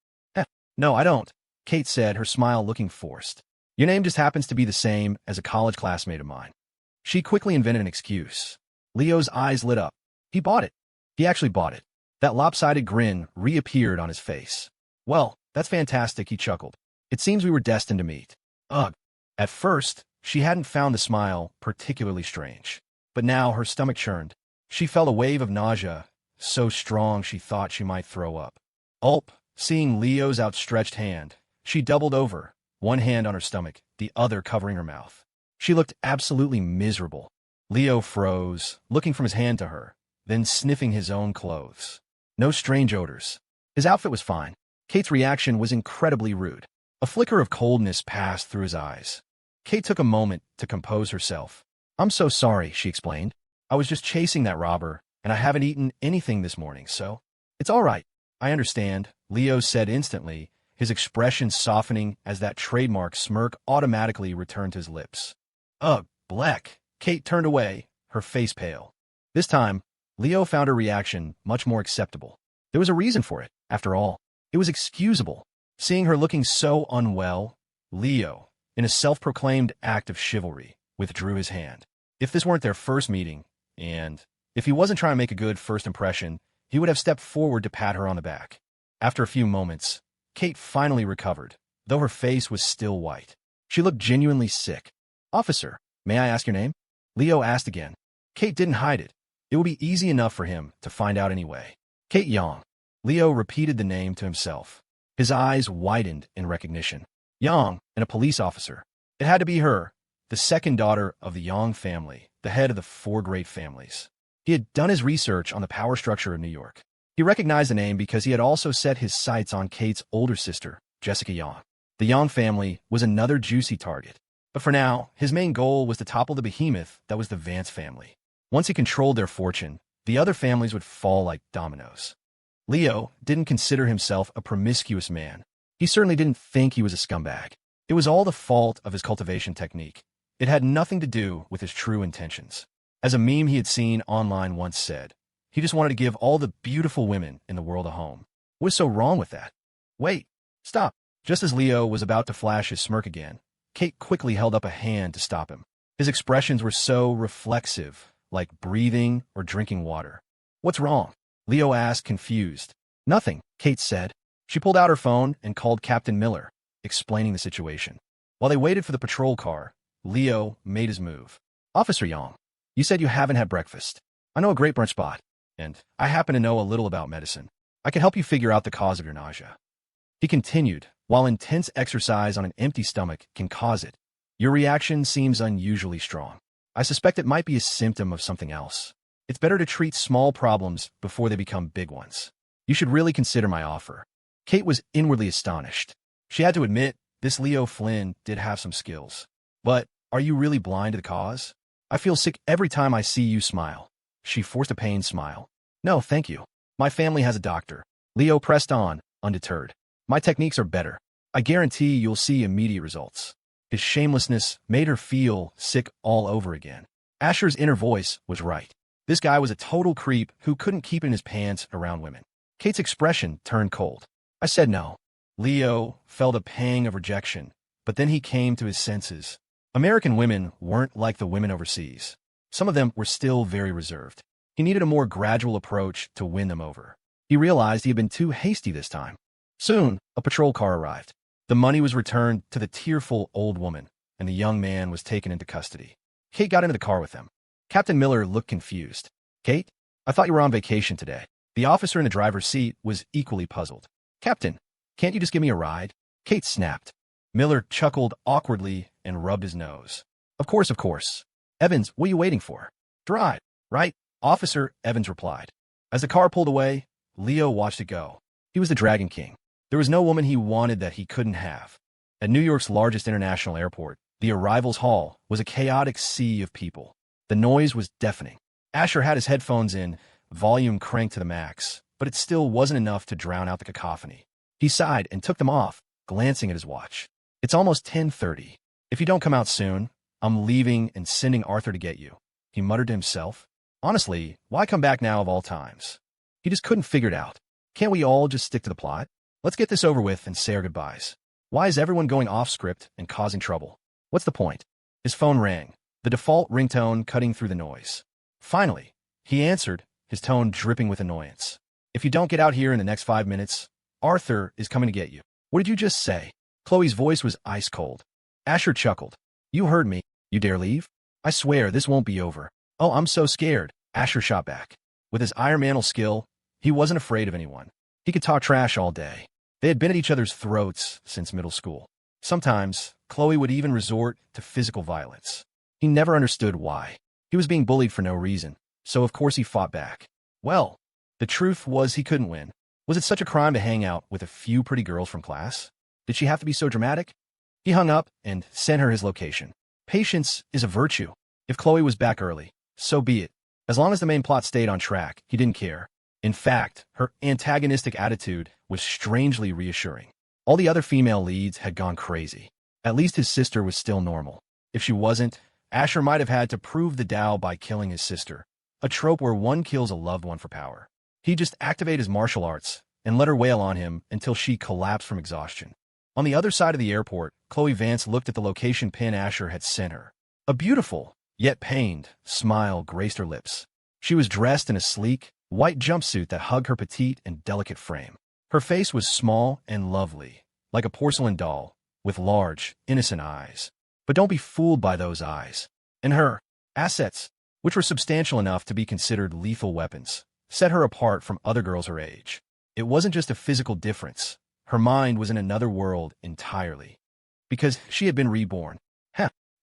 [SPEAKER 1] No, I don't," Kate said, her smile looking forced. "Your name just happens to be the same as a college classmate of mine." She quickly invented an excuse. Leo's eyes lit up. He bought it. He actually bought it. That lopsided grin reappeared on his face. "Well, that's fantastic," he chuckled. "It seems we were destined to meet." Ugh. At first, she hadn't found the smile particularly strange. But now her stomach churned. She felt a wave of nausea, so strong she thought she might throw up. Ulp, seeing Leo's outstretched hand, she doubled over, one hand on her stomach, the other covering her mouth. She looked absolutely miserable. Leo froze, looking from his hand to her, then sniffing his own clothes. No strange odors. His outfit was fine. Kate's reaction was incredibly rude. A flicker of coldness passed through his eyes. Kate took a moment to compose herself. "I'm so sorry," she explained. "I was just chasing that robber, and I haven't eaten anything this morning, so..." "It's all right. I understand," Leo said instantly, his expression softening as that trademark smirk automatically returned to his lips. "Ugh, Bleck." Kate turned away, her face pale. This time, Leo found her reaction much more acceptable. There was a reason for it, after all. It was excusable. Seeing her looking so unwell, Leo, in a self-proclaimed act of chivalry, withdrew his hand. If this weren't their first meeting, and if he wasn't trying to make a good first impression, he would have stepped forward to pat her on the back. After a few moments, Kate finally recovered, though her face was still white. She looked genuinely sick. "Officer, may I ask your name?" Leo asked again. Kate didn't hide it. It would be easy enough for him to find out anyway. "Kate Young." Leo repeated the name to himself. His eyes widened in recognition. Young, and a police officer. It had to be her, the second daughter of the Young family, the head of the 4 great families. He had done his research on the power structure of New York. He recognized the name because he had also set his sights on Kate's older sister, Jessica Young. The Young family was another juicy target. But for now, his main goal was to topple the behemoth that was the Vance family. Once he controlled their fortune, the other families would fall like dominoes. Leo didn't consider himself a promiscuous man. He certainly didn't think he was a scumbag. It was all the fault of his cultivation technique. It had nothing to do with his true intentions. As a meme he had seen online once said, he just wanted to give all the beautiful women in the world a home. What was so wrong with that? "Wait, stop." Just as Leo was about to flash his smirk again, Kate quickly held up a hand to stop him. His expressions were so reflexive, like breathing or drinking water. "What's wrong?" Leo asked, confused. "Nothing," Kate said. She pulled out her phone and called Captain Miller, explaining the situation. While they waited for the patrol car, Leo made his move. Officer Young, you said you haven't had breakfast. I know a great brunch spot, and I happen to know a little about medicine. I can help you figure out the cause of your nausea. He continued, while intense exercise on an empty stomach can cause it. Your reaction seems unusually strong. I suspect it might be a symptom of something else. It's better to treat small problems before they become big ones. You should really consider my offer. Kate was inwardly astonished. She had to admit, this Leo Flynn did have some skills. But are you really blind to the cause? I feel sick every time I see you smile. She forced a pained smile. No, thank you. My family has a doctor. Leo pressed on, undeterred. My techniques are better. I guarantee you'll see immediate results. His shamelessness made her feel sick all over again. Asher's inner voice was right. This guy was a total creep who couldn't keep in his pants around women. Kate's expression turned cold. I said no. Leo felt a pang of rejection, but then he came to his senses. American women weren't like the women overseas. Some of them were still very reserved. He needed a more gradual approach to win them over. He realized he had been too hasty this time. Soon, a patrol car arrived. The money was returned to the tearful old woman, and the young man was taken into custody. Kate got into the car with them. Captain Miller looked confused. Kate, I thought you were on vacation today. The officer in the driver's seat was equally puzzled. Captain, can't you just give me a ride? Kate snapped. Miller chuckled awkwardly and rubbed his nose. Of course, of course. Evans, what are you waiting for? Drive, right? Officer, Evans replied. As the car pulled away, Leo watched it go. He was the Dragon King. There was no woman he wanted that he couldn't have. At New York's largest international airport, the arrivals hall was a chaotic sea of people. The noise was deafening. Asher had his headphones in, volume cranked to the max, but it still wasn't enough to drown out the cacophony. He sighed and took them off, glancing at his watch. It's almost 10:30. If you don't come out soon, I'm leaving and sending Arthur to get you. He muttered to himself. Honestly, why come back now of all times? He just couldn't figure it out. Can't we all just stick to the plot? Let's get this over with and say our goodbyes. Why is everyone going off script and causing trouble? What's the point? His phone rang, the default ringtone cutting through the noise. Finally, he answered, his tone dripping with annoyance. If you don't get out here in the next 5 minutes, Arthur is coming to get you. What did you just say? Chloe's voice was ice cold. Asher chuckled. You heard me. You dare leave? I swear this won't be over. Oh, I'm so scared. Asher shot back. With his Iron Mantle skill, he wasn't afraid of anyone. He could talk trash all day. They had been at each other's throats since middle school. Sometimes, Chloe would even resort to physical violence. He never understood why. He was being bullied for no reason, so of course he fought back. Well, the truth was he couldn't win. Was it such a crime to hang out with a few pretty girls from class? Did she have to be so dramatic? He hung up and sent her his location. Patience is a virtue. If Chloe was back early, so be it. As long as the main plot stayed on track, he didn't care. In fact, her antagonistic attitude was strangely reassuring. All the other female leads had gone crazy. At least his sister was still normal. If she wasn't, Asher might have had to prove the Tao by killing his sister, a trope where one kills a loved one for power. He'd just activate his martial arts and let her wail on him until she collapsed from exhaustion. On the other side of the airport, Chloe Vance looked at the location pin Asher had sent her. A beautiful, yet pained, smile graced her lips. She was dressed in a sleek, white jumpsuit that hugged her petite and delicate frame. Her face was small and lovely, like a porcelain doll, with large, innocent eyes. But don't be fooled by those eyes. And her assets, which were substantial enough to be considered lethal weapons, set her apart from other girls her age. It wasn't just a physical difference. Her mind was in another world entirely. Because she had been reborn.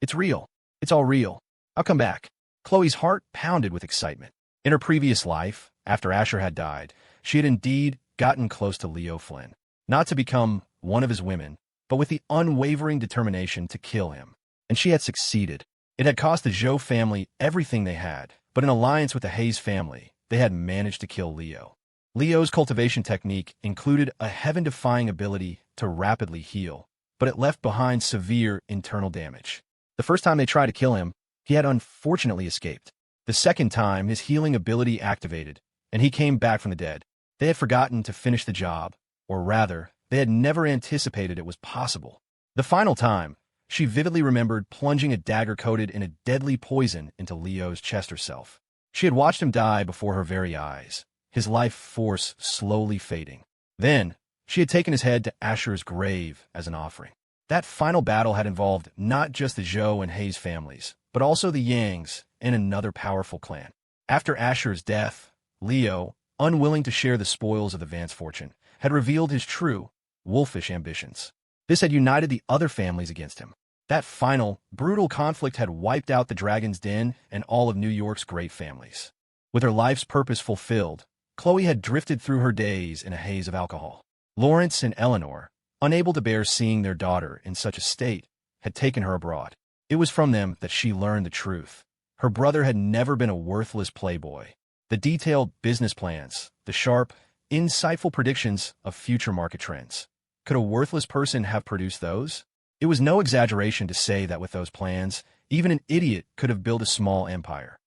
[SPEAKER 1] It's real. It's all real. I'll come back. Chloe's heart pounded with excitement. In her previous life, after Asher had died, she had indeed gotten close to Leo Flynn. Not to become one of his women, but with the unwavering determination to kill him. And she had succeeded. It had cost the Zhou family everything they had, but in alliance with the Hayes family, they had managed to kill Leo. Leo's cultivation technique included a heaven-defying ability to rapidly heal, but it left behind severe internal damage. The first time they tried to kill him, he had unfortunately escaped. The second time, his healing ability activated, and he came back from the dead. They had forgotten to finish the job, or rather, they had never anticipated it was possible. The final time, she vividly remembered plunging a dagger coated in a deadly poison into Leo's chest herself. She had watched him die before her very eyes, his life force slowly fading. Then, she had taken his head to Asher's grave as an offering. That final battle had involved not just the Zhou and Hayes families, but also the Yangs and another powerful clan. After Asher's death, Leo, unwilling to share the spoils of the Vance fortune, had revealed his true, wolfish ambitions. This had united the other families against him. That final, brutal conflict had wiped out the Dragon's Den and all of New York's great families. With her life's purpose fulfilled, Chloe had drifted through her days in a haze of alcohol. Lawrence and Eleanor, unable to bear seeing their daughter in such a state, had taken her abroad. It was from them that she learned the truth. Her brother had never been a worthless playboy. The detailed business plans, the sharp, insightful predictions of future market trends. Could a worthless person have produced those? It was no exaggeration to say that with those plans, even an idiot could have built a small empire.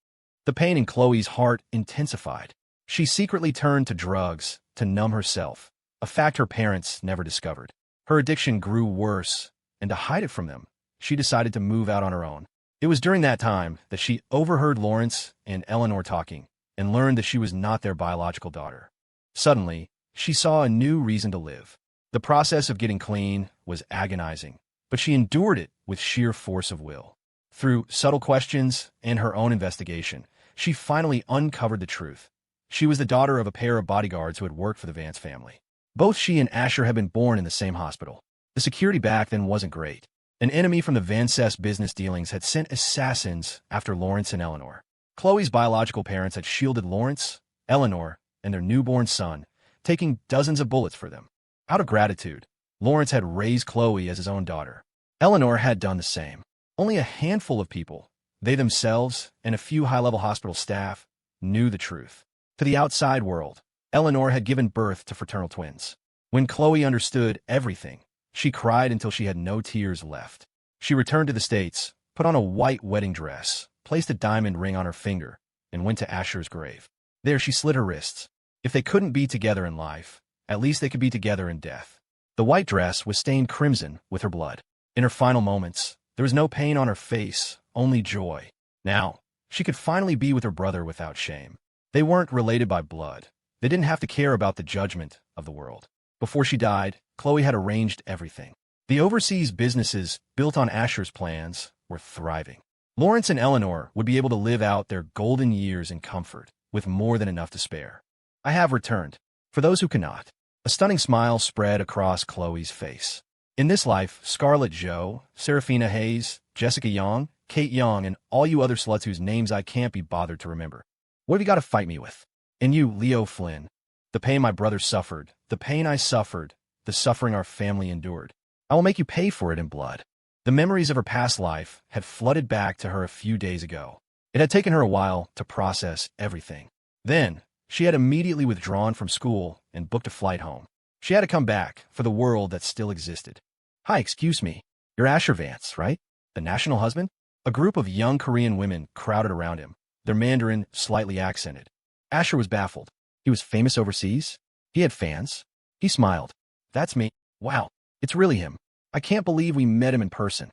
[SPEAKER 1] The pain in Chloe's heart intensified. She secretly turned to drugs to numb herself, a fact her parents never discovered. Her addiction grew worse, and to hide it from them, she decided to move out on her own. It was during that time that she overheard Lawrence and Eleanor talking and learned that she was not their biological daughter. Suddenly, she saw a new reason to live. The process of getting clean was agonizing, but she endured it with sheer force of will. Through subtle questions and her own investigation, she finally uncovered the truth. She was the daughter of a pair of bodyguards who had worked for the Vance family. Both she and Asher had been born in the same hospital. The security back then wasn't great. An enemy from the Vance's business dealings had sent assassins after Lawrence and Eleanor. Chloe's biological parents had shielded Lawrence, Eleanor, and their newborn son, taking dozens of bullets for them. Out of gratitude, Lawrence had raised Chloe as his own daughter. Eleanor had done the same. Only a handful of people, they themselves and a few high-level hospital staff, knew the truth. To the outside world, Eleanor had given birth to fraternal twins. When Chloe understood everything, she cried until she had no tears left. She returned to the States, put on a white wedding dress, placed a diamond ring on her finger, and went to Asher's grave. There she slit her wrists. If they couldn't be together in life, at least they could be together in death. The white dress was stained crimson with her blood. In her final moments, there was no pain on her face, only joy. Now, she could finally be with her brother without shame. They weren't related by blood. They didn't have to care about the judgment of the world. Before she died, Chloe had arranged everything. The overseas businesses built on Asher's plans were thriving. Lawrence and Eleanor would be able to live out their golden years in comfort, with more than enough to spare. I have returned. For those who cannot, a stunning smile spread across Chloe's face. In this life, Scarlet Joe, Saraphina Hayes, Jessica Young, Kate Young, and all you other sluts whose names I can't be bothered to remember. What have you got to fight me with? And you, Leo Flynn. The pain my brother suffered, the pain I suffered, the suffering our family endured. I will make you pay for it in blood. The memories of her past life had flooded back to her a few days ago. It had taken her a while to process everything. Then, she had immediately withdrawn from school and booked a flight home. She had to come back for the world that still existed. Hi, excuse me. You're Asher Vance, right? The national husband? A group of young Korean women crowded around him, their Mandarin slightly accented. Asher was baffled. He was famous overseas? He had fans? He smiled. That's me. Wow, it's really him. I can't believe we met him in person.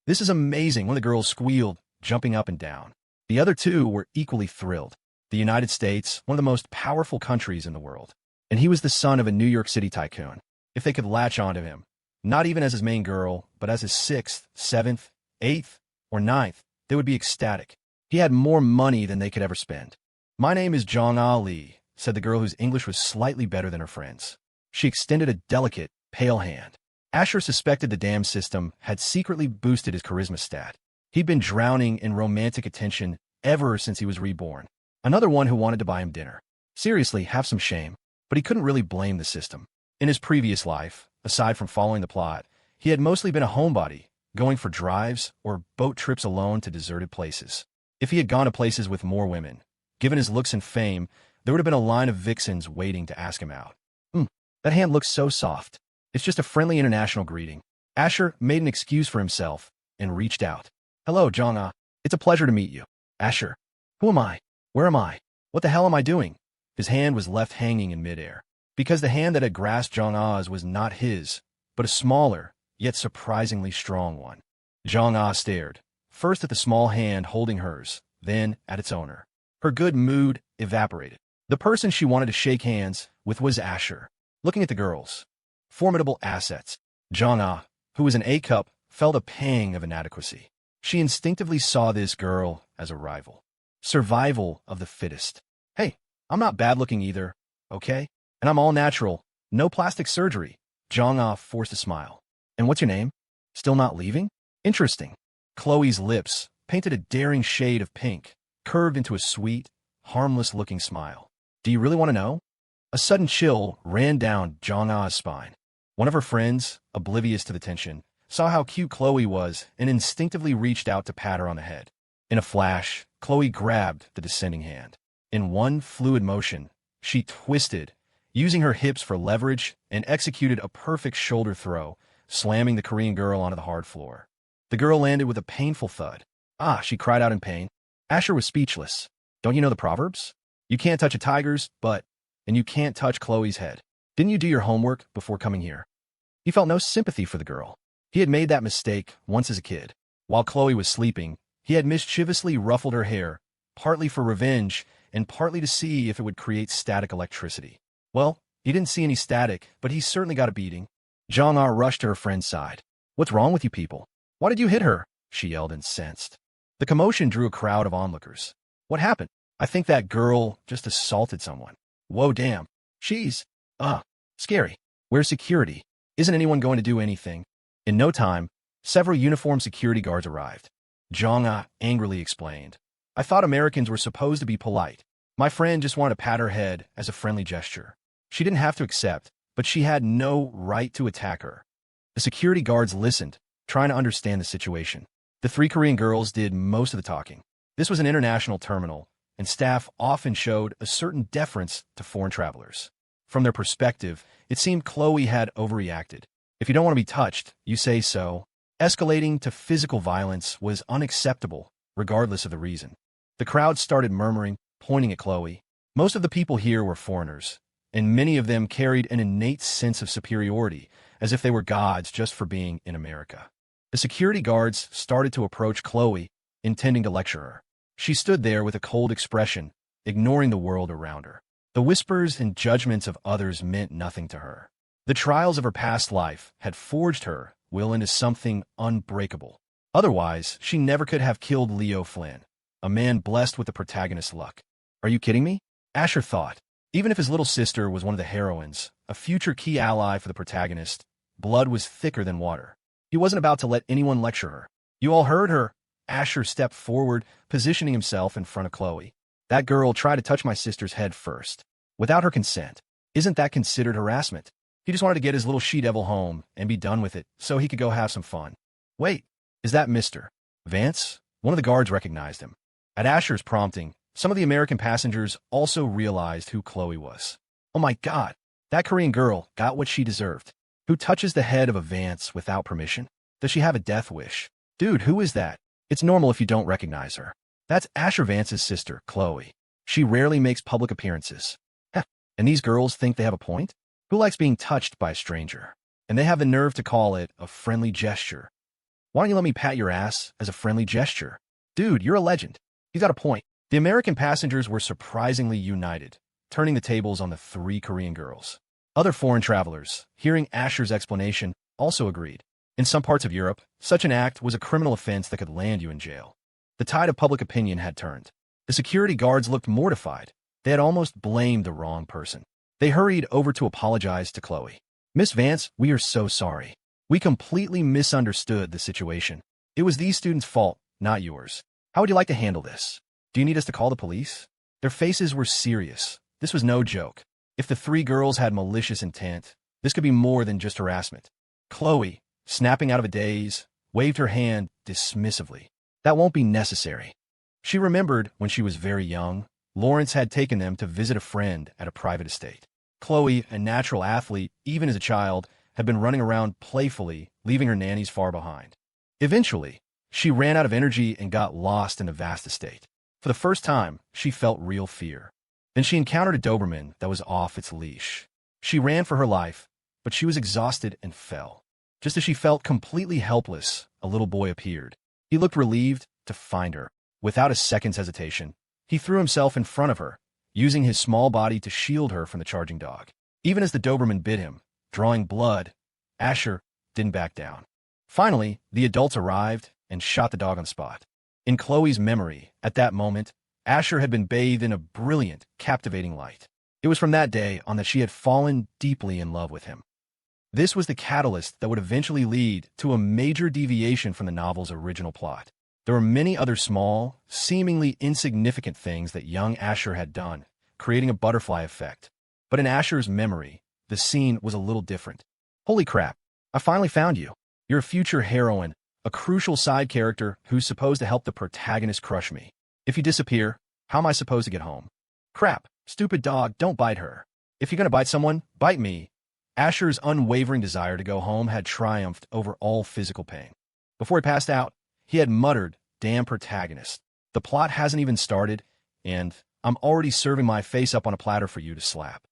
[SPEAKER 1] This is amazing, one of the girls squealed, jumping up and down. The other two were equally thrilled. The United States, one of the most powerful countries in the world. And he was the son of a New York City tycoon. If they could latch onto him, not even as his main girl, but as his sixth, seventh, eighth, or ninth, they would be ecstatic. He had more money than they could ever spend. My name is Jong Ali, said the girl whose English was slightly better than her friend's. She extended a delicate, pale hand. Asher suspected the dam system had secretly boosted his charisma stat. He'd been drowning in romantic attention ever since he was reborn. Another one who wanted to buy him dinner. Seriously, have some shame. But he couldn't really blame the system. In his previous life, aside from following the plot, he had mostly been a homebody, going for drives or boat trips alone to deserted places. If he had gone to places with more women, given his looks and fame, there would have been a line of vixens waiting to ask him out. That hand looks so soft. It's just a friendly international greeting. Asher made an excuse for himself and reached out. Hello, Jong-ah. It's a pleasure to meet you. Asher. Who am I? Where am I? What the hell am I doing? His hand was left hanging in midair. Because the hand that had grasped Jong-ah's was not his, but a smaller, yet surprisingly strong one. Jong-ah stared, first at the small hand holding hers, then at its owner. Her good mood evaporated. The person she wanted to shake hands with was Asher. Looking at the girls. Formidable assets. Jong-ah, who was an A-cup, felt a pang of inadequacy. She instinctively saw this girl as a rival. Survival of the fittest. Hey, I'm not bad-looking either, okay? And I'm all natural. No plastic surgery. Jong-ah forced a smile. And what's your name? Still not leaving? Interesting. Chloe's lips, painted a daring shade of pink, curved into a sweet, harmless-looking smile. Do you really want to know? A sudden chill ran down Jong-ah's spine. One of her friends, oblivious to the tension, saw how cute Chloe was and instinctively reached out to pat her on the head. In a flash, Chloe grabbed the descending hand. In one fluid motion, she twisted, using her hips for leverage, and executed a perfect shoulder throw, slamming the Korean girl onto the hard floor. The girl landed with a painful thud. Ah, she cried out in pain. Asher was speechless. Don't you know the proverbs? You can't touch a tiger's butt, and you can't touch Chloe's head. Didn't you do your homework before coming here? He felt no sympathy for the girl. He had made that mistake once as a kid. While Chloe was sleeping, he had mischievously ruffled her hair, partly for revenge and partly to see if it would create static electricity. Well, he didn't see any static, but he certainly got a beating. Jong-ah rushed to her friend's side. What's wrong with you people? Why did you hit her? She yelled, incensed. The commotion drew a crowd of onlookers. What happened? I think that girl just assaulted someone. Whoa, damn. She's, scary. Where's security? Isn't anyone going to do anything? In no time, several uniformed security guards arrived. Jong-ah angrily explained. I thought Americans were supposed to be polite. My friend just wanted to pat her head as a friendly gesture. She didn't have to accept, but she had no right to attack her. The security guards listened, trying to understand the situation. The three Korean girls did most of the talking. This was an international terminal, and staff often showed a certain deference to foreign travelers. From their perspective, it seemed Chloe had overreacted. If you don't want to be touched, you say so. Escalating to physical violence was unacceptable, regardless of the reason. The crowd started murmuring, pointing at Chloe. Most of the people here were foreigners, and many of them carried an innate sense of superiority, as if they were gods just for being in America. The security guards started to approach Chloe, intending to lecture her. She stood there with a cold expression, ignoring the world around her. The whispers and judgments of others meant nothing to her. The trials of her past life had forged her will into something unbreakable. Otherwise, she never could have killed Leo Flynn, a man blessed with the protagonist's luck. Are you kidding me? Asher thought. Even if his little sister was one of the heroines, a future key ally for the protagonist, blood was thicker than water. He wasn't about to let anyone lecture her. You all heard her. Asher stepped forward, positioning himself in front of Chloe. That girl tried to touch my sister's head first, without her consent. Isn't that considered harassment? He just wanted to get his little she-devil home and be done with it so he could go have some fun. Wait, is that Mr. Vance? One of the guards recognized him. At Asher's prompting, some of the American passengers also realized who Chloe was. Oh my God, that Korean girl got what she deserved. Who touches the head of a Vance without permission? Does she have a death wish? Dude, who is that? It's normal if you don't recognize her. That's Asher Vance's sister, Chloe. She rarely makes public appearances. Heh, and these girls think they have a point? Who likes being touched by a stranger? And they have the nerve to call it a friendly gesture. Why don't you let me pat your ass as a friendly gesture? Dude, you're a legend. He's got a point. The American passengers were surprisingly united, turning the tables on the three Korean girls. Other foreign travelers, hearing Asher's explanation, also agreed. In some parts of Europe, such an act was a criminal offense that could land you in jail. The tide of public opinion had turned. The security guards looked mortified. They had almost blamed the wrong person. They hurried over to apologize to Chloe. Miss Vance, we are so sorry. We completely misunderstood the situation. It was these students' fault, not yours. How would you like to handle this? Do you need us to call the police? Their faces were serious. This was no joke. If the three girls had malicious intent, this could be more than just harassment. Chloe, snapping out of a daze, waved her hand dismissively. That won't be necessary. She remembered when she was very young, Lawrence had taken them to visit a friend at a private estate. Chloe, a natural athlete, even as a child, had been running around playfully, leaving her nannies far behind. Eventually, she ran out of energy and got lost in a vast estate. For the first time, she felt real fear. Then she encountered a Doberman that was off its leash. She ran for her life, but she was exhausted and fell. Just as she felt completely helpless, a little boy appeared. He looked relieved to find her. Without a second's hesitation, he threw himself in front of her, using his small body to shield her from the charging dog. Even as the Doberman bit him, drawing blood, Asher didn't back down. Finally, the adults arrived, and shot the dog on the spot. In Chloe's memory, at that moment, Asher had been bathed in a brilliant, captivating light. It was from that day on that she had fallen deeply in love with him. This was the catalyst that would eventually lead to a major deviation from the novel's original plot. There were many other small, seemingly insignificant things that young Asher had done, creating a butterfly effect. But in Asher's memory, the scene was a little different. Holy crap, I finally found you. You're a future heroine, a crucial side character who's supposed to help the protagonist crush me. If you disappear, how am I supposed to get home? Crap, stupid dog, don't bite her. If you're gonna bite someone, bite me. Asher's unwavering desire to go home had triumphed over all physical pain. Before he passed out, he had muttered, "Damn protagonist. The plot hasn't even started, and I'm already serving my face up on a platter for you to slap.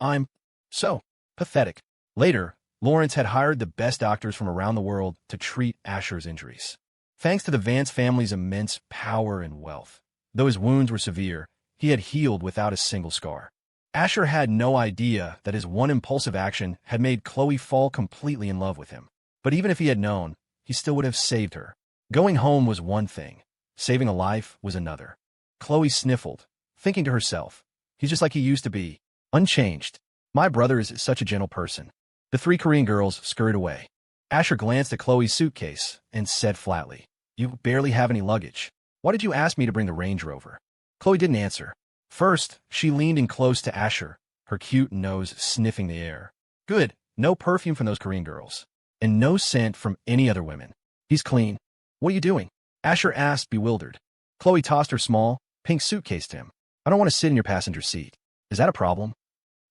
[SPEAKER 1] I'm so pathetic." Later, Lawrence had hired the best doctors from around the world to treat Asher's injuries. Thanks to the Vance family's immense power and wealth, though his wounds were severe, he had healed without a single scar. Asher had no idea that his one impulsive action had made Chloe fall completely in love with him. But even if he had known, he still would have saved her. Going home was one thing. Saving a life was another. Chloe sniffled, thinking to herself, "He's just like he used to be, unchanged. My brother is such a gentle person." The three Korean girls scurried away. Asher glanced at Chloe's suitcase and said flatly, "You barely have any luggage. Why did you ask me to bring the Range Rover?" Chloe didn't answer. First, she leaned in close to Asher, her cute nose sniffing the air. Good, no perfume from those Korean girls. And no scent from any other women. "He's clean. What are you doing?" Asher asked, bewildered. Chloe tossed her small, pink suitcase to him. "I don't want to sit in your passenger seat. Is that a problem?"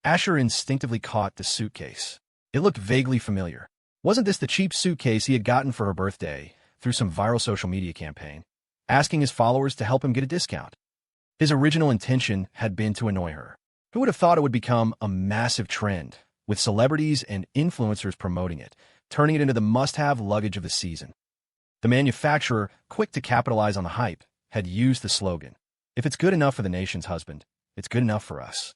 [SPEAKER 1] Asher instinctively caught the suitcase. It looked vaguely familiar. Wasn't this the cheap suitcase he had gotten for her birthday through some viral social media campaign, asking his followers to help him get a discount? His original intention had been to annoy her. Who would have thought it would become a massive trend, with celebrities and influencers promoting it, turning it into the must-have luggage of the season? The manufacturer, quick to capitalize on the hype, had used the slogan, "If it's good enough for the nation's husband, it's good enough for us."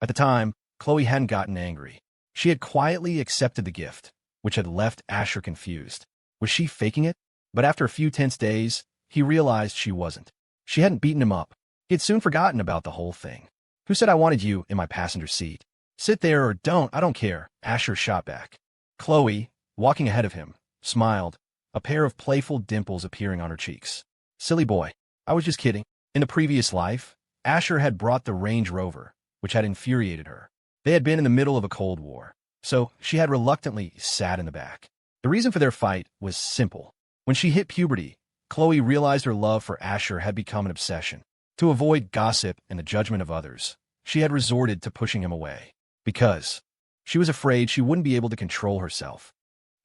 [SPEAKER 1] At the time, Chloe hadn't gotten angry. She had quietly accepted the gift, which had left Asher confused. Was she faking it? But after a few tense days, he realized she wasn't. She hadn't beaten him up. He had soon forgotten about the whole thing. "Who said I wanted you in my passenger seat? Sit there or don't, I don't care," Asher shot back. Chloe, walking ahead of him, smiled, a pair of playful dimples appearing on her cheeks. "Silly boy, I was just kidding." In the previous life, Asher had brought the Range Rover, which had infuriated her. They had been in the middle of a Cold War, so she had reluctantly sat in the back. The reason for their fight was simple. When she hit puberty, Chloe realized her love for Asher had become an obsession. To avoid gossip and the judgment of others, she had resorted to pushing him away, because she was afraid she wouldn't be able to control herself.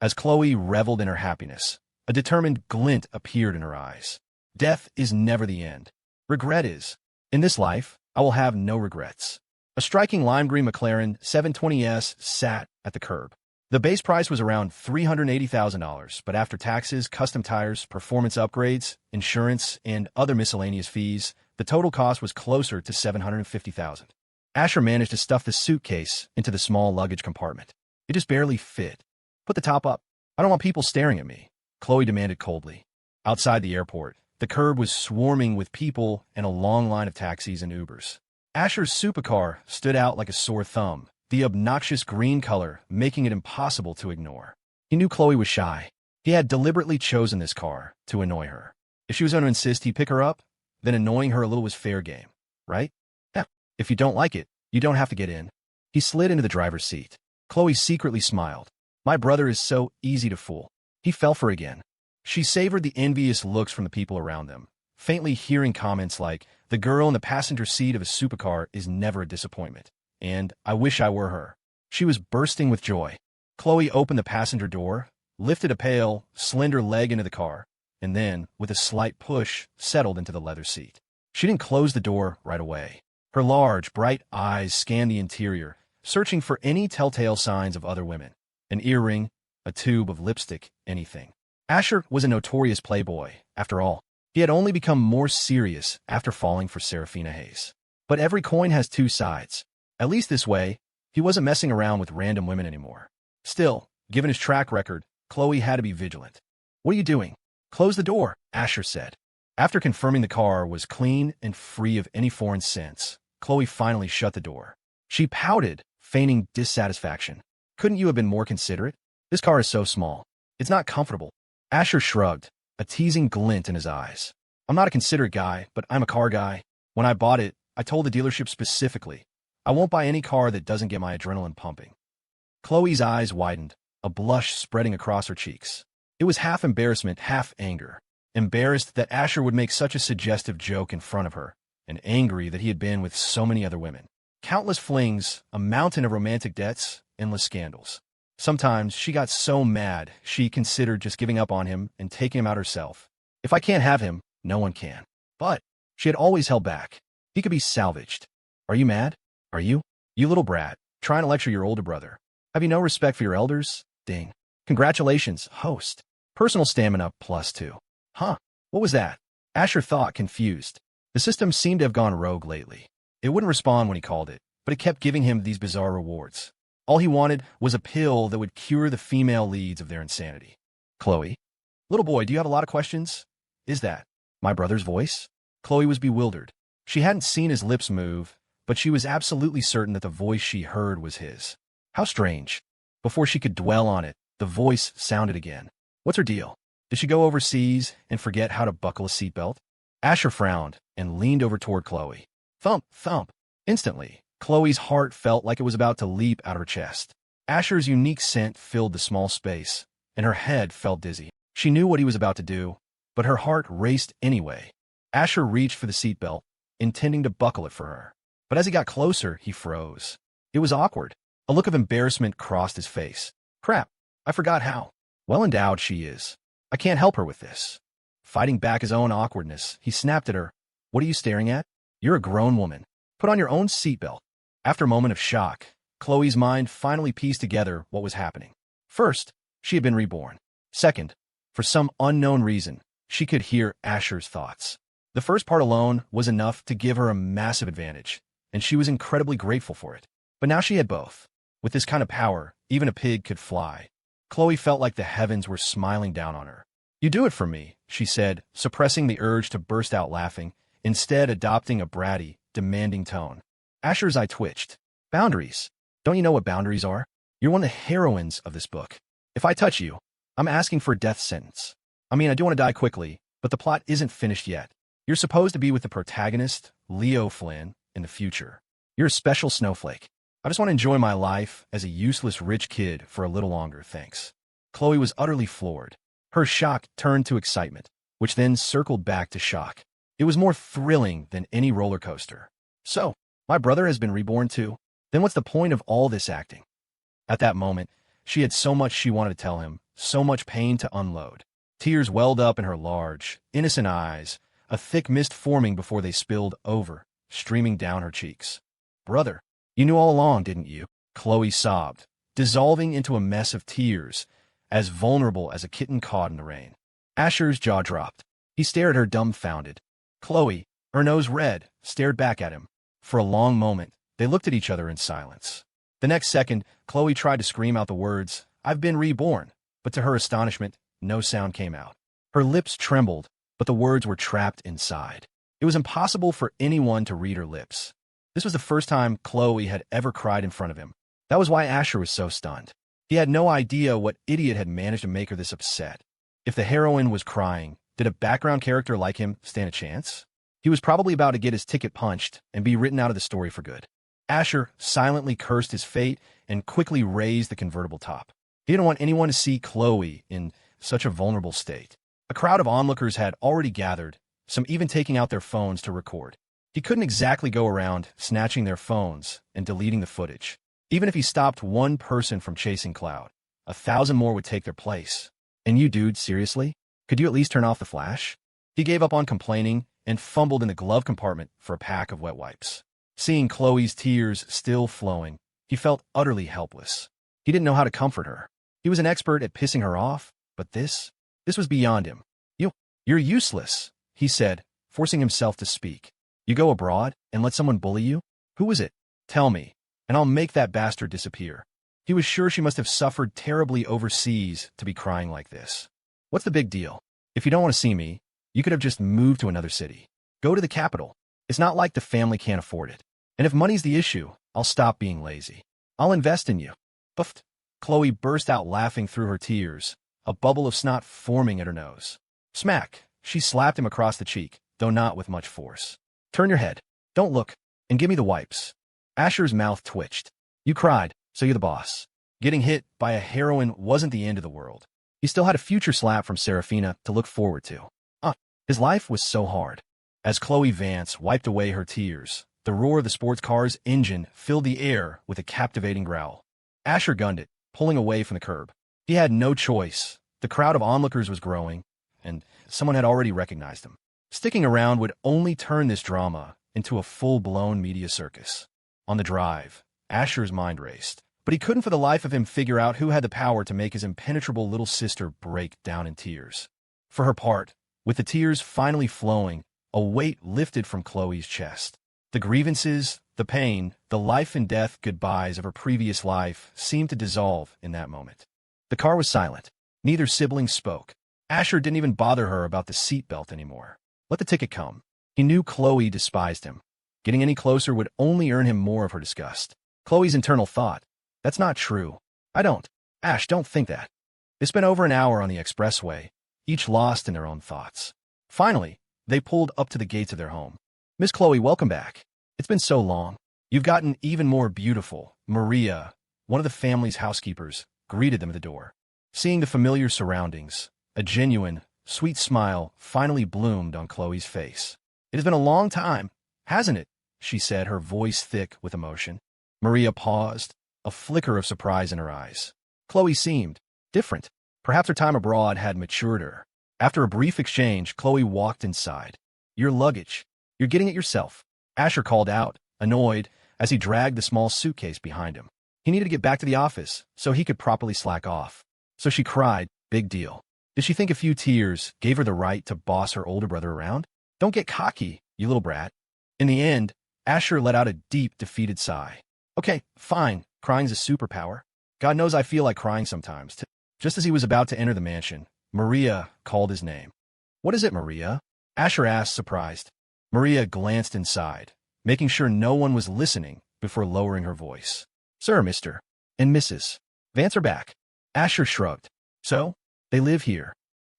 [SPEAKER 1] As Chloe reveled in her happiness, a determined glint appeared in her eyes. Death is never the end. Regret is. In this life, I will have no regrets. A striking lime green McLaren 720S sat at the curb. The base price was around $380,000, but after taxes, custom tires, performance upgrades, insurance, and other miscellaneous fees, the total cost was closer to $750,000. Asher managed to stuff the suitcase into the small luggage compartment. It just barely fit. "Put the top up. I don't want people staring at me," Chloe demanded coldly. Outside the airport, the curb was swarming with people and a long line of taxis and Ubers. Asher's supercar stood out like a sore thumb, the obnoxious green color making it impossible to ignore. He knew Chloe was shy. He had deliberately chosen this car to annoy her. If she was going to insist he pick her up, then annoying her a little was fair game, right? Yeah. If you don't like it, you don't have to get in. He slid into the driver's seat. Chloe secretly smiled. My brother is so easy to fool. He fell for her again. She savored the envious looks from the people around them, faintly hearing comments like, "The girl in the passenger seat of a supercar is never a disappointment," and "I wish I were her." She was bursting with joy. Chloe opened the passenger door, lifted a pale, slender leg into the car, and then, with a slight push, settled into the leather seat. She didn't close the door right away. Her large, bright eyes scanned the interior, searching for any telltale signs of other women. An earring, a tube of lipstick, anything. Asher was a notorious playboy, after all. He had only become more serious after falling for Saraphina Hayes. But every coin has two sides. At least this way, he wasn't messing around with random women anymore. Still, given his track record, Chloe had to be vigilant. "What are you doing?" Close the door, Asher said. After confirming the car was clean and free of any foreign scents, Chloe finally shut the door. She pouted, feigning dissatisfaction. Couldn't you have been more considerate? This car is so small. It's not comfortable. Asher shrugged, a teasing glint in his eyes. I'm not a considerate guy, but I'm a car guy. When I bought it, I told the dealership specifically, I won't buy any car that doesn't get my adrenaline pumping. Chloe's eyes widened, a blush spreading across her cheeks. It was half embarrassment, half anger. Embarrassed that Asher would make such a suggestive joke in front of her, and angry that he had been with so many other women. Countless flings, a mountain of romantic debts, endless scandals. Sometimes she got so mad she considered just giving up on him and taking him out herself. If I can't have him, no one can. But she had always held back. He could be salvaged. Are you mad? Are you? You little brat, trying to lecture your older brother. Have you no respect for your elders? Ding. Congratulations, host. Personal stamina +2. Huh? What was that? Asher thought, confused. The system seemed to have gone rogue lately. It wouldn't respond when he called it, but it kept giving him these bizarre rewards. All he wanted was a pill that would cure the female leads of their insanity. Chloe? Little boy, do you have a lot of questions? Is that my brother's voice? Chloe was bewildered. She hadn't seen his lips move, but she was absolutely certain that the voice she heard was his. How strange. Before she could dwell on it, the voice sounded again. What's her deal? Did she go overseas and forget how to buckle a seatbelt? Asher frowned and leaned over toward Chloe. Thump, thump. Instantly, Chloe's heart felt like it was about to leap out of her chest. Asher's unique scent filled the small space, and her head felt dizzy. She knew what he was about to do, but her heart raced anyway. Asher reached for the seatbelt, intending to buckle it for her. But as he got closer, he froze. It was awkward. A look of embarrassment crossed his face. Crap, I forgot how well endowed she is. I can't help her with this. Fighting back his own awkwardness, he snapped at her. What are you staring at? You're a grown woman. Put on your own seatbelt. After a moment of shock, Chloe's mind finally pieced together what was happening. First, she had been reborn. Second, for some unknown reason, she could hear Asher's thoughts. The first part alone was enough to give her a massive advantage, and she was incredibly grateful for it. But now she had both. With this kind of power, even a pig could fly. Chloe felt like the heavens were smiling down on her. You do it for me, she said, suppressing the urge to burst out laughing, instead adopting a bratty, demanding tone. Asher's eye twitched. Boundaries. Don't you know what boundaries are? You're one of the heroines of this book. If I touch you, I'm asking for a death sentence. I mean, I do want to die quickly, but the plot isn't finished yet. You're supposed to be with the protagonist, Leo Flynn, in the future. You're a special snowflake. I just want to enjoy my life as a useless rich kid for a little longer, thanks. Chloe was utterly floored. Her shock turned to excitement, which then circled back to shock. It was more thrilling than any roller coaster. So, my brother has been reborn too? Then what's the point of all this acting? At that moment, she had so much she wanted to tell him, so much pain to unload. Tears welled up in her large, innocent eyes, a thick mist forming before they spilled over, streaming down her cheeks. Brother, you knew all along, didn't you? Chloe sobbed, dissolving into a mess of tears, as vulnerable as a kitten caught in the rain. Asher's jaw dropped. He stared at her dumbfounded. Chloe, her nose red, stared back at him. For a long moment, they looked at each other in silence. The next second, Chloe tried to scream out the words, I've been reborn, but to her astonishment, no sound came out. Her lips trembled, but the words were trapped inside. It was impossible for anyone to read her lips. This was the first time Chloe had ever cried in front of him. That was why Asher was so stunned. He had no idea what idiot had managed to make her this upset. If the heroine was crying, did a background character like him stand a chance? He was probably about to get his ticket punched and be written out of the story for good. Asher silently cursed his fate and quickly raised the convertible top. He didn't want anyone to see Chloe in such a vulnerable state. A crowd of onlookers had already gathered, some even taking out their phones to record. He couldn't exactly go around snatching their phones and deleting the footage. Even if he stopped one person from chasing Cloud, 1,000 more would take their place. And you, dude, seriously? Could you at least turn off the flash? He gave up on complaining and fumbled in the glove compartment for a pack of wet wipes. Seeing Chloe's tears still flowing, he felt utterly helpless. He didn't know how to comfort her. He was an expert at pissing her off, but this was beyond him. You're useless, he said, forcing himself to speak. You go abroad and let someone bully you? Who was it? Tell me, and I'll make that bastard disappear. He was sure she must have suffered terribly overseas to be crying like this. What's the big deal? If you don't want to see me, you could have just moved to another city. Go to the capital. It's not like the family can't afford it. And if money's the issue, I'll stop being lazy. I'll invest in you. Buffed. Chloe burst out laughing through her tears, a bubble of snot forming at her nose. Smack! She slapped him across the cheek, though not with much force. Turn your head. Don't look. And give me the wipes. Asher's mouth twitched. You cried, so you're the boss. Getting hit by a heroine wasn't the end of the world. He still had a future slap from Saraphina to look forward to. His life was so hard. As Chloe Vance wiped away her tears, the roar of the sports car's engine filled the air with a captivating growl. Asher gunned it, pulling away from the curb. He had no choice. The crowd of onlookers was growing, and someone had already recognized him. Sticking around would only turn this drama into a full-blown media circus. On the drive, Asher's mind raced, but he couldn't for the life of him figure out who had the power to make his impenetrable little sister break down in tears. For her part, with the tears finally flowing, a weight lifted from Chloe's chest. The grievances, the pain, the life-and-death goodbyes of her previous life seemed to dissolve in that moment. The car was silent. Neither sibling spoke. Asher didn't even bother her about the seatbelt anymore. Let the ticket come. He knew Chloe despised him. Getting any closer would only earn him more of her disgust. Chloe's internal thought, that's not true. I don't. Ash, don't think that. They spent over an hour on the expressway, each lost in their own thoughts. Finally, they pulled up to the gates of their home. Miss Chloe, welcome back. It's been so long. You've gotten even more beautiful. Maria, one of the family's housekeepers, greeted them at the door. Seeing the familiar surroundings, a genuine, sweet smile finally bloomed on Chloe's face. It has been a long time, hasn't it? She said, her voice thick with emotion. Maria paused, a flicker of surprise in her eyes. Chloe seemed different. Perhaps her time abroad had matured her. After a brief exchange, Chloe walked inside. Your luggage. You're getting it yourself. Asher called out, annoyed, as he dragged the small suitcase behind him. He needed to get back to the office so he could properly slack off. So she cried, big deal. Did she think a few tears gave her the right to boss her older brother around? Don't get cocky, you little brat. In the end, Asher let out a deep, defeated sigh. Okay, fine. Crying's a superpower. God knows I feel like crying sometimes, too. Just as he was about to enter the mansion, Maria called his name. What is it, Maria? Asher asked, surprised. Maria glanced inside, making sure no one was listening before lowering her voice. Sir, Mr. and Mrs. Vance are back. Asher shrugged. So? They live here.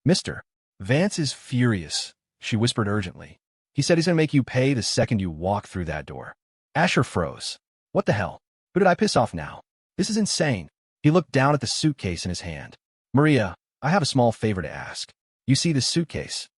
[SPEAKER 1] Mr. Vance is furious, she whispered urgently. He said he's going to make you pay the second you walk through that door. Asher froze. What the hell? Who did I piss off now? This is insane. He looked down at the suitcase in his hand. Maria, I have a small favor to ask. You see this suitcase?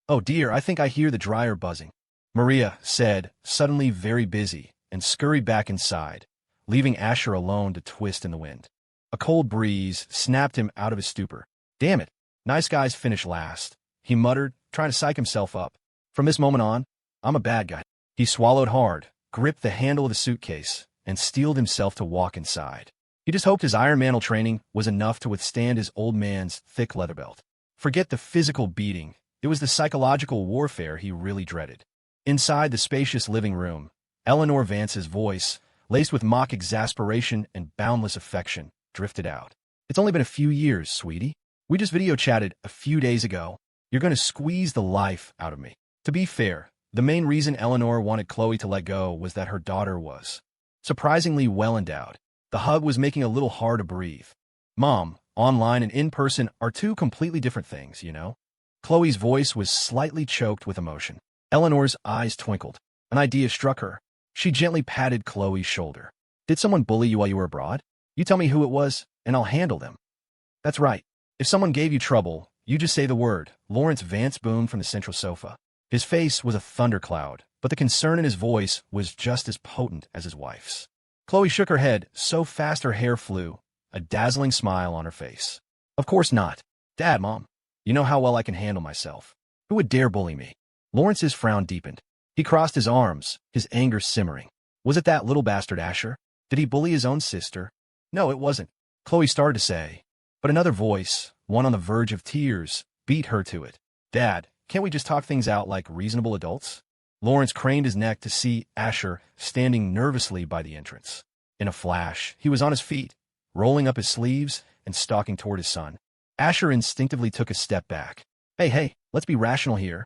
[SPEAKER 1] Oh dear, I think I hear the dryer buzzing. Maria said, suddenly very busy, and scurried back inside, leaving Asher alone to twist in the wind. A cold breeze snapped him out of his stupor. Damn it, nice guys finish last, he muttered, trying to psych himself up. From this moment on, I'm a bad guy. He swallowed hard, gripped the handle of the suitcase, and steeled himself to walk inside. He just hoped his Iron Man training was enough to withstand his old man's thick leather belt. Forget the physical beating, it was the psychological warfare he really dreaded. Inside the spacious living room, Eleanor Vance's voice, laced with mock exasperation and boundless affection, drifted out. It's only been a few years, sweetie. We just video chatted a few days ago. You're going to squeeze the life out of me. To be fair, the main reason Eleanor wanted Chloe to let go was that her daughter was surprisingly well endowed. The hug was making a little hard to breathe. Mom, online and in person are two completely different things, you know? Chloe's voice was slightly choked with emotion. Eleanor's eyes twinkled. An idea struck her. She gently patted Chloe's shoulder. Did someone bully you while you were abroad? You tell me who it was, and I'll handle them. That's right. If someone gave you trouble, you just say the word. Lawrence Vance boomed from the central sofa. His face was a thundercloud, but the concern in his voice was just as potent as his wife's. Chloe shook her head so fast her hair flew, a dazzling smile on her face. Of course not. Dad, Mom, you know how well I can handle myself. Who would dare bully me? Lawrence's frown deepened. He crossed his arms, his anger simmering. Was it that little bastard Asher? Did he bully his own sister? No, it wasn't. Chloe started to say, but another voice, one on the verge of tears, beat her to it. Dad, can't we just talk things out like reasonable adults? Lawrence craned his neck to see Asher standing nervously by the entrance. In a flash, he was on his feet, rolling up his sleeves and stalking toward his son. Asher instinctively took a step back. Hey, let's be rational here.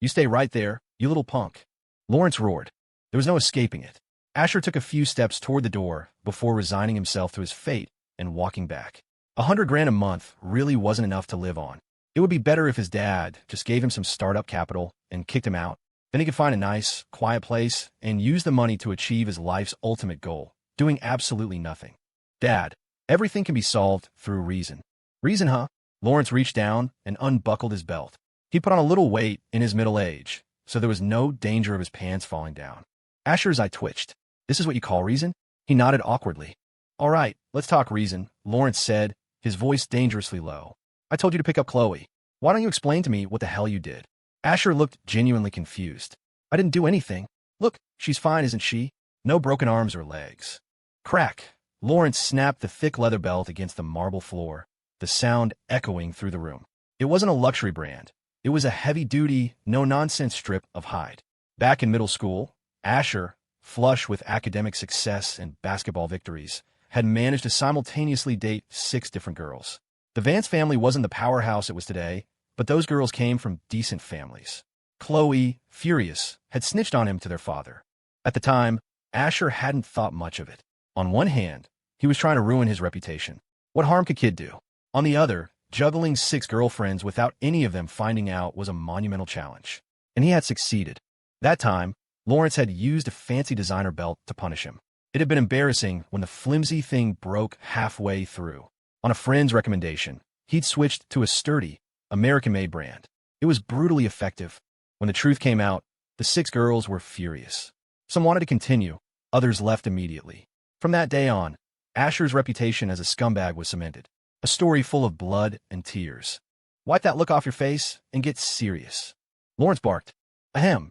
[SPEAKER 1] You stay right there, you little punk. Lawrence roared. There was no escaping it. Asher took a few steps toward the door before resigning himself to his fate and walking back. $100,000 a month really wasn't enough to live on. It would be better if his dad just gave him some startup capital and kicked him out. Then he could find a nice, quiet place and use the money to achieve his life's ultimate goal, doing absolutely nothing. Dad, everything can be solved through reason. Reason, huh? Lawrence reached down and unbuckled his belt. He put on a little weight in his middle age, so there was no danger of his pants falling down. Asher's eye twitched. This is what you call reason? He nodded awkwardly. All right, let's talk reason, Lawrence said, his voice dangerously low. I told you to pick up Chloe. Why don't you explain to me what the hell you did? Asher looked genuinely confused. I didn't do anything. Look, she's fine, isn't she? No broken arms or legs. Crack. Lawrence snapped the thick leather belt against the marble floor, the sound echoing through the room. It wasn't a luxury brand. It was a heavy-duty, no-nonsense strip of hide. Back in middle school, Asher, flush with academic success and basketball victories, had managed to simultaneously date 6 different girls. The Vance family wasn't the powerhouse it was today, but those girls came from decent families. Chloe, furious, had snitched on him to their father. At the time, Asher hadn't thought much of it. On one hand, he was trying to ruin his reputation. What harm could kid do? On the other, juggling 6 girlfriends without any of them finding out was a monumental challenge. And he had succeeded. That time, Lawrence had used a fancy designer belt to punish him. It had been embarrassing when the flimsy thing broke halfway through. On a friend's recommendation, he'd switched to a sturdy, American-made brand. It was brutally effective. When the truth came out, the 6 girls were furious. Some wanted to continue, others left immediately. From that day on, Asher's reputation as a scumbag was cemented. A story full of blood and tears. Wipe that look off your face and get serious. Lawrence barked. Ahem.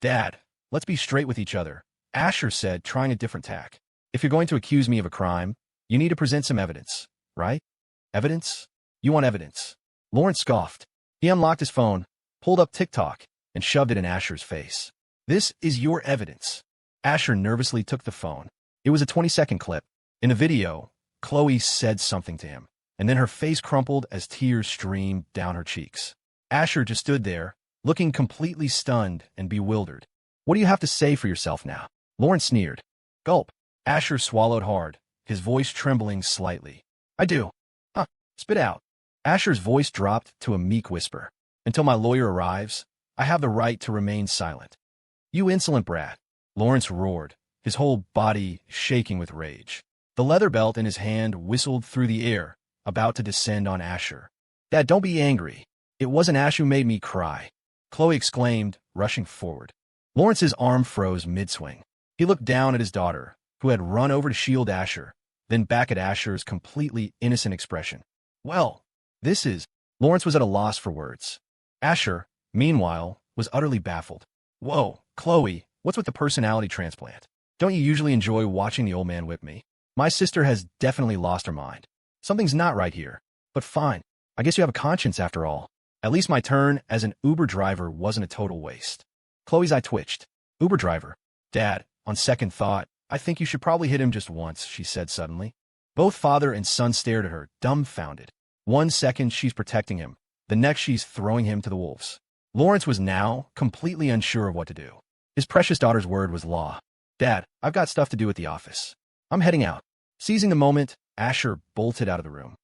[SPEAKER 1] Dad, let's be straight with each other, Asher said, trying a different tack. If you're going to accuse me of a crime, you need to present some evidence, right? Evidence? You want evidence? Lawrence scoffed. He unlocked his phone, pulled up TikTok, and shoved it in Asher's face. This is your evidence. Asher nervously took the phone. It was a 20-second clip. In the video, Chloe said something to him, and then her face crumpled as tears streamed down her cheeks. Asher just stood there, looking completely stunned and bewildered. What do you have to say for yourself now? Lawrence sneered. Gulp. Asher swallowed hard, his voice trembling slightly. I do. Huh. Spit out. Asher's voice dropped to a meek whisper. Until my lawyer arrives, I have the right to remain silent. You insolent brat. Lawrence roared, his whole body shaking with rage. The leather belt in his hand whistled through the air, about to descend on Asher. Dad, don't be angry. It wasn't Ash who made me cry, Chloe exclaimed, rushing forward. Lawrence's arm froze mid-swing. He looked down at his daughter, who had run over to shield Asher, then back at Asher's completely innocent expression. Well, this is... Lawrence was at a loss for words. Asher, meanwhile, was utterly baffled. Whoa, Chloe, what's with the personality transplant? Don't you usually enjoy watching the old man whip me? My sister has definitely lost her mind. Something's not right here. But fine, I guess you have a conscience after all. At least my turn as an Uber driver wasn't a total waste. Chloe's eye twitched. Uber driver? Dad, on second thought, I think you should probably hit him just once, she said suddenly. Both father and son stared at her, dumbfounded. 1 second she's protecting him, the next she's throwing him to the wolves. Lawrence was now completely unsure of what to do. His precious daughter's word was law. Dad, I've got stuff to do at the office. I'm heading out. Seizing the moment, Asher bolted out of the room.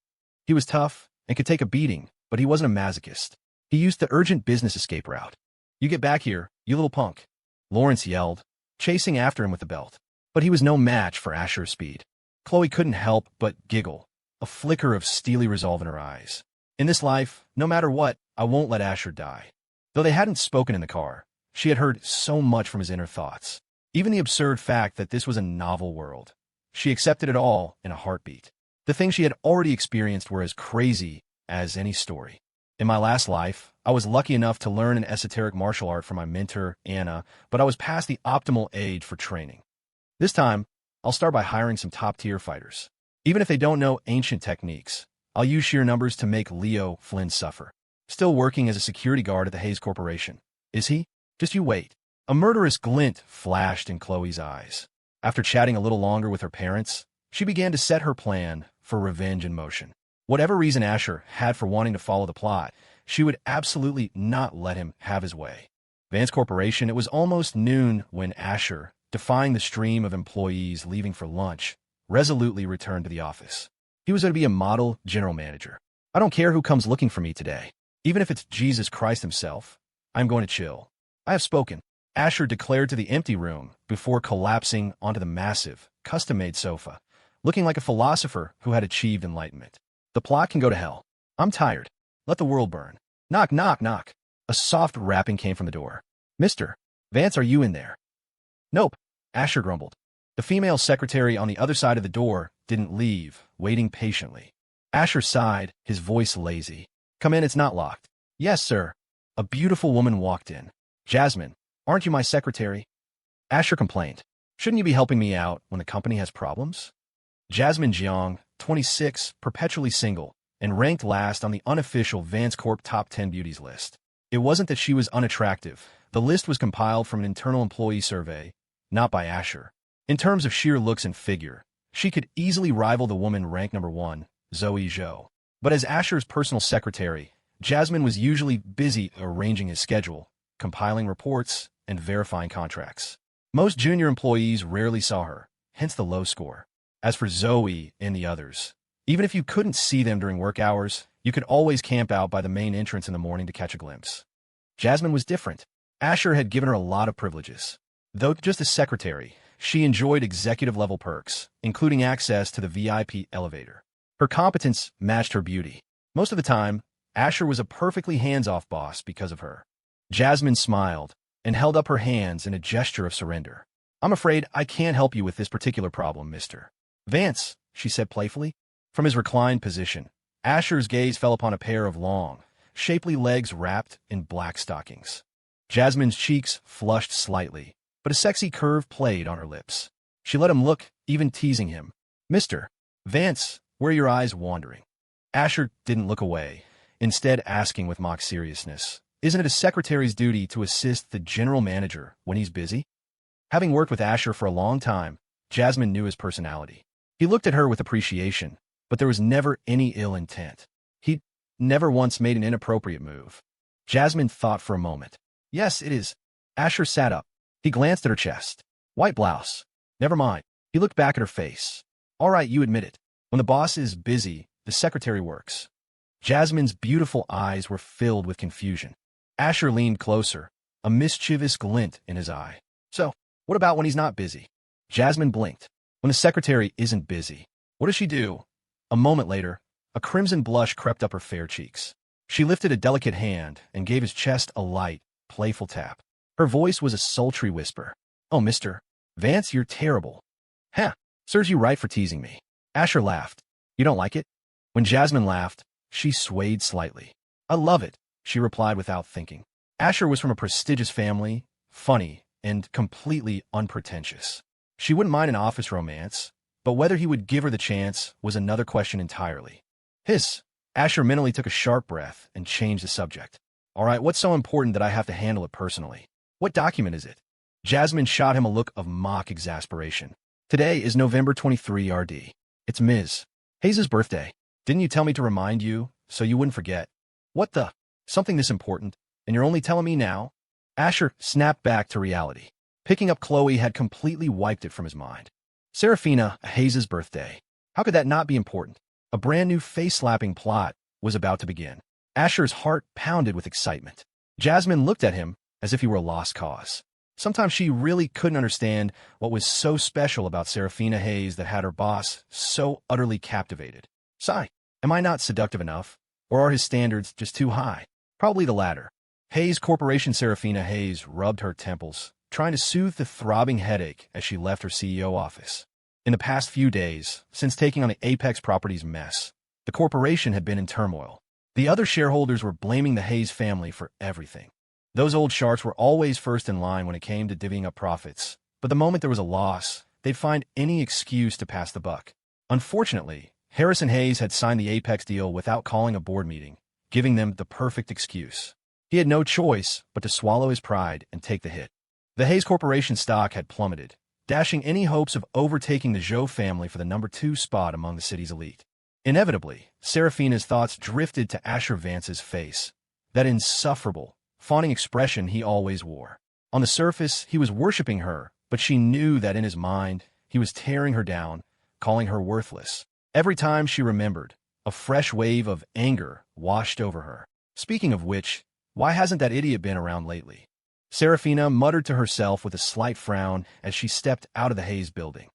[SPEAKER 1] He was tough and could take a beating, but he wasn't a masochist. He used the urgent business escape route. You get back here, you little punk, Lawrence yelled, chasing after him with the belt. But he was no match for Asher's speed. Chloe couldn't help but giggle, a flicker of steely resolve in her eyes. In this life, no matter what, I won't let Asher die. Though they hadn't spoken in the car, she had heard so much from his inner thoughts. Even the absurd fact that this was a novel world. She accepted it all in a heartbeat. The things she had already experienced were as crazy as any story. In my last life, I was lucky enough to learn an esoteric martial art from my mentor, Anna, but I was past the optimal age for training. This time, I'll start by hiring some top-tier fighters. Even if they don't know ancient techniques, I'll use sheer numbers to make Leo Flynn suffer. Still working as a security guard at the Hayes Corporation. Is he? Just you wait. A murderous glint flashed in Chloe's eyes. After chatting a little longer with her parents, she began to set her plan for revenge in motion. Whatever reason Asher had for wanting to follow the plot, she would absolutely not let him have his way. Vance Corporation, it was almost noon when Asher, defying the stream of employees leaving for lunch, resolutely returned to the office. He was going to be a model general manager. I don't care who comes looking for me today. Even if it's Jesus Christ himself, I'm going to chill. I have spoken, Asher declared to the empty room before collapsing onto the massive, custom-made sofa, looking like a philosopher who had achieved enlightenment. The plot can go to hell. I'm tired. Let the world burn. Knock, knock, knock. A soft rapping came from the door. Mr. Vance, are you in there? Nope, Asher grumbled. The female secretary on the other side of the door didn't leave, waiting patiently. Asher sighed, his voice lazy. Come in, it's not locked. Yes, sir. A beautiful woman walked in. Jasmine, aren't you my secretary? Asher complained. Shouldn't you be helping me out when the company has problems? Jasmine Jiang, 26, perpetually single, and ranked last on the unofficial Vance Corp Top 10 Beauties list. It wasn't that she was unattractive. The list was compiled from an internal employee survey, not by Asher. In terms of sheer looks and figure, she could easily rival the woman ranked number 1, Zoe Zhou. But as Asher's personal secretary, Jasmine was usually busy arranging his schedule, compiling reports, and verifying contracts. Most junior employees rarely saw her, hence the low score. As for Zoe and the others, even if you couldn't see them during work hours, you could always camp out by the main entrance in the morning to catch a glimpse. Jasmine was different. Asher had given her a lot of privileges. Though just a secretary, she enjoyed executive-level perks, including access to the VIP elevator. Her competence matched her beauty. Most of the time, Asher was a perfectly hands-off boss because of her. Jasmine smiled and held up her hands in a gesture of surrender. I'm afraid I can't help you with this particular problem, Mr. Vance, she said playfully. From his reclined position, Asher's gaze fell upon a pair of long, shapely legs wrapped in black stockings. Jasmine's cheeks flushed slightly, but a sexy curve played on her lips. She let him look, even teasing him. Mr. Vance, where are your eyes wandering? Asher didn't look away, instead asking with mock seriousness, isn't it a secretary's duty to assist the general manager when he's busy? Having worked with Asher for a long time, Jasmine knew his personality. He looked at her with appreciation, but there was never any ill intent. He'd never once made an inappropriate move. Jasmine thought for a moment. Yes, it is. Asher sat up. He glanced at her chest. White blouse. Never mind. He looked back at her face. All right, you admit it. When the boss is busy, the secretary works. Jasmine's beautiful eyes were filled with confusion. Asher leaned closer, a mischievous glint in his eye. So, what about when he's not busy? Jasmine blinked. When the secretary isn't busy, what does she do? A moment later, a crimson blush crept up her fair cheeks. She lifted a delicate hand and gave his chest a light, playful tap. Her voice was a sultry whisper. Oh, Mr. Vance, you're terrible. Huh, serves you right for teasing me. Asher laughed. You don't like it? When Jasmine laughed, she swayed slightly. I love it, she replied without thinking. Asher was from a prestigious family, funny, and completely unpretentious. She wouldn't mind an office romance, but whether he would give her the chance was another question entirely. Hiss. Asher mentally took a sharp breath and changed the subject. All right, what's so important that I have to handle it personally? What document is it? Jasmine shot him a look of mock exasperation. Today is November 23 RD. It's Ms. Hayes' birthday. Didn't you tell me to remind you, so you wouldn't forget? What the? Something this important, and you're only telling me now? Asher snapped back to reality. Picking up Chloe had completely wiped it from his mind. Saraphina, Hayes' birthday. How could that not be important? A brand new face-slapping plot was about to begin. Asher's heart pounded with excitement. Jasmine looked at him as if he were a lost cause. Sometimes she really couldn't understand what was so special about Saraphina Hayes that had her boss so utterly captivated. Sigh, am I not seductive enough? Or are his standards just too high? Probably the latter. Hayes Corporation Saraphina Hayes rubbed her temples, trying to soothe the throbbing headache as she left her CEO office. In the past few days, since taking on the Apex Properties mess, the corporation had been in turmoil. The other shareholders were blaming the Hayes family for everything. Those old sharks were always first in line when it came to divvying up profits, but the moment there was a loss, they'd find any excuse to pass the buck. Unfortunately, Harrison Hayes had signed the Apex deal without calling a board meeting, giving them the perfect excuse. He had no choice but to swallow his pride and take the hit. The Hayes Corporation stock had plummeted, dashing any hopes of overtaking the Zhou family for the number 2 spot among the city's elite. Inevitably, Seraphina's thoughts drifted to Asher Vance's face, that insufferable, fawning expression he always wore. On the surface, he was worshipping her, but she knew that in his mind, he was tearing her down, calling her worthless. Every time she remembered, a fresh wave of anger washed over her. Speaking of which, why hasn't that idiot been around lately? Saraphina muttered to herself with a slight frown as she stepped out of the Hayes building.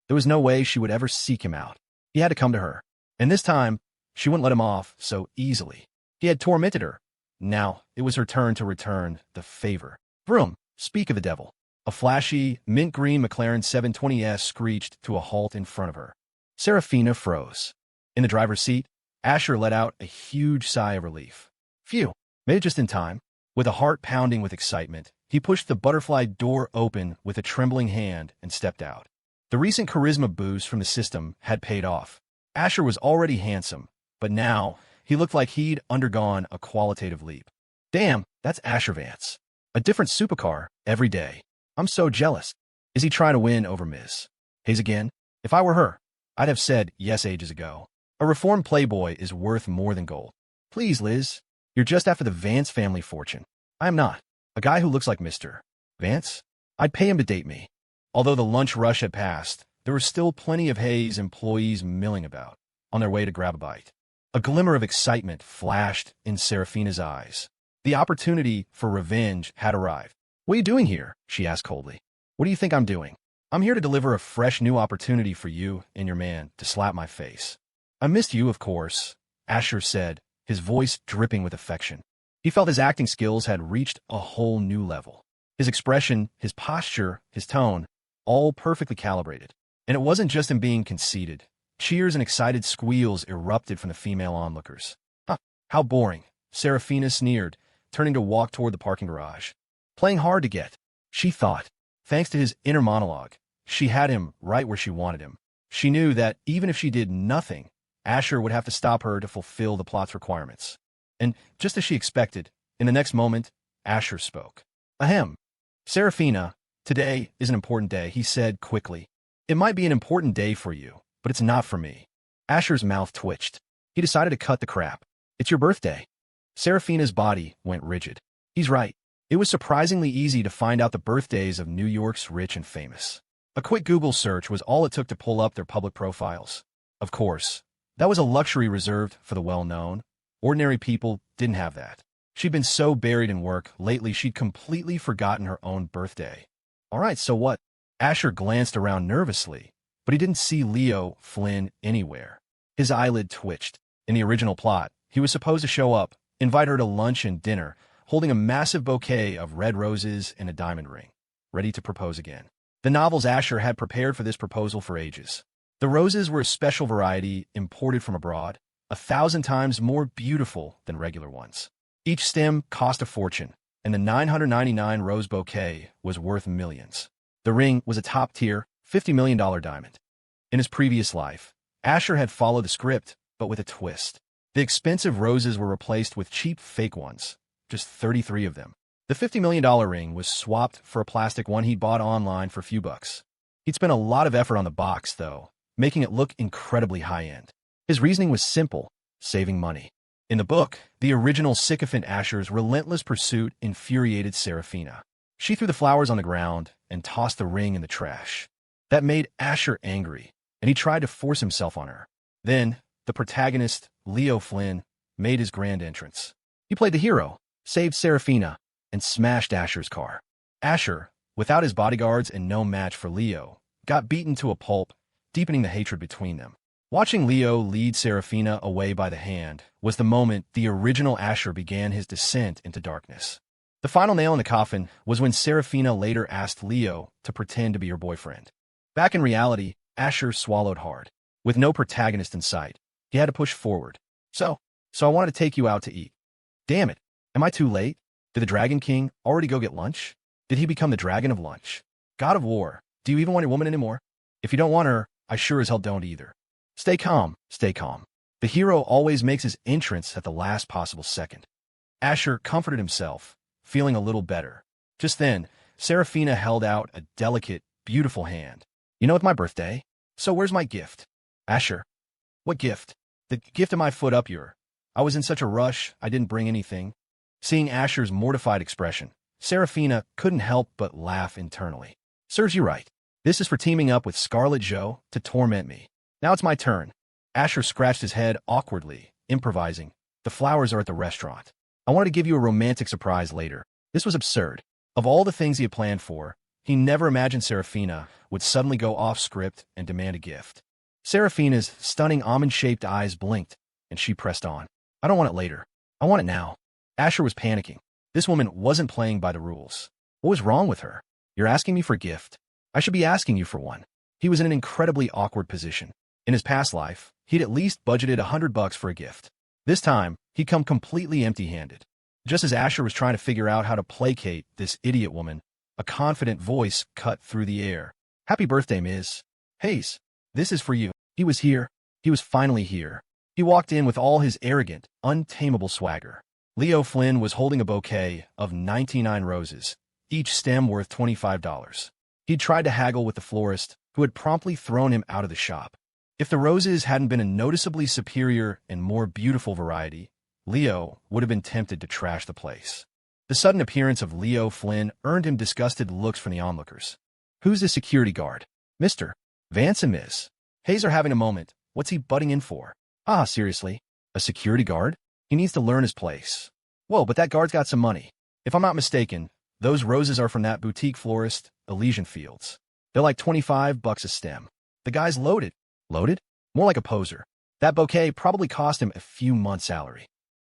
[SPEAKER 1] There was no way she would ever seek him out. He had to come to her. And this time, she wouldn't let him off so easily. He had tormented her. Now, it was her turn to return the favor. Vroom, speak of the devil. A flashy, mint green McLaren 720S screeched to a halt in front of her. Saraphina froze. In the driver's seat, Asher let out a huge sigh of relief. Phew, made it just in time. With a heart pounding with excitement, he pushed the butterfly door open with a trembling hand and stepped out. The recent charisma boost from the system had paid off. Asher was already handsome, but now he looked like he'd undergone a qualitative leap. Damn, that's Asher Vance. A different supercar every day. I'm so jealous. Is he trying to win over Ms. Hayes again? If I were her, I'd have said yes ages ago. A reformed playboy is worth more than gold. Please, Liz, you're just after the Vance family fortune. I am not. A guy who looks like Mr. Vance? I'd pay him to date me. Although the lunch rush had passed, there were still plenty of Hayes employees milling about, on their way to grab a bite. A glimmer of excitement flashed in Saraphina's eyes. The opportunity for revenge had arrived. What are you doing here? She asked coldly. What do you think I'm doing? I'm here to deliver a fresh new opportunity for you and your man to slap my face. I missed you, of course, Asher said, his voice dripping with affection. He felt his acting skills had reached a whole new level. His expression, his posture, his tone, all perfectly calibrated. And it wasn't just him being conceited. Cheers and excited squeals erupted from the female onlookers. Huh, how boring, Saraphina sneered, turning to walk toward the parking garage. Playing hard to get, she thought. Thanks to his inner monologue, she had him right where she wanted him. She knew that even if she did nothing, Asher would have to stop her to fulfill the plot's requirements. And just as she expected, in the next moment, Asher spoke. Ahem. Saraphina, today is an important day, he said quickly. It might be an important day for you, but it's not for me. Asher's mouth twitched. He decided to cut the crap. It's your birthday. Saraphina's body went rigid. He's right. It was surprisingly easy to find out the birthdays of New York's rich and famous. A quick Google search was all it took to pull up their public profiles. Of course, that was a luxury reserved for the well-known. Ordinary people didn't have that. She'd been so buried in work lately she'd completely forgotten her own birthday. All right, so what? Asher glanced around nervously, but he didn't see Leo Flynn anywhere. His eyelid twitched. In the original plot, he was supposed to show up, invite her to lunch and dinner, holding a massive bouquet of red roses and a diamond ring, ready to propose again. The novels Asher had prepared for this proposal for ages. The roses were a special variety imported from abroad, 1,000 times more beautiful than regular ones. Each stem cost a fortune, and the $999 rose bouquet was worth millions. The ring was a top-tier, $50 million diamond. In his previous life, Asher had followed the script, but with a twist. The expensive roses were replaced with cheap fake ones, just 33 of them. The $50 million ring was swapped for a plastic one he'd bought online for a few bucks. He'd spent a lot of effort on the box, though, making it look incredibly high-end. His reasoning was simple, saving money. In the book, the original sycophant Asher's relentless pursuit infuriated Saraphina. She threw the flowers on the ground and tossed the ring in the trash. That made Asher angry, and he tried to force himself on her. Then, the protagonist, Leo Flynn, made his grand entrance. He played the hero, saved Saraphina, and smashed Asher's car. Asher, without his bodyguards and no match for Leo, got beaten to a pulp, deepening the hatred between them. Watching Leo lead Saraphina away by the hand was the moment the original Asher began his descent into darkness. The final nail in the coffin was when Saraphina later asked Leo to pretend to be her boyfriend. Back in reality, Asher swallowed hard. With no protagonist in sight, he had to push forward. So I wanted to take you out to eat. Damn it, am I too late? Did the Dragon King already go get lunch? Did he become the Dragon of Lunch? God of War, do you even want your woman anymore? If you don't want her, I sure as hell don't either. Stay calm, stay calm. The hero always makes his entrance at the last possible second. Asher comforted himself, feeling a little better. Just then, Saraphina held out a delicate, beautiful hand. You know, it's my birthday, so where's my gift? Asher. What gift? The gift of my foot up your. I was in such a rush, I didn't bring anything. Seeing Asher's mortified expression, Saraphina couldn't help but laugh internally. Serves you right. This is for teaming up with Scarlet Joe to torment me. Now it's my turn. Asher scratched his head awkwardly, improvising. The flowers are at the restaurant. I wanted to give you a romantic surprise later. This was absurd. Of all the things he had planned for, he never imagined Saraphina would suddenly go off script and demand a gift. Saraphina's stunning almond-shaped eyes blinked, and she pressed on. I don't want it later. I want it now. Asher was panicking. This woman wasn't playing by the rules. What was wrong with her? You're asking me for a gift. I should be asking you for one. He was in an incredibly awkward position. In his past life, he'd at least budgeted $100 for a gift. This time, he'd come completely empty-handed. Just as Asher was trying to figure out how to placate this idiot woman, a confident voice cut through the air. Happy birthday, Ms. Hayes. This is for you. He was here. He was finally here. He walked in with all his arrogant, untamable swagger. Leo Flynn was holding a bouquet of 99 roses, each stem worth $25. He'd tried to haggle with the florist, who had promptly thrown him out of the shop. If the roses hadn't been a noticeably superior and more beautiful variety, Leo would have been tempted to trash the place. The sudden appearance of Leo Flynn earned him disgusted looks from the onlookers. Who's the security guard? Mr. Vance and Ms. Hayes are having a moment. What's he butting in for? Ah, seriously? A security guard? He needs to learn his place. Whoa, but that guard's got some money. If I'm not mistaken, those roses are from that boutique florist, Elysian Fields. They're like $25 a stem. The guy's loaded. Loaded? More like a poser. That bouquet probably cost him a few months' salary.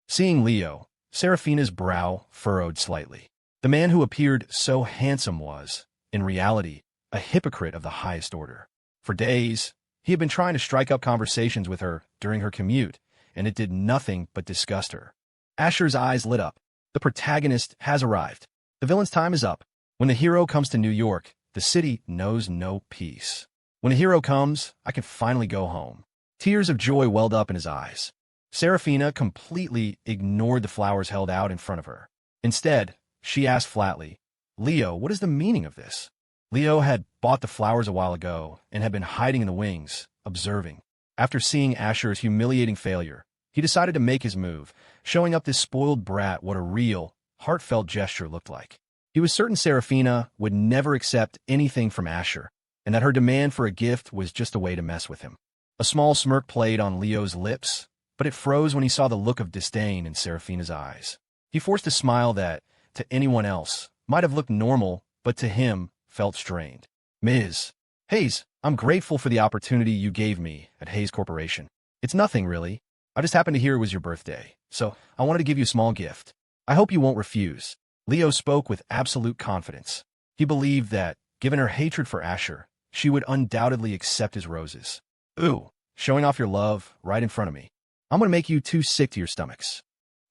[SPEAKER 1] Seeing Leo, Saraphina's brow furrowed slightly. The man who appeared so handsome was, in reality, a hypocrite of the highest order. For days, he had been trying to strike up conversations with her during her commute, and it did nothing but disgust her. Asher's eyes lit up. The protagonist has arrived. The villain's time is up. When the hero comes to New York, the city knows no peace. When the hero comes, I can finally go home. Tears of joy welled up in his eyes. Saraphina completely ignored the flowers held out in front of her. Instead, she asked flatly, Leo, what is the meaning of this? Leo had bought the flowers a while ago and had been hiding in the wings, observing. After seeing Asher's humiliating failure, he decided to make his move, showing up this spoiled brat what a real, heartfelt gesture looked like. He was certain Saraphina would never accept anything from Asher, and that her demand for a gift was just a way to mess with him. A small smirk played on Leo's lips, but it froze when he saw the look of disdain in Saraphina's eyes. He forced a smile that, to anyone else, might have looked normal, but to him, felt strained. Ms. Hayes, I'm grateful for the opportunity you gave me at Hayes Corporation. It's nothing, really. I just happened to hear it was your birthday, so I wanted to give you a small gift. I hope you won't refuse. Leo spoke with absolute confidence. He believed that, given her hatred for Asher, she would undoubtedly accept his roses. Ooh, showing off your love right in front of me. I'm going to make you too sick to your stomachs.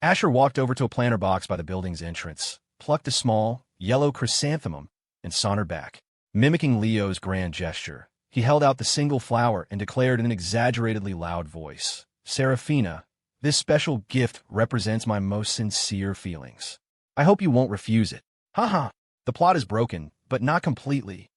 [SPEAKER 1] Asher walked over to a planter box by the building's entrance, plucked a small, yellow chrysanthemum, and sauntered back. Mimicking Leo's grand gesture, he held out the single flower and declared in an exaggeratedly loud voice, Saraphina, this special gift represents my most sincere feelings. I hope you won't refuse it. Haha, the plot is broken, but not completely.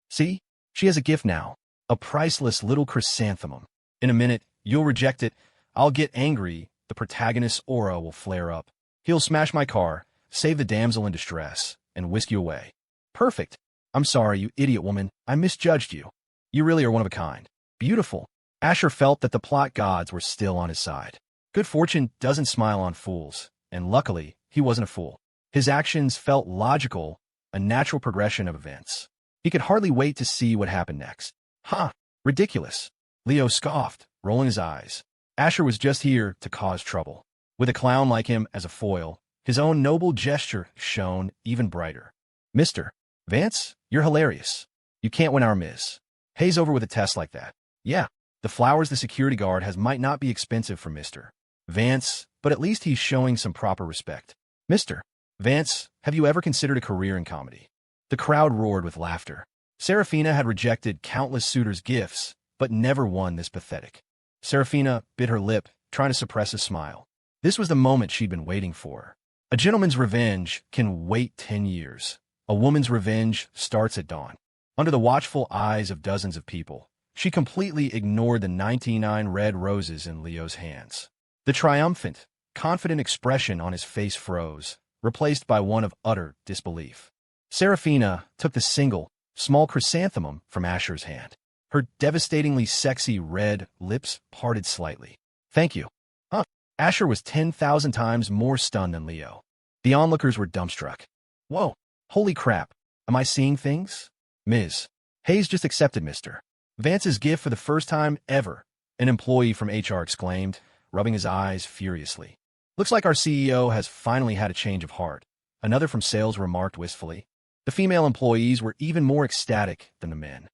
[SPEAKER 1] See? She has a gift now. A priceless little chrysanthemum. In a minute, you'll reject it. I'll get angry. The protagonist's aura will flare up. He'll smash my car, save the damsel in distress, and whisk you away. Perfect. I'm sorry, you idiot woman. I misjudged you. You really are one of a kind. Beautiful. Asher felt that the plot gods were still on his side. Good fortune doesn't smile on fools, and luckily, he wasn't a fool. His actions felt logical, a natural progression of events. He could hardly wait to see what happened next. Ha! Ridiculous. Leo scoffed, rolling his eyes. Asher was just here to cause trouble. With a clown like him as a foil, his own noble gesture shone even brighter. Mr. Vance, you're hilarious. You can't win our Ms. Hayes over with a test like that. Yeah, the flowers the security guard has might not be expensive for Mr. Vance, but at least he's showing some proper respect. Mr. Vance, have you ever considered a career in comedy? The crowd roared with laughter. Saraphina had rejected countless suitors' gifts, but never one this pathetic. Saraphina bit her lip, trying to suppress a smile. This was the moment she'd been waiting for. A gentleman's revenge can wait 10 years. A woman's revenge starts at dawn. Under the watchful eyes of dozens of people, she completely ignored the 99 red roses in Leo's hands. The triumphant, confident expression on his face froze, replaced by one of utter disbelief. Saraphina took the single, small chrysanthemum from Asher's hand. Her devastatingly sexy red lips parted slightly. "Thank you." Huh? Asher was 10,000 times more stunned than Leo. The onlookers were dumbstruck. "Whoa, holy crap, am I seeing things?" "Ms. Hayes just accepted Mr. Vance's gift for the first time ever," an employee from HR exclaimed, rubbing his eyes furiously. "Looks like our CEO has finally had a change of heart," another from sales remarked wistfully. The female employees were even more ecstatic than the men.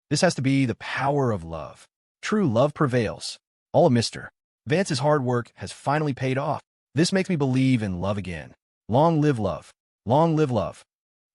[SPEAKER 1] "This has to be the power of love. True love prevails. All of Mr. Vance's hard work has finally paid off. This makes me believe in love again. Long live love. Long live love."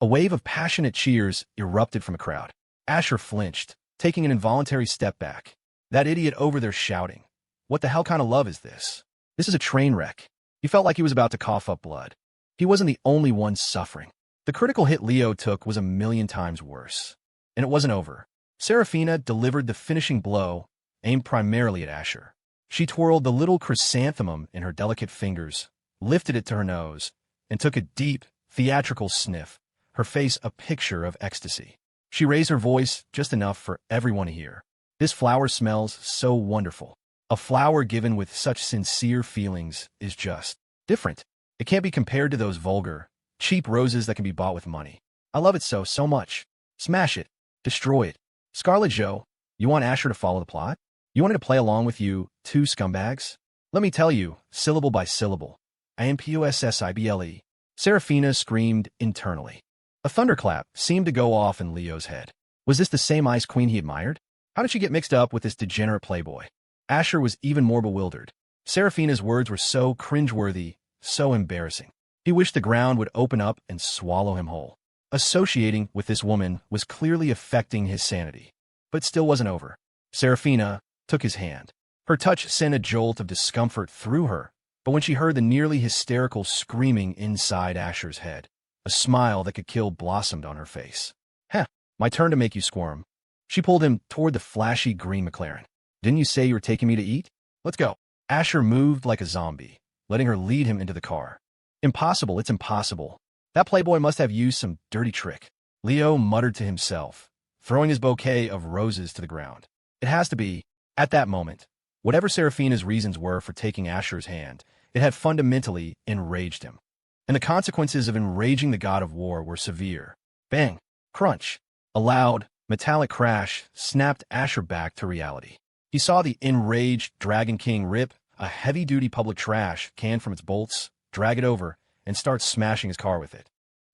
[SPEAKER 1] A wave of passionate cheers erupted from the crowd. Asher flinched, taking an involuntary step back. That idiot over there shouting. What the hell kind of love is this? This is a train wreck. He felt like he was about to cough up blood. He wasn't the only one suffering. The critical hit Leo took was a million times worse. And it wasn't over. Saraphina delivered the finishing blow, aimed primarily at Asher. She twirled the little chrysanthemum in her delicate fingers, lifted it to her nose, and took a deep, theatrical sniff, her face a picture of ecstasy. She raised her voice just enough for everyone to hear. "This flower smells so wonderful. A flower given with such sincere feelings is just different. It can't be compared to those vulgar, cheap roses that can be bought with money. I love it so much. Smash it. Destroy it. Scarlet Joe, you want Asher to follow the plot? You wanted to play along with you two scumbags? Let me tell you, syllable by syllable. IMPUSSIBLE. Saraphina screamed internally. A thunderclap seemed to go off in Leo's head. Was this the same Ice Queen he admired? How did she get mixed up with this degenerate playboy? Asher was even more bewildered. Saraphina's words were so cringeworthy, so embarrassing. He wished the ground would open up and swallow him whole. Associating with this woman was clearly affecting his sanity. But it still wasn't over. Saraphina took his hand. Her touch sent a jolt of discomfort through her, but when she heard the nearly hysterical screaming inside Asher's head, a smile that could kill blossomed on her face. "Heh, my turn to make you squirm." She pulled him toward the flashy green McLaren. "Didn't you say you were taking me to eat? Let's go." Asher moved like a zombie, letting her lead him into the car. "Impossible, it's impossible. That playboy must have used some dirty trick." Leo muttered to himself, throwing his bouquet of roses to the ground. It has to be. At that moment, whatever Saraphina's reasons were for taking Asher's hand, it had fundamentally enraged him. And the consequences of enraging the god of war were severe. Bang! Crunch! A loud, metallic crash snapped Asher back to reality. He saw the enraged Dragon King rip a heavy-duty public trash can from its bolts, drag it over, and start smashing his car with it.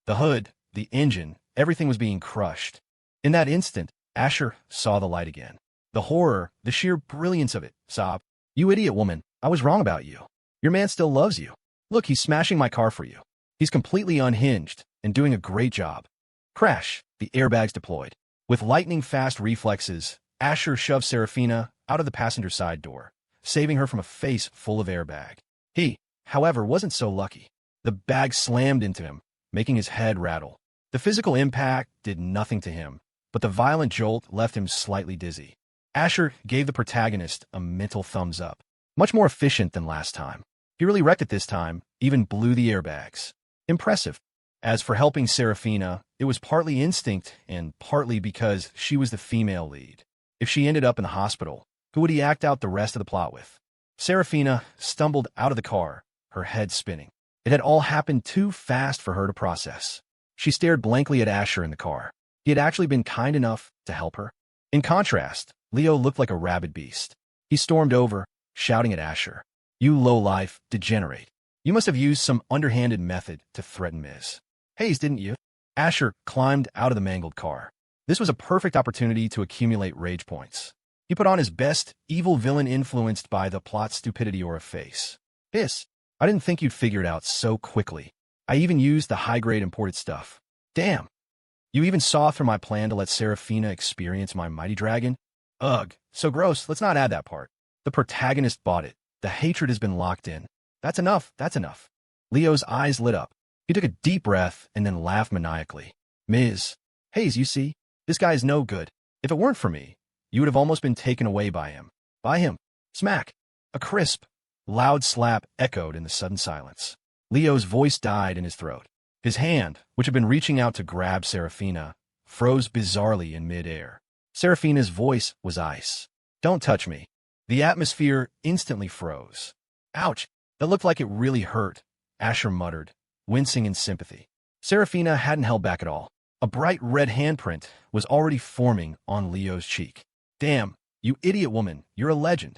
[SPEAKER 1] The hood, the engine, everything was being crushed. In that instant, Asher saw the light again. The horror, the sheer brilliance of it. Sob. "You idiot woman, I was wrong about you. Your man still loves you. Look, he's smashing my car for you. He's completely unhinged and doing a great job." Crash, the airbags deployed. With lightning-fast reflexes, Asher shoved Saraphina out of the passenger side door, saving her from a face full of airbag. He, however, wasn't so lucky. The bag slammed into him, making his head rattle. The physical impact did nothing to him, but the violent jolt left him slightly dizzy. Asher gave the protagonist a mental thumbs up. Much more efficient than last time. He really wrecked it this time, even blew the airbags. Impressive. As for helping Saraphina, it was partly instinct and partly because she was the female lead. If she ended up in the hospital, who would he act out the rest of the plot with? Saraphina stumbled out of the car, her head spinning. It had all happened too fast for her to process. She stared blankly at Asher in the car. He had actually been kind enough to help her. In contrast, Leo looked like a rabid beast. He stormed over, shouting at Asher. "You low-life degenerate. You must have used some underhanded method to threaten Ms. Hayes, didn't you?" Asher climbed out of the mangled car. This was a perfect opportunity to accumulate rage points. He put on his best evil villain influenced by the plot stupidity or a face. "Piss. I didn't think you'd figure it out so quickly. I even used the high-grade imported stuff. Damn. You even saw through my plan to let Saraphina experience my mighty dragon? Ugh, so gross, let's not add that part." The protagonist bought it. The hatred has been locked in. That's enough, that's enough. Leo's eyes lit up. He took a deep breath and then laughed maniacally. "Ms. Hayes, you see, this guy is no good. If it weren't for me, you would have almost been taken away by him. By him. Smack. A crisp, loud slap echoed in the sudden silence. Leo's voice died in his throat. His hand, which had been reaching out to grab Saraphina, froze bizarrely in mid-air. Saraphina's voice was ice. "Don't touch me." The atmosphere instantly froze. "Ouch, that looked like it really hurt," Asher muttered, wincing in sympathy. Saraphina hadn't held back at all. A bright red handprint was already forming on Leo's cheek. "Damn, you idiot woman, you're a legend.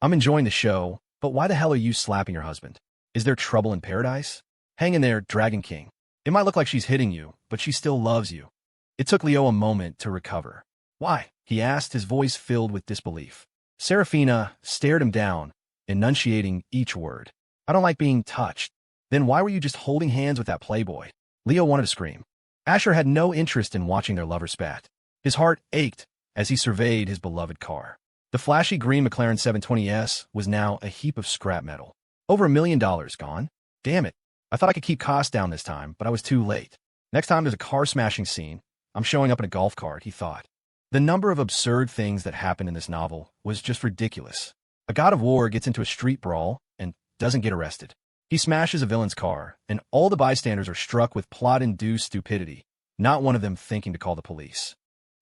[SPEAKER 1] I'm enjoying the show, but why the hell are you slapping your husband? Is there trouble in paradise? Hang in there, Dragon King. It might look like she's hitting you, but she still loves you." It took Leo a moment to recover. "Why?" he asked, his voice filled with disbelief. Saraphina stared him down, enunciating each word. "I don't like being touched." "Then why were you just holding hands with that playboy?" Leo wanted to scream. Asher had no interest in watching their lovers spat. His heart ached as he surveyed his beloved car. The flashy green McLaren 720S was now a heap of scrap metal. Over $1 million gone. Damn it. I thought I could keep costs down this time, but I was too late. Next time there's a car-smashing scene, I'm showing up in a golf cart, he thought. The number of absurd things that happened in this novel was just ridiculous. A god of war gets into a street brawl and doesn't get arrested. He smashes a villain's car, and all the bystanders are struck with plot-induced stupidity, not one of them thinking to call the police.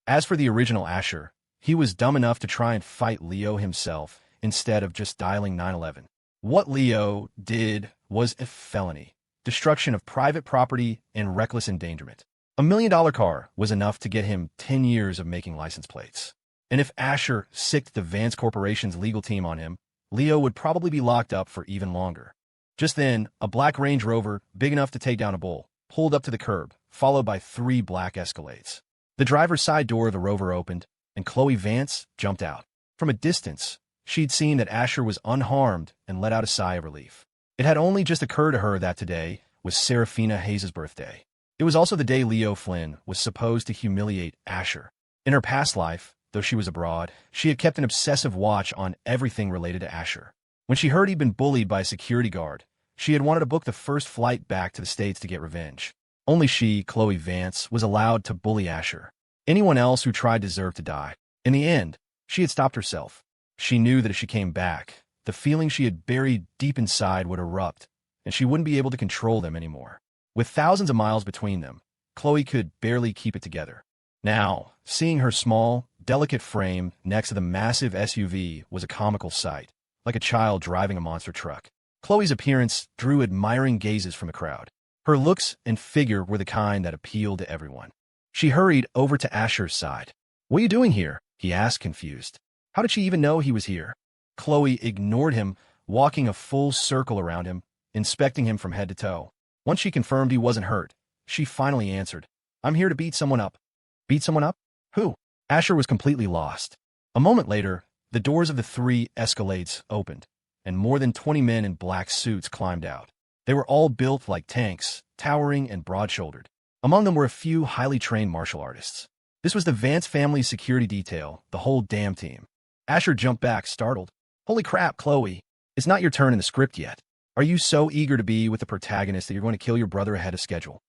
[SPEAKER 1] As for the original Asher, he was dumb enough to try and fight Leo himself instead of just dialing 911. What Leo did was a felony, destruction of private property and reckless endangerment. $1 million car was enough to get him 10 years of making license plates. And if Asher sicked the Vance Corporation's legal team on him, Leo would probably be locked up for even longer. Just then, a black Range Rover, big enough to take down a bull, pulled up to the curb, followed by 3 black Escalades. The driver's side door of the Rover opened, and Chloe Vance jumped out. From a distance, she'd seen that Asher was unharmed and let out a sigh of relief. It had only just occurred to her that today was Saraphina Hayes' birthday. It was also the day Leo Flynn was supposed to humiliate Asher. In her past life, though she was abroad, she had kept an obsessive watch on everything related to Asher. When she heard he'd been bullied by a security guard, she had wanted to book the first flight back to the States to get revenge. Only she, Chloe Vance, was allowed to bully Asher. Anyone else who tried deserved to die. In the end, she had stopped herself. She knew that if she came back, the feeling she had buried deep inside would erupt, and she wouldn't be able to control them anymore. With thousands of miles between them, Chloe could barely keep it together. Now, seeing her small, delicate frame next to the massive SUV was a comical sight, like a child driving a monster truck. Chloe's appearance drew admiring gazes from the crowd. Her looks and figure were the kind that appealed to everyone. She hurried over to Asher's side. "What are you doing here?" he asked, confused. How did she even know he was here? Chloe ignored him, walking a full circle around him, inspecting him from head to toe. Once she confirmed he wasn't hurt, she finally answered, "I'm here to beat someone up." "Beat someone up? Who?" Asher was completely lost. A moment later, the doors of the 3 Escalades opened, and more than 20 men in black suits climbed out. They were all built like tanks, towering and broad-shouldered. Among them were a few highly trained martial artists. This was the Vance family's security detail, the whole damn team. Asher jumped back, startled. "Holy crap, Chloe. It's not your turn in the script yet. Are you so eager to be with the protagonist that you're going to kill your brother ahead of schedule?"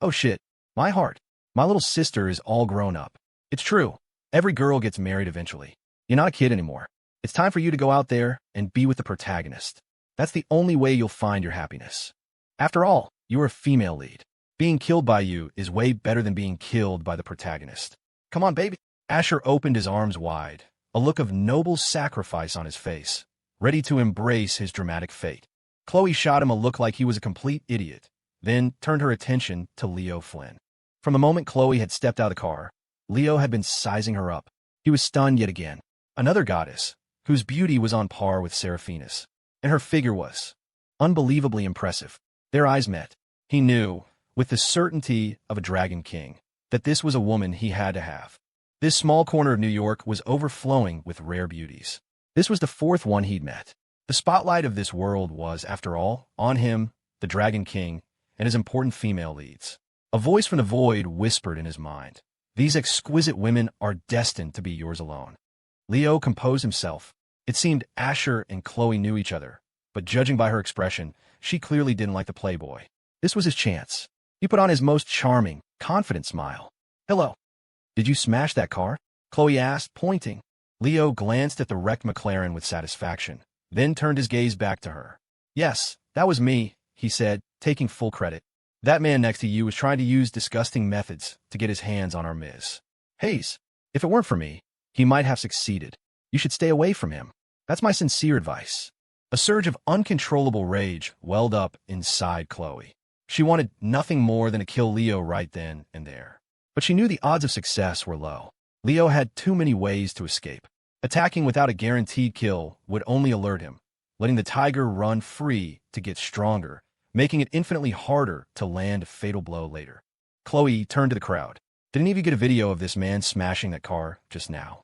[SPEAKER 1] "Oh shit. My heart. My little sister is all grown up. It's true. Every girl gets married eventually. You're not a kid anymore. It's time for you to go out there and be with the protagonist. That's the only way you'll find your happiness. After all, you're a female lead. Being killed by you is way better than being killed by the protagonist. Come on, baby." Asher opened his arms wide, a look of noble sacrifice on his face, ready to embrace his dramatic fate. Chloe shot him a look like he was a complete idiot, then turned her attention to Leo Flynn. From the moment Chloe had stepped out of the car, Leo had been sizing her up. He was stunned yet again. Another goddess, whose beauty was on par with Saraphina's, and her figure was unbelievably impressive. Their eyes met. He knew, with the certainty of a Dragon King, that this was a woman he had to have. This small corner of New York was overflowing with rare beauties. This was the 4th one he'd met. The spotlight of this world was, after all, on him, the Dragon King, and his important female leads. A voice from the void whispered in his mind, "These exquisite women are destined to be yours alone." Leo composed himself. It seemed Asher and Chloe knew each other, but judging by her expression, she clearly didn't like the playboy. This was his chance. He put on his most charming, confident smile. "Hello. Did you smash that car?" Chloe asked, pointing. Leo glanced at the wrecked McLaren with satisfaction, then turned his gaze back to her. Yes, that was me, he said, taking full credit. That man next to you was trying to use disgusting methods to get his hands on our Ms. Hayes. If it weren't for me, he might have succeeded. You should stay away from him. That's my sincere advice. A surge of uncontrollable rage welled up inside Chloe. She wanted nothing more than to kill Leo right then and there. But she knew the odds of success were low. Leo had too many ways to escape. Attacking without a guaranteed kill would only alert him, letting the tiger run free to get stronger, making it infinitely harder to land a fatal blow later. Chloe turned to the crowd. Did any of you get a video of this man smashing that car just now?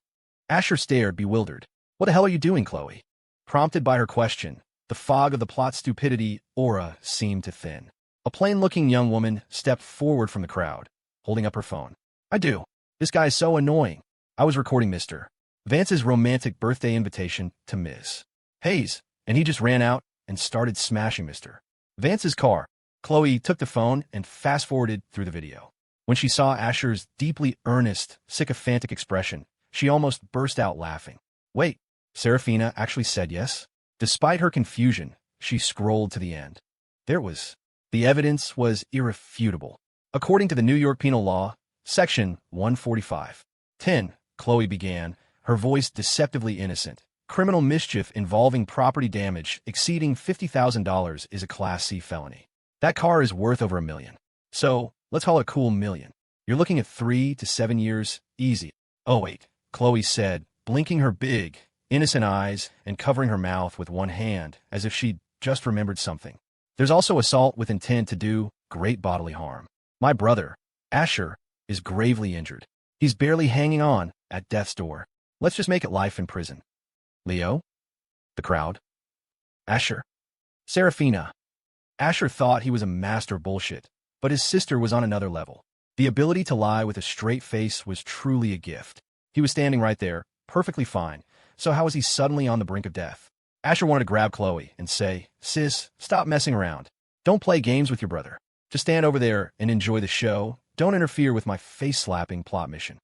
[SPEAKER 1] Asher stared, bewildered. What the hell are you doing, Chloe? Prompted by her question, the fog of the plot's stupidity aura seemed to thin. A plain-looking young woman stepped forward from the crowd, holding up her phone. I do. This guy is so annoying. I was recording Mr. Vance's romantic birthday invitation to Ms. Hayes, and he just ran out and started smashing Mr. Vance's car. Chloe took the phone and fast-forwarded through the video. When she saw Asher's deeply earnest, sycophantic expression, she almost burst out laughing. Wait, Saraphina actually said yes? Despite her confusion, she scrolled to the end. There it was. The evidence was irrefutable. According to the New York Penal Law, Section 145. 10, Chloe began, her voice deceptively innocent. Criminal mischief involving property damage exceeding $50,000 is a Class C felony. That car is worth over $1 million. So, let's call it a cool $1 million. You're looking at 3 to 7 years, easy. Oh wait, Chloe said, blinking her big, innocent eyes and covering her mouth with one hand as if she'd just remembered something. There's also assault with intent to do great bodily harm. My brother, Asher, is gravely injured. He's barely hanging on at death's door. Let's just make it life in prison. Leo? The crowd. Asher. Saraphina. Asher thought he was a master of bullshit, but his sister was on another level. The ability to lie with a straight face was truly a gift. He was standing right there, perfectly fine, so how was he suddenly on the brink of death? Asher wanted to grab Chloe and say, Sis, stop messing around. Don't play games with your brother. Just stand over there and enjoy the show. Don't interfere with my face-slapping plot mission.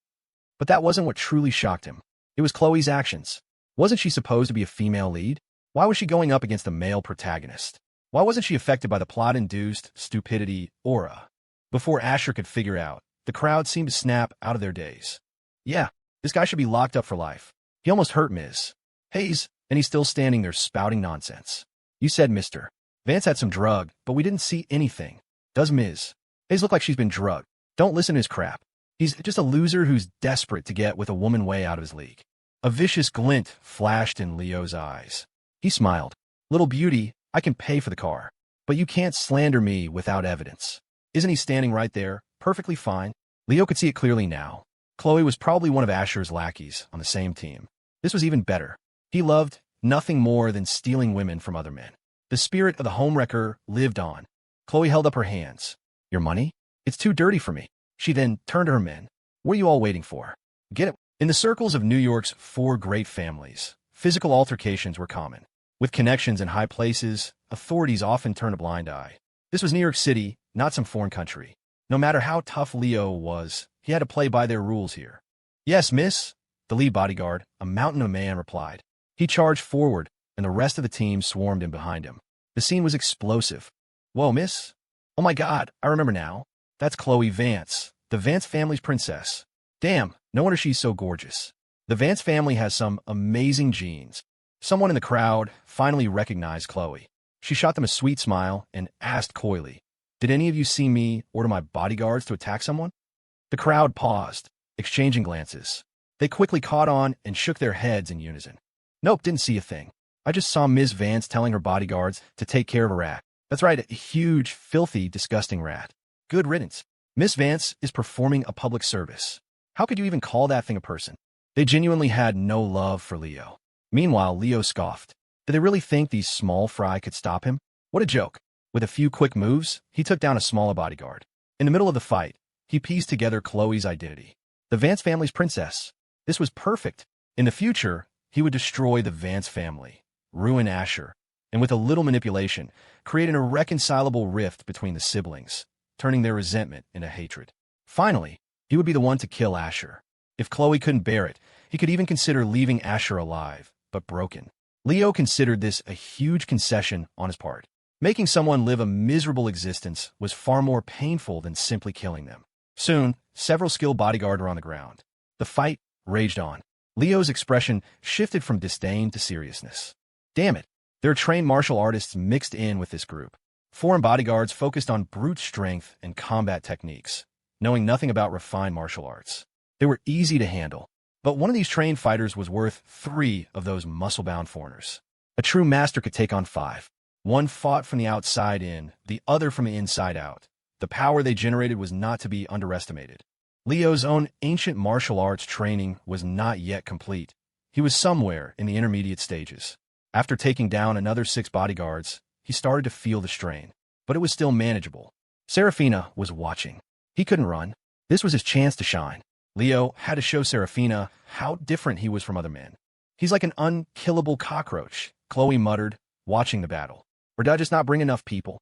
[SPEAKER 1] But that wasn't what truly shocked him. It was Chloe's actions. Wasn't she supposed to be a female lead? Why was she going up against a male protagonist? Why wasn't she affected by the plot-induced stupidity aura? Before Asher could figure out, the crowd seemed to snap out of their daze. Yeah, this guy should be locked up for life. He almost hurt Ms. Hayes, and he's still standing there spouting nonsense. You said Mr. Vance had some drug, but we didn't see anything. Does Ms. Hayes look like she's been drugged? Don't listen to his crap. He's just a loser who's desperate to get with a woman way out of his league. A vicious glint flashed in Leo's eyes. He smiled. Little beauty, I can pay for the car. But you can't slander me without evidence. Isn't he standing right there, perfectly fine? Leo could see it clearly now. Chloe was probably one of Asher's lackeys on the same team. This was even better. He loved nothing more than stealing women from other men. The spirit of the homewrecker lived on. Chloe held up her hands. Your money? It's too dirty for me. She then turned to her men. What are you all waiting for? Get it? In the circles of New York's 4 great families, physical altercations were common. With connections in high places, authorities often turned a blind eye. This was New York City, not some foreign country. No matter how tough Leo was, he had to play by their rules here. Yes, miss, the lead bodyguard, a mountain of a man, replied. He charged forward, and the rest of the team swarmed in behind him. The scene was explosive. Whoa, miss? Oh my God, I remember now. That's Chloe Vance, the Vance family's princess. Damn, no wonder she's so gorgeous. The Vance family has some amazing genes. Someone in the crowd finally recognized Chloe. She shot them a sweet smile and asked coyly, Did any of you see me order my bodyguards to attack someone? The crowd paused, exchanging glances. They quickly caught on and shook their heads in unison. Nope, didn't see a thing. I just saw Ms. Vance telling her bodyguards to take care of a rat. That's right, a huge, filthy, disgusting rat. Good riddance. Miss Vance is performing a public service. How could you even call that thing a person? They genuinely had no love for Leo. Meanwhile, Leo scoffed. Did they really think these small fry could stop him? What a joke. With a few quick moves, he took down a smaller bodyguard. In the middle of the fight, he pieced together Chloe's identity. The Vance family's princess. This was perfect. In the future, he would destroy the Vance family, ruin Asher, and with a little manipulation, create an irreconcilable rift between the siblings, turning their resentment into hatred. Finally, he would be the one to kill Asher. If Chloe couldn't bear it, he could even consider leaving Asher alive, but broken. Leo considered this a huge concession on his part. Making someone live a miserable existence was far more painful than simply killing them. Soon, several skilled bodyguards were on the ground. The fight raged on. Leo's expression shifted from disdain to seriousness. Damn it, there are trained martial artists mixed in with this group. Foreign bodyguards focused on brute strength and combat techniques, knowing nothing about refined martial arts. They were easy to handle, but one of these trained fighters was worth 3 of those muscle-bound foreigners. A true master could take on 5. One fought from the outside in, the other from the inside out. The power they generated was not to be underestimated. Leo's own ancient martial arts training was not yet complete. He was somewhere in the intermediate stages. After taking down another 6 bodyguards, he started to feel the strain, but it was still manageable. Saraphina was watching. He couldn't run. This was his chance to shine. Leo had to show Saraphina how different he was from other men. He's like an unkillable cockroach, Chloe muttered, watching the battle. Or did I just not bring enough people?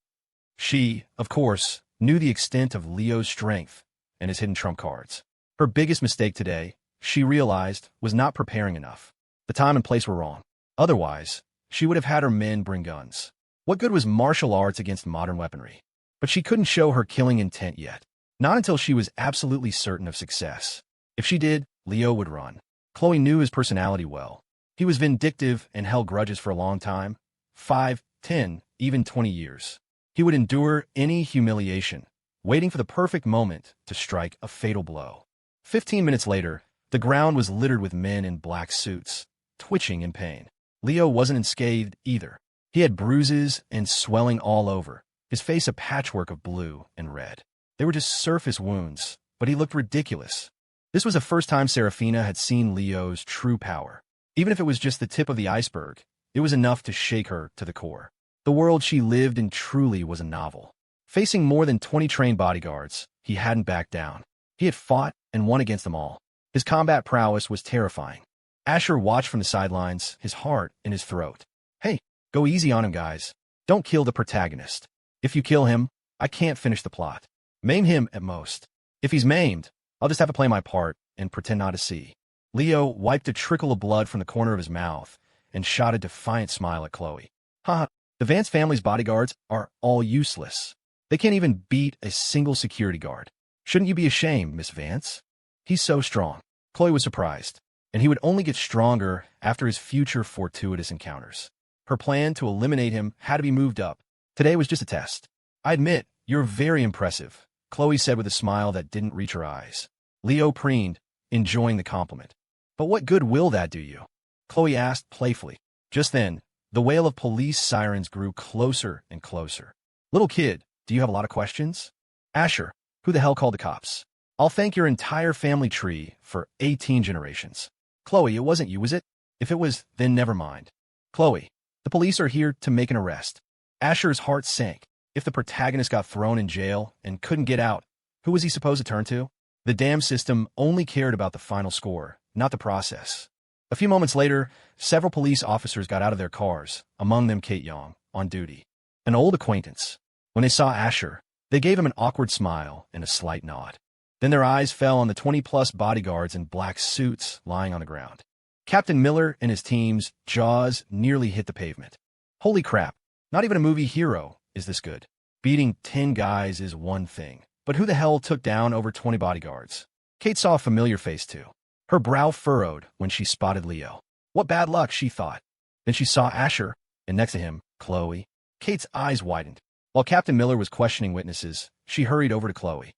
[SPEAKER 1] She, of course, knew the extent of Leo's strength and his hidden trump cards. Her biggest mistake today, she realized, was not preparing enough. The time and place were wrong. Otherwise, she would have had her men bring guns. What good was martial arts against modern weaponry? But she couldn't show her killing intent yet. Not until she was absolutely certain of success. If she did, Leo would run. Chloe knew his personality well. He was vindictive and held grudges for a long time. 5, 10, even 20 years. He would endure any humiliation, waiting for the perfect moment to strike a fatal blow. 15 minutes later, the ground was littered with men in black suits, twitching in pain. Leo wasn't unscathed either. He had bruises and swelling all over, his face a patchwork of blue and red. They were just surface wounds, but he looked ridiculous. This was the first time Saraphina had seen Leo's true power. Even if it was just the tip of the iceberg, it was enough to shake her to the core. The world she lived in truly was a novel. Facing more than 20 trained bodyguards, he hadn't backed down. He had fought and won against them all. His combat prowess was terrifying. Asher watched from the sidelines, his heart in his throat. Hey, go easy on him, guys. Don't kill the protagonist. If you kill him, I can't finish the plot. Maim him at most. If he's maimed, I'll just have to play my part and pretend not to see. Leo wiped a trickle of blood from the corner of his mouth and shot a defiant smile at Chloe. Haha, the Vance family's bodyguards are all useless. They can't even beat a single security guard. Shouldn't you be ashamed, Miss Vance? He's so strong. Chloe was surprised, and he would only get stronger after his future fortuitous encounters. Her plan to eliminate him had to be moved up. Today was just a test. I admit, you're very impressive, Chloe said with a smile that didn't reach her eyes. Leo preened, enjoying the compliment. But what good will that do you? Chloe asked playfully. Just then, the wail of police sirens grew closer and closer. Little kid, do you have a lot of questions? Asher, who the hell called the cops? I'll thank your entire family tree for 18 generations. Chloe, it wasn't you, was it? If it was, then never mind. Chloe, the police are here to make an arrest. Asher's heart sank. If the protagonist got thrown in jail and couldn't get out, who was he supposed to turn to? The damn system only cared about the final score, not the process. A few moments later, several police officers got out of their cars, among them Kate Young, on duty. An old acquaintance. When they saw Asher, they gave him an awkward smile and a slight nod. Then their eyes fell on the 20-plus bodyguards in black suits lying on the ground. Captain Miller and his team's jaws nearly hit the pavement. Holy crap, not even a movie hero is this good. Beating 10 guys is one thing, but who the hell took down over 20 bodyguards? Kate saw a familiar face too. Her brow furrowed when she spotted Leo. What bad luck, she thought. Then she saw Asher, and next to him, Chloe. Kate's eyes widened. While Captain Miller was questioning witnesses, she hurried over to Chloe.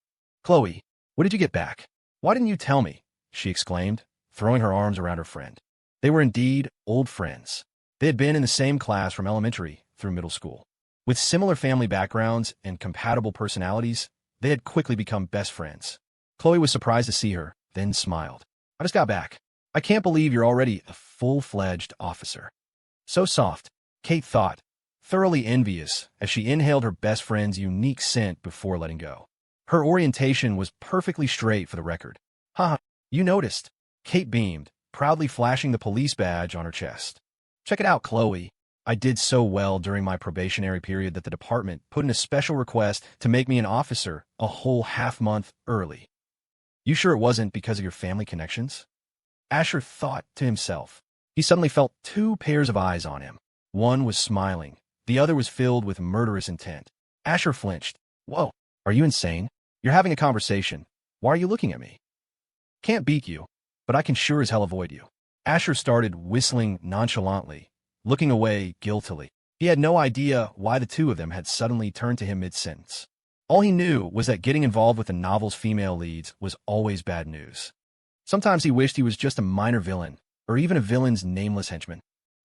[SPEAKER 1] Chloe, what did you get back? Why didn't you tell me? She exclaimed, throwing her arms around her friend. They were indeed old friends. They had been in the same class from elementary through middle school. With similar family backgrounds and compatible personalities, they had quickly become best friends. Chloe was surprised to see her, then smiled. I just got back. I can't believe you're already a full-fledged officer. So soft, Kate thought, thoroughly envious as she inhaled her best friend's unique scent before letting go. Her orientation was perfectly straight for the record. Haha, you noticed. Kate beamed, proudly flashing the police badge on her chest. Check it out, Chloe. I did so well during my probationary period that the department put in a special request to make me an officer a whole half-month early. You sure it wasn't because of your family connections? Asher thought to himself. He suddenly felt two pairs of eyes on him. One was smiling. The other was filled with murderous intent. Asher flinched. Whoa, are you insane? You're having a conversation. Why are you looking at me? Can't beat you, but I can sure as hell avoid you. Asher started whistling nonchalantly, looking away guiltily. He had no idea why the two of them had suddenly turned to him mid-sentence. All he knew was that getting involved with the novel's female leads was always bad news. Sometimes he wished he was just a minor villain, or even a villain's nameless henchman.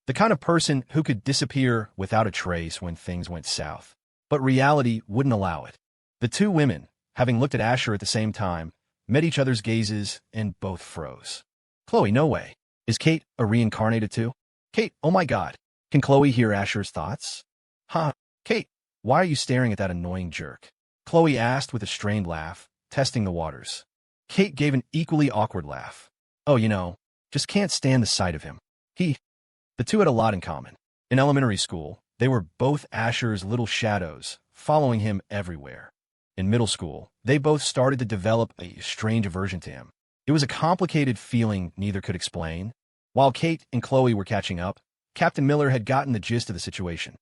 [SPEAKER 1] The kind of person who could disappear without a trace when things went south. But reality wouldn't allow it. The two women, having looked at Asher at the same time, met each other's gazes and both froze. Chloe, no way. Is Kate a reincarnated too? Kate, oh my god. Can Chloe hear Asher's thoughts? Huh, Kate, why are you staring at that annoying jerk? Chloe asked with a strained laugh, testing the waters. Kate gave an equally awkward laugh. Oh, just can't stand the sight of him. The two had a lot in common. In elementary school, they were both Asher's little shadows, following him everywhere. In middle school, they both started to develop a strange aversion to him. It was a complicated feeling neither could explain. While Kate and Chloe were catching up, Captain Miller had gotten the gist of the situation.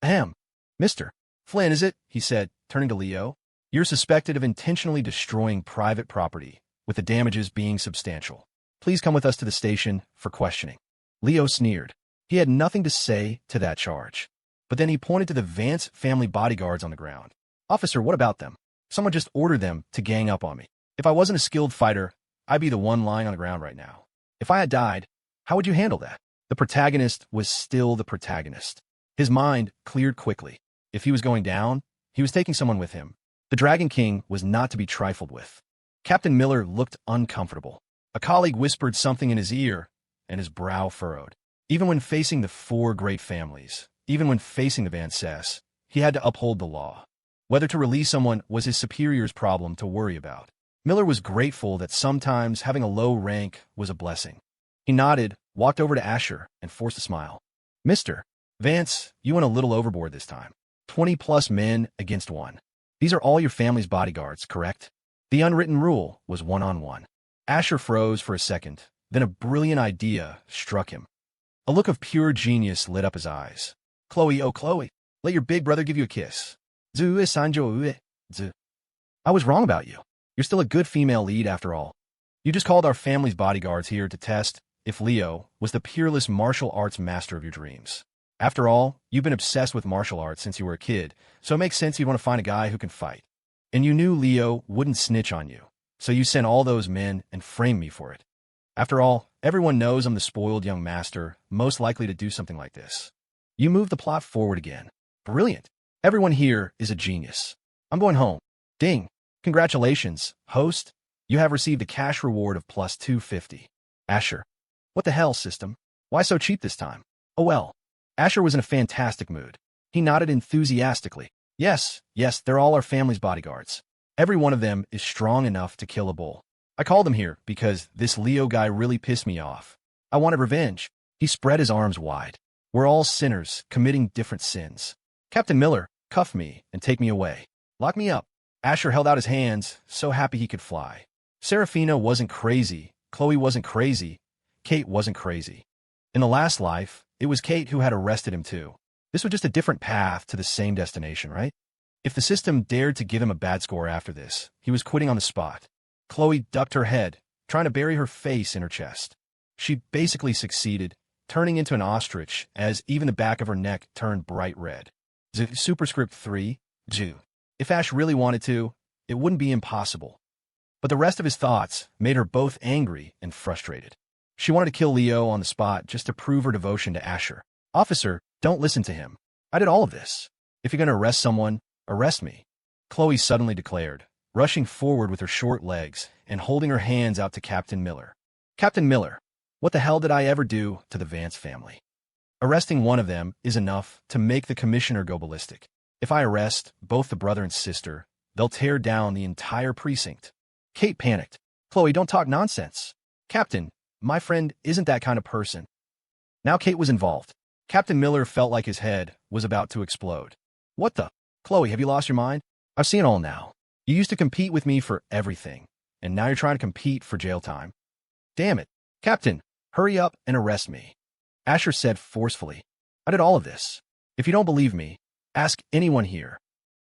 [SPEAKER 1] Ahem. Mr. Flynn, is it? He said, turning to Leo. You're suspected of intentionally destroying private property, with the damages being substantial. Please come with us to the station for questioning. Leo sneered. He had nothing to say to that charge. But then he pointed to the Vance family bodyguards on the ground. Officer, what about them? Someone just ordered them to gang up on me. If I wasn't a skilled fighter, I'd be the one lying on the ground right now. If I had died, how would you handle that? The protagonist was still the protagonist. His mind cleared quickly. If he was going down, he was taking someone with him. The Dragon King was not to be trifled with. Captain Miller looked uncomfortable. A colleague whispered something in his ear, and his brow furrowed. Even when facing the four great families, even when facing the Vances, he had to uphold the law. Whether to release someone was his superior's problem to worry about. Miller was grateful that sometimes having a low rank was a blessing. He nodded, walked over to Asher, and forced a smile. Mr. Vance, you went a little overboard this time. 20+ men against one. These are all your family's bodyguards, correct? The unwritten rule was one-on-one. Asher froze for a second, then a brilliant idea struck him. A look of pure genius lit up his eyes. Chloe, oh Chloe, let your big brother give you a kiss. Zu sanjo ue, zu. I was wrong about you. You're still a good female lead after all. You just called our family's bodyguards here to test if Leo was the peerless martial arts master of your dreams. After all, you've been obsessed with martial arts since you were a kid, so it makes sense you'd want to find a guy who can fight. And you knew Leo wouldn't snitch on you, so you sent all those men and framed me for it. After all, everyone knows I'm the spoiled young master, most likely to do something like this. You moved the plot forward again. Brilliant. Everyone here is a genius. I'm going home. Ding. Congratulations, host. You have received a cash reward of plus 250. Asher. What the hell, system? Why so cheap this time? Oh well. Asher was in a fantastic mood. He nodded enthusiastically. Yes, they're all our family's bodyguards. Every one of them is strong enough to kill a bull. I called him here because this Leo guy really pissed me off. I wanted revenge. He spread his arms wide. We're all sinners, committing different sins. Captain Miller, cuff me and take me away. Lock me up. Asher held out his hands, so happy he could fly. Saraphina wasn't crazy. Chloe wasn't crazy. Kate wasn't crazy. In the last life, it was Kate who had arrested him too. This was just a different path to the same destination, right? If the system dared to give him a bad score after this, he was quitting on the spot. Chloe ducked her head, trying to bury her face in her chest. She basically succeeded, turning into an ostrich as even the back of her neck turned bright red. Superscript 3, Jew. If Ash really wanted to, it wouldn't be impossible. But the rest of his thoughts made her both angry and frustrated. She wanted to kill Leo on the spot just to prove her devotion to Asher. Officer, don't listen to him. I did all of this. If you're going to arrest someone, arrest me. Chloe suddenly declared, rushing forward with her short legs and holding her hands out to Captain Miller. Captain Miller, what the hell did I ever do to the Vance family? Arresting one of them is enough to make the commissioner go ballistic. If I arrest both the brother and sister, they'll tear down the entire precinct. Kate panicked. Chloe, don't talk nonsense. Captain, my friend isn't that kind of person. Now Kate was involved. Captain Miller felt like his head was about to explode. What the? Chloe, have you lost your mind? I've seen it all now. You used to compete with me for everything, and now you're trying to compete for jail time. Damn it. Captain, hurry up and arrest me. Asher said forcefully. I did all of this. If you don't believe me, ask anyone here.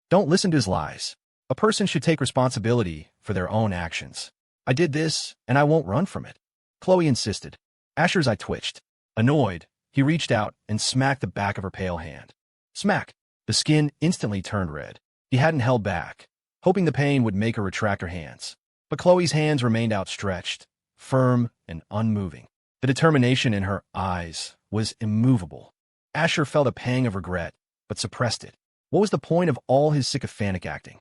[SPEAKER 1] Don't listen to his lies. A person should take responsibility for their own actions. I did this, and I won't run from it. Chloe insisted. Asher's eye twitched. Annoyed, he reached out and smacked the back of her pale hand. Smack! The skin instantly turned red. He hadn't held back, hoping the pain would make her retract her hands. But Chloe's hands remained outstretched, firm and unmoving. The determination in her eyes was immovable. Asher felt a pang of regret, but suppressed it. What was the point of all his sycophantic acting?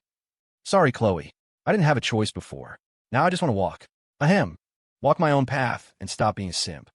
[SPEAKER 1] Sorry, Chloe. I didn't have a choice before. Now I just want to walk. Ahem. Walk my own path and stop being a simp.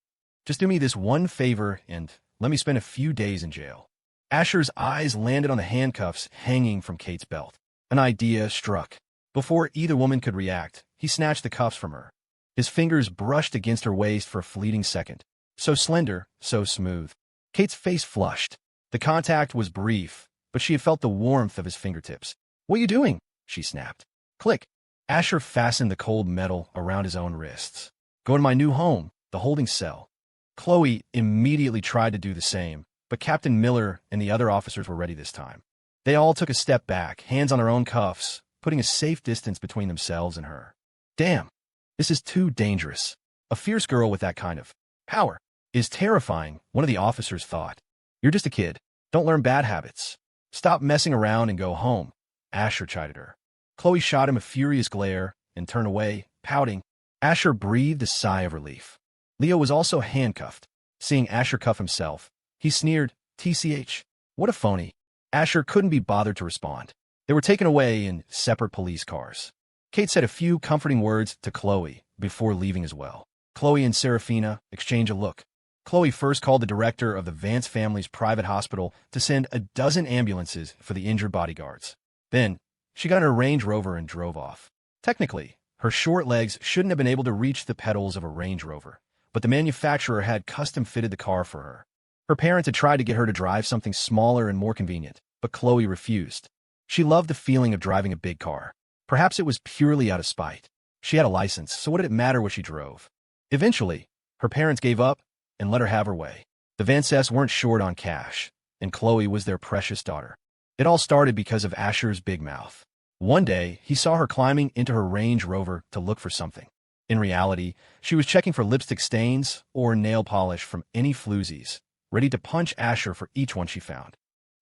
[SPEAKER 1] Just do me this one favor and let me spend a few days in jail. Asher's eyes landed on the handcuffs hanging from Kate's belt. An idea struck. Before either woman could react, he snatched the cuffs from her. His fingers brushed against her waist for a fleeting second. So slender, so smooth. Kate's face flushed. The contact was brief, but she had felt the warmth of his fingertips. What are you doing? She snapped. Click. Asher fastened the cold metal around his own wrists. Go to my new home, the holding cell. Chloe immediately tried to do the same, but Captain Miller and the other officers were ready this time. They all took a step back, hands on their own cuffs, putting a safe distance between themselves and her. Damn, this is too dangerous. A fierce girl with that kind of power is terrifying, one of the officers thought. You're just a kid. Don't learn bad habits. Stop messing around and go home, Asher chided her. Chloe shot him a furious glare and turned away, pouting. Asher breathed a sigh of relief. Leo was also handcuffed. Seeing Asher cuff himself, he sneered, TCH. What a phony. Asher couldn't be bothered to respond. They were taken away in separate police cars. Kate said a few comforting words to Chloe before leaving as well. Chloe and Saraphina exchanged a look. Chloe first called the director of the Vance family's private hospital to send a dozen ambulances for the injured bodyguards. Then, she got in her Range Rover and drove off. Technically, her short legs shouldn't have been able to reach the pedals of a Range Rover, but the manufacturer had custom-fitted the car for her. Her parents had tried to get her to drive something smaller and more convenient, but Chloe refused. She loved the feeling of driving a big car. Perhaps it was purely out of spite. She had a license, so what did it matter what she drove? Eventually, her parents gave up and let her have her way. The Vances weren't short on cash, and Chloe was their precious daughter. It all started because of Asher's big mouth. One day, he saw her climbing into her Range Rover to look for something. In reality, she was checking for lipstick stains or nail polish from any floozies, ready to punch Asher for each one she found.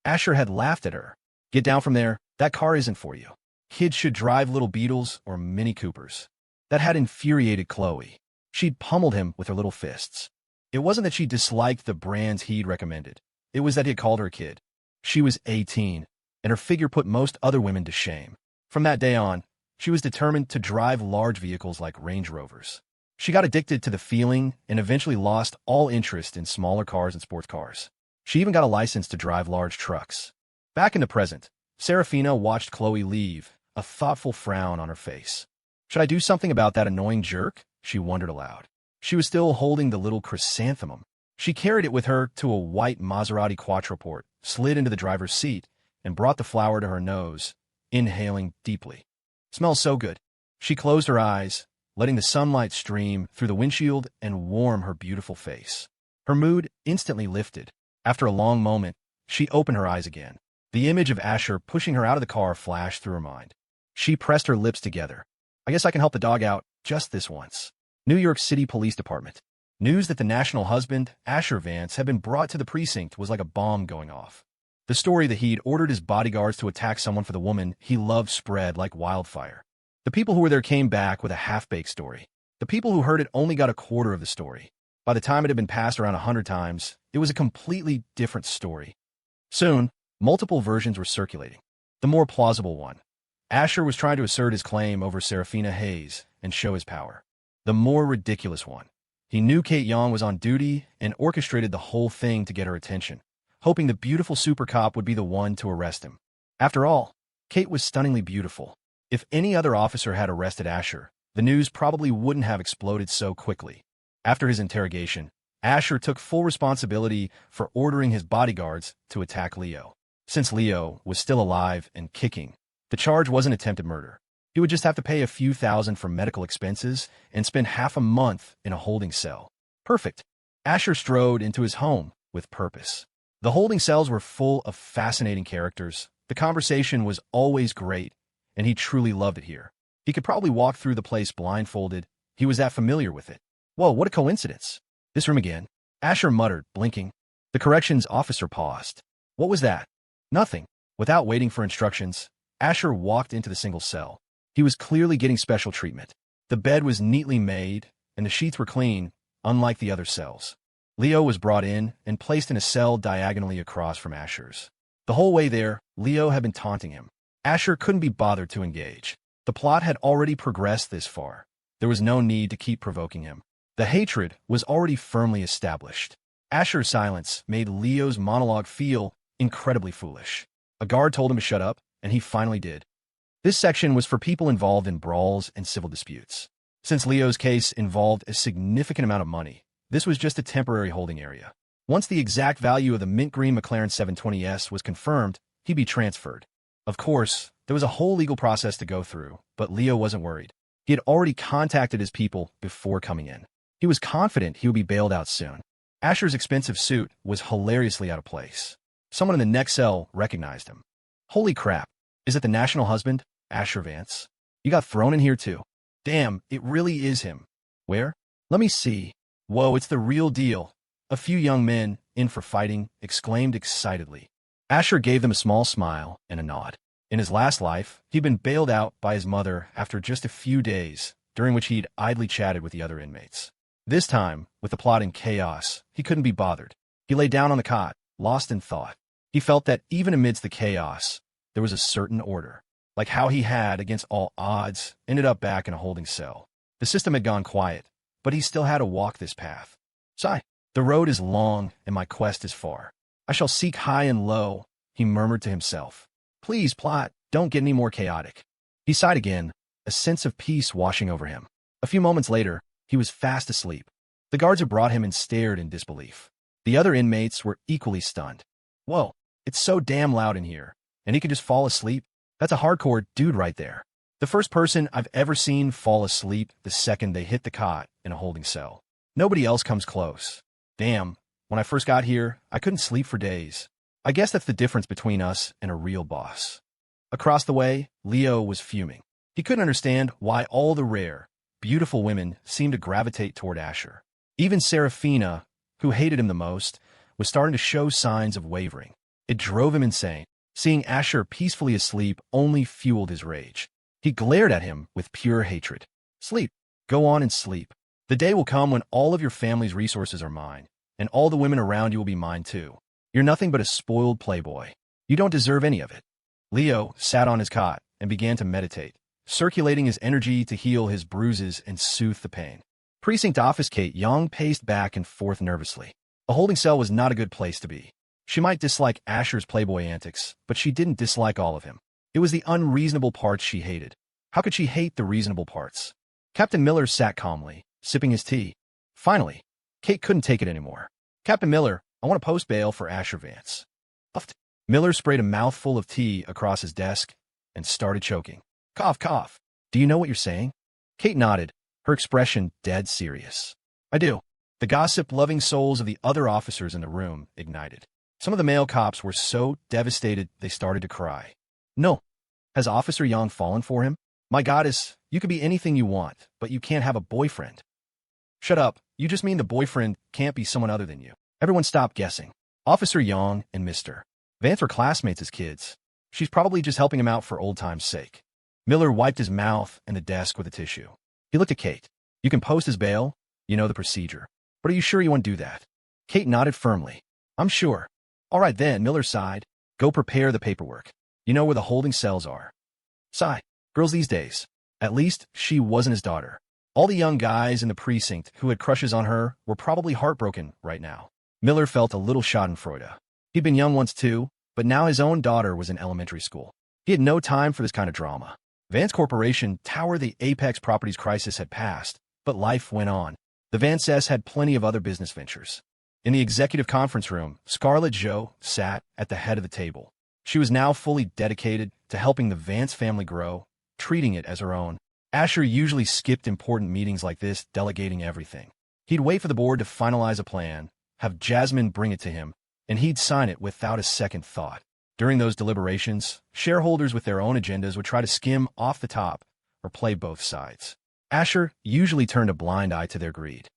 [SPEAKER 1] Asher had laughed at her. Get down from there, that car isn't for you. Kids should drive little Beetles or Mini Coopers. That had infuriated Chloe. She'd pummeled him with her little fists. It wasn't that she disliked the brands he'd recommended. It was that he had called her a kid. She was 18, and her figure put most other women to shame. From that day on, she was determined to drive large vehicles like Range Rovers. She got addicted to the feeling and eventually lost all interest in smaller cars and sports cars. She even got a license to drive large trucks. Back in the present, Saraphina watched Chloe leave, a thoughtful frown on her face. Should I do something about that annoying jerk? She wondered aloud. She was still holding the little chrysanthemum. She carried it with her to a white Maserati Quattroporte, slid into the driver's seat, and brought the flower to her nose, inhaling deeply. Smells so good. She closed her eyes, letting the sunlight stream through the windshield and warm her beautiful face. Her mood instantly lifted. After a long moment, she opened her eyes again. The image of Asher pushing her out of the car flashed through her mind. She pressed her lips together. I guess I can help the dog out just this once. New York City Police Department. News that the national husband, Asher Vance, had been brought to the precinct was like a bomb going off. The story that he'd ordered his bodyguards to attack someone for the woman he loved spread like wildfire. The people who were there came back with a half-baked story. The people who heard it only got a quarter of the story. By the time it had been passed around 100 times, it was a completely different story. Soon, multiple versions were circulating. The more plausible one. Asher was trying to assert his claim over Saraphina Hayes and show his power. The more ridiculous one. He knew Kate Young was on duty and orchestrated the whole thing to get her attention, hoping the beautiful super cop would be the one to arrest him. After all, Kate was stunningly beautiful. If any other officer had arrested Asher, the news probably wouldn't have exploded so quickly. After his interrogation, Asher took full responsibility for ordering his bodyguards to attack Leo. Since Leo was still alive and kicking, the charge wasn't attempted murder. He would just have to pay a few thousand for medical expenses and spend half a month in a holding cell. Perfect. Asher strode into his home with purpose. The holding cells were full of fascinating characters. The conversation was always great, and he truly loved it here. He could probably walk through the place blindfolded. He was that familiar with it. Whoa, what a coincidence. This room again. Asher muttered, blinking. The corrections officer paused. What was that? Nothing. Without waiting for instructions, Asher walked into the single cell. He was clearly getting special treatment. The bed was neatly made, and the sheets were clean, unlike the other cells. Leo was brought in and placed in a cell diagonally across from Asher's. The whole way there, Leo had been taunting him. Asher couldn't be bothered to engage. The plot had already progressed this far. There was no need to keep provoking him. The hatred was already firmly established. Asher's silence made Leo's monologue feel incredibly foolish. A guard told him to shut up, and he finally did. This section was for people involved in brawls and civil disputes. Since Leo's case involved a significant amount of money, this was just a temporary holding area. Once the exact value of the mint green McLaren 720S was confirmed, he'd be transferred. Of course, there was a whole legal process to go through, but Leo wasn't worried. He had already contacted his people before coming in. He was confident he would be bailed out soon. Asher's expensive suit was hilariously out of place. Someone in the next cell recognized him. Holy crap, is it the national husband, Asher Vance? You got thrown in here too. Damn, it really is him. Where? Let me see. Whoa, it's the real deal. A few young men, in for fighting, exclaimed excitedly. Asher gave them a small smile and a nod. In his last life, he'd been bailed out by his mother after just a few days, during which he'd idly chatted with the other inmates. This time, with the plot in chaos, he couldn't be bothered. He lay down on the cot, lost in thought. He felt that even amidst the chaos, there was a certain order. Like how he had, against all odds, ended up back in a holding cell. The system had gone quiet, but he still had to walk this path. Sigh. The road is long, and my quest is far. I shall seek high and low, he murmured to himself. Please, plot, don't get any more chaotic. He sighed again, a sense of peace washing over him. A few moments later, he was fast asleep. The guards had brought him and stared in disbelief. The other inmates were equally stunned. Whoa, it's so damn loud in here, and he can just fall asleep? That's a hardcore dude right there. The first person I've ever seen fall asleep the second they hit the cot in a holding cell. Nobody else comes close. Damn, when I first got here, I couldn't sleep for days. I guess that's the difference between us and a real boss. Across the way, Leo was fuming. He couldn't understand why all the rare, beautiful women seemed to gravitate toward Asher. Even Saraphina, who hated him the most, was starting to show signs of wavering. It drove him insane. Seeing Asher peacefully asleep only fueled his rage. He glared at him with pure hatred. Sleep. Go on and sleep. The day will come when all of your family's resources are mine, and all the women around you will be mine too. You're nothing but a spoiled playboy. You don't deserve any of it. Leo sat on his cot and began to meditate, circulating his energy to heal his bruises and soothe the pain. Precinct Office Kate Young paced back and forth nervously. A holding cell was not a good place to be. She might dislike Asher's playboy antics, but she didn't dislike all of him. It was the unreasonable parts she hated. How could she hate the reasonable parts? Captain Miller sat calmly, sipping his tea. Finally, Kate couldn't take it anymore. Captain Miller, I want to post bail for Asher Vance. Puffed. Miller sprayed a mouthful of tea across his desk and started choking. Cough, cough. Do you know what you're saying? Kate nodded, her expression dead serious. I do. The gossip-loving souls of the other officers in the room ignited. Some of the male cops were so devastated they started to cry. No. Has Officer Young fallen for him? My goddess, you could be anything you want, but you can't have a boyfriend. Shut up. You just mean the boyfriend can't be someone other than you. Everyone stopped guessing. Officer Young and Mr. Vance were classmates as kids. She's probably just helping him out for old time's sake. Miller wiped his mouth and the desk with a tissue. He looked at Kate. You can post his bail. You know the procedure. But are you sure you want to do that? Kate nodded firmly. I'm sure. All right then, Miller sighed. Go prepare the paperwork. You know where the holding cells are. Sigh. Girls these days. At least, she wasn't his daughter. All the young guys in the precinct who had crushes on her were probably heartbroken right now. Miller felt a little schadenfreude. He'd been young once too, but now his own daughter was in elementary school. He had no time for this kind of drama. Vance Corporation Tower the Apex Properties crisis had passed, but life went on. The Vances had plenty of other business ventures. In the executive conference room, Scarlet Jo sat at the head of the table. She was now fully dedicated to helping the Vance family grow, treating it as her own. Asher usually skipped important meetings like this, delegating everything. He'd wait for the board to finalize a plan, have Jasmine bring it to him, and he'd sign it without a second thought. During those deliberations, shareholders with their own agendas would try to skim off the top or play both sides. Asher usually turned a blind eye to their greed.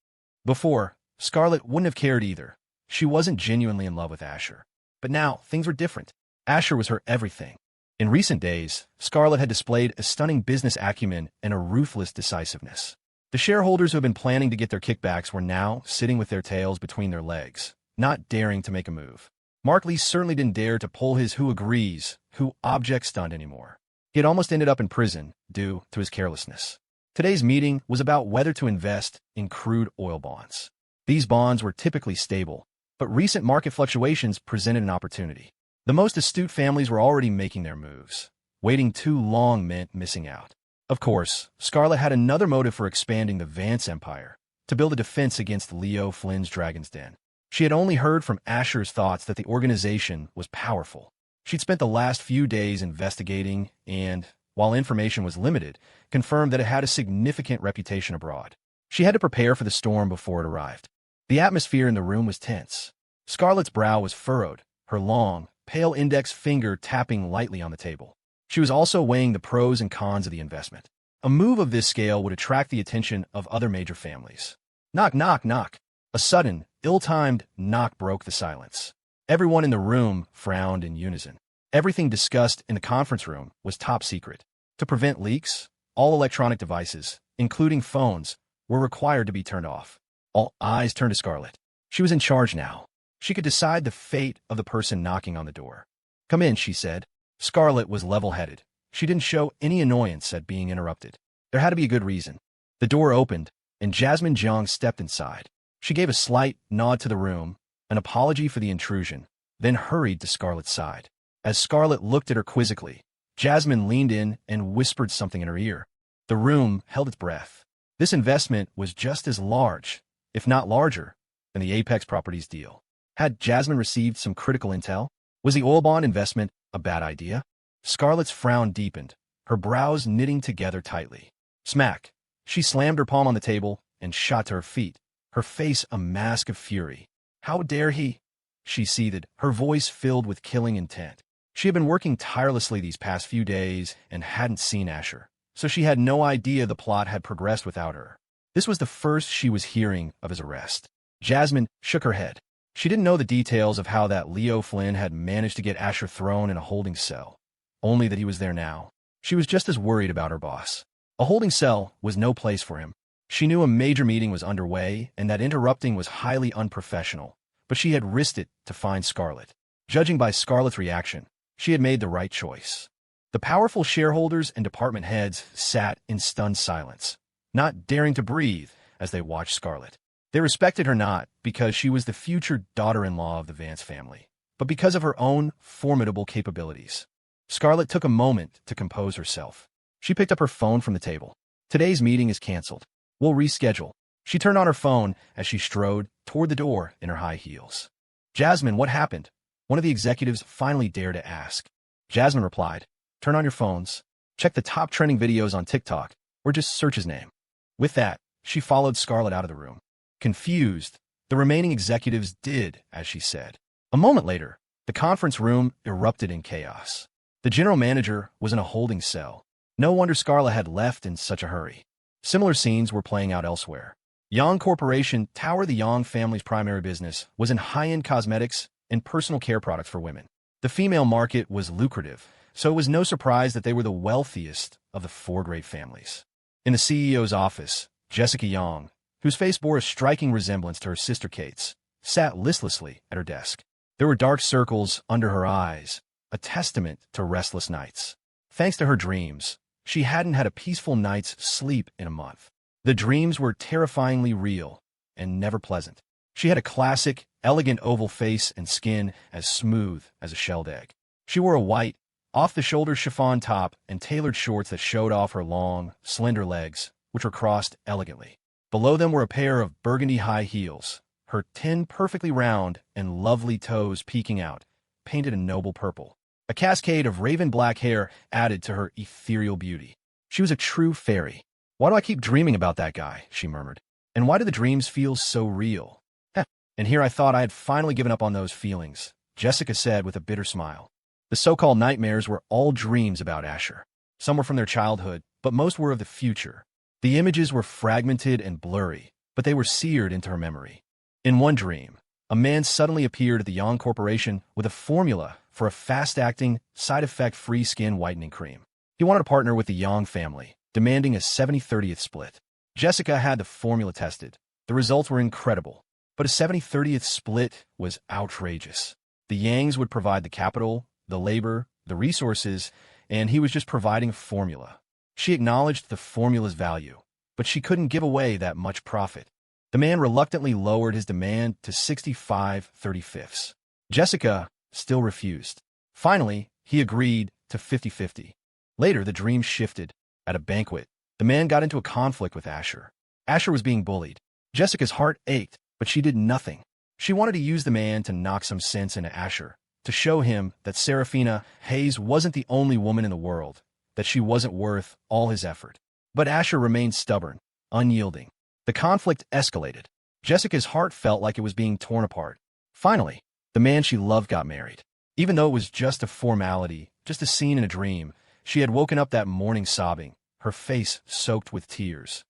[SPEAKER 1] Before, Scarlet wouldn't have cared either. She wasn't genuinely in love with Asher. But now, things were different. Asher was her everything. In recent days, Scarlet had displayed a stunning business acumen and a ruthless decisiveness. The shareholders who had been planning to get their kickbacks were now sitting with their tails between their legs, not daring to make a move. Mark Lee certainly didn't dare to pull his who agrees, who objects stunt anymore. He had almost ended up in prison due to his carelessness. Today's meeting was about whether to invest in crude oil bonds. These bonds were typically stable, but recent market fluctuations presented an opportunity. The most astute families were already making their moves. Waiting too long meant missing out. Of course, Scarlet had another motive for expanding the Vance empire, to build a defense against Leo Flynn's Dragon's Den. She had only heard from Asher's thoughts that the organization was powerful. She'd spent the last few days investigating and, while information was limited, confirmed that it had a significant reputation abroad. She had to prepare for the storm before it arrived. The atmosphere in the room was tense. Scarlet's brow was furrowed, her long, pale index finger tapping lightly on the table. She was also weighing the pros and cons of the investment. A move of this scale would attract the attention of other major families. Knock, knock, knock. A sudden, ill-timed knock broke the silence. Everyone in the room frowned in unison. Everything discussed in the conference room was top secret. To prevent leaks, all electronic devices, including phones, were required to be turned off. All eyes turned to Scarlet. She was in charge now. She could decide the fate of the person knocking on the door. "Come in," she said. Scarlet was level-headed. She didn't show any annoyance at being interrupted. There had to be a good reason. The door opened, and Jasmine Jiang stepped inside. She gave a slight nod to the room, an apology for the intrusion, then hurried to Scarlet's side. As Scarlet looked at her quizzically, Jasmine leaned in and whispered something in her ear. The room held its breath. This investment was just as large, if not larger, than the Apex Properties deal. Had Jasmine received some critical intel? Was the oil bond investment a bad idea? Scarlet's frown deepened, her brows knitting together tightly. Smack! She slammed her palm on the table and shot to her feet, her face a mask of fury. "How dare he?" She seethed, her voice filled with killing intent. She had been working tirelessly these past few days and hadn't seen Asher, so she had no idea the plot had progressed without her. This was the first she was hearing of his arrest. Jasmine shook her head. She didn't know the details of how that Leo Flynn had managed to get Asher thrown in a holding cell, only that he was there now. She was just as worried about her boss. A holding cell was no place for him. She knew a major meeting was underway and that interrupting was highly unprofessional, but she had risked it to find Scarlet. Judging by Scarlet's reaction, she had made the right choice. The powerful shareholders and department heads sat in stunned silence, not daring to breathe as they watched Scarlet. They respected her not because she was the future daughter-in-law of the Vance family, but because of her own formidable capabilities. Scarlet took a moment to compose herself. She picked up her phone from the table. "Today's meeting is canceled. We'll reschedule." She turned on her phone as she strode toward the door in her high heels. "Jasmine, what happened?" One of the executives finally dared to ask. Jasmine replied, "Turn on your phones, check the top trending videos on TikTok, or just search his name." With that, she followed Scarlet out of the room. Confused, the remaining executives did as she said. A moment later, the conference room erupted in chaos. The general manager was in a holding cell. No wonder Scarlet had left in such a hurry. Similar scenes were playing out elsewhere. Yang Corporation, Tower the Yang family's primary business, was in high-end cosmetics and personal care products for women. The female market was lucrative, so it was no surprise that they were the wealthiest of the four great families. In the CEO's office, Jessica Yang, whose face bore a striking resemblance to her sister Kate's, sat listlessly at her desk. There were dark circles under her eyes, a testament to restless nights. Thanks to her dreams, she hadn't had a peaceful night's sleep in a month. The dreams were terrifyingly real and never pleasant. She had a classic, elegant oval face and skin as smooth as a shelled egg. She wore a white, off-the-shoulder chiffon top and tailored shorts that showed off her long, slender legs, which were crossed elegantly. Below them were a pair of burgundy high heels, her 10 perfectly round and lovely toes peeking out, painted a noble purple. A cascade of raven black hair added to her ethereal beauty. She was a true fairy. "Why do I keep dreaming about that guy?" she murmured. And why do the dreams feel so real? Heh, and here I thought I had finally given up on those feelings, Jessica said with a bitter smile. The so-called nightmares were all dreams about Asher. Some were from their childhood, but most were of the future. The images were fragmented and blurry, but they were seared into her memory. In one dream, a man suddenly appeared at the Yang Corporation with a formula for a fast-acting, side-effect-free skin whitening cream. He wanted to partner with the Yang family, demanding a 70/30th split. Jessica had the formula tested. The results were incredible, but a 70/30th split was outrageous. The Yangs would provide the capital, the labor, the resources, and he was just providing a formula. She acknowledged the formula's value, but she couldn't give away that much profit. The man reluctantly lowered his demand to 65/35. Jessica still refused. Finally, he agreed to 50/50. Later, the dream shifted. At a banquet, the man got into a conflict with Asher. Asher was being bullied. Jessica's heart ached, but she did nothing. She wanted to use the man to knock some sense into Asher, to show him that Saraphina Hayes wasn't the only woman in the world, that she wasn't worth all his effort. But Asher remained stubborn, unyielding. The conflict escalated. Jessica's heart felt like it was being torn apart. Finally, the man she loved got married. Even though it was just a formality, just a scene in a dream, she had woken up that morning sobbing, her face soaked with tears.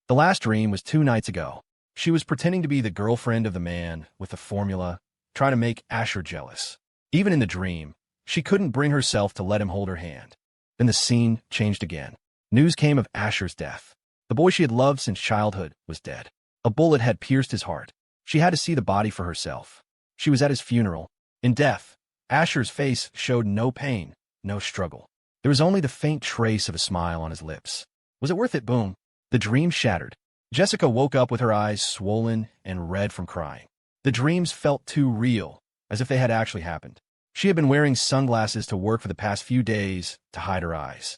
[SPEAKER 1] The last dream was 2 nights ago. She was pretending to be the girlfriend of the man with the formula, trying to make Asher jealous. Even in the dream, she couldn't bring herself to let him hold her hand. Then the scene changed again. News came of Asher's death. The boy she had loved since childhood was dead. A bullet had pierced his heart. She had to see the body for herself. She was at his funeral. In death, Asher's face showed no pain, no struggle. There was only the faint trace of a smile on his lips. Was it worth it? Boom. The dream shattered. Jessica woke up with her eyes swollen and red from crying. The dreams felt too real, as if they had actually happened. She had been wearing sunglasses to work for the past few days to hide her eyes.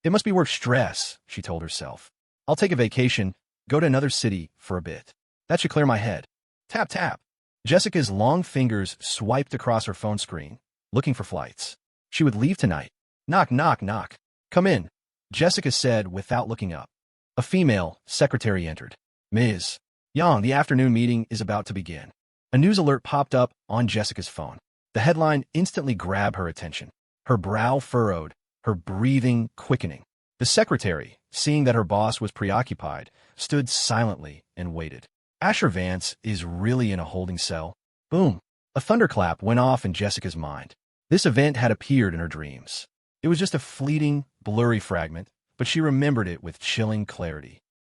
[SPEAKER 1] It must be work stress, she told herself. I'll take a vacation, go to another city for a bit. That should clear my head. Tap, tap. Jessica's long fingers swiped across her phone screen, looking for flights. She would leave tonight. Knock, knock, knock. Come in, Jessica said without looking up. A female secretary entered. Ms. Yang, the afternoon meeting is about to begin. A news alert popped up on Jessica's phone. The headline instantly grabbed her attention. Her brow furrowed, her breathing quickening. The secretary, seeing that her boss was preoccupied, stood silently and waited. Asher Vance is really in a holding cell. Boom. A thunderclap went off in Jessica's mind. This event had appeared in her dreams. It was just a fleeting, blurry fragment, but she remembered it with chilling clarity.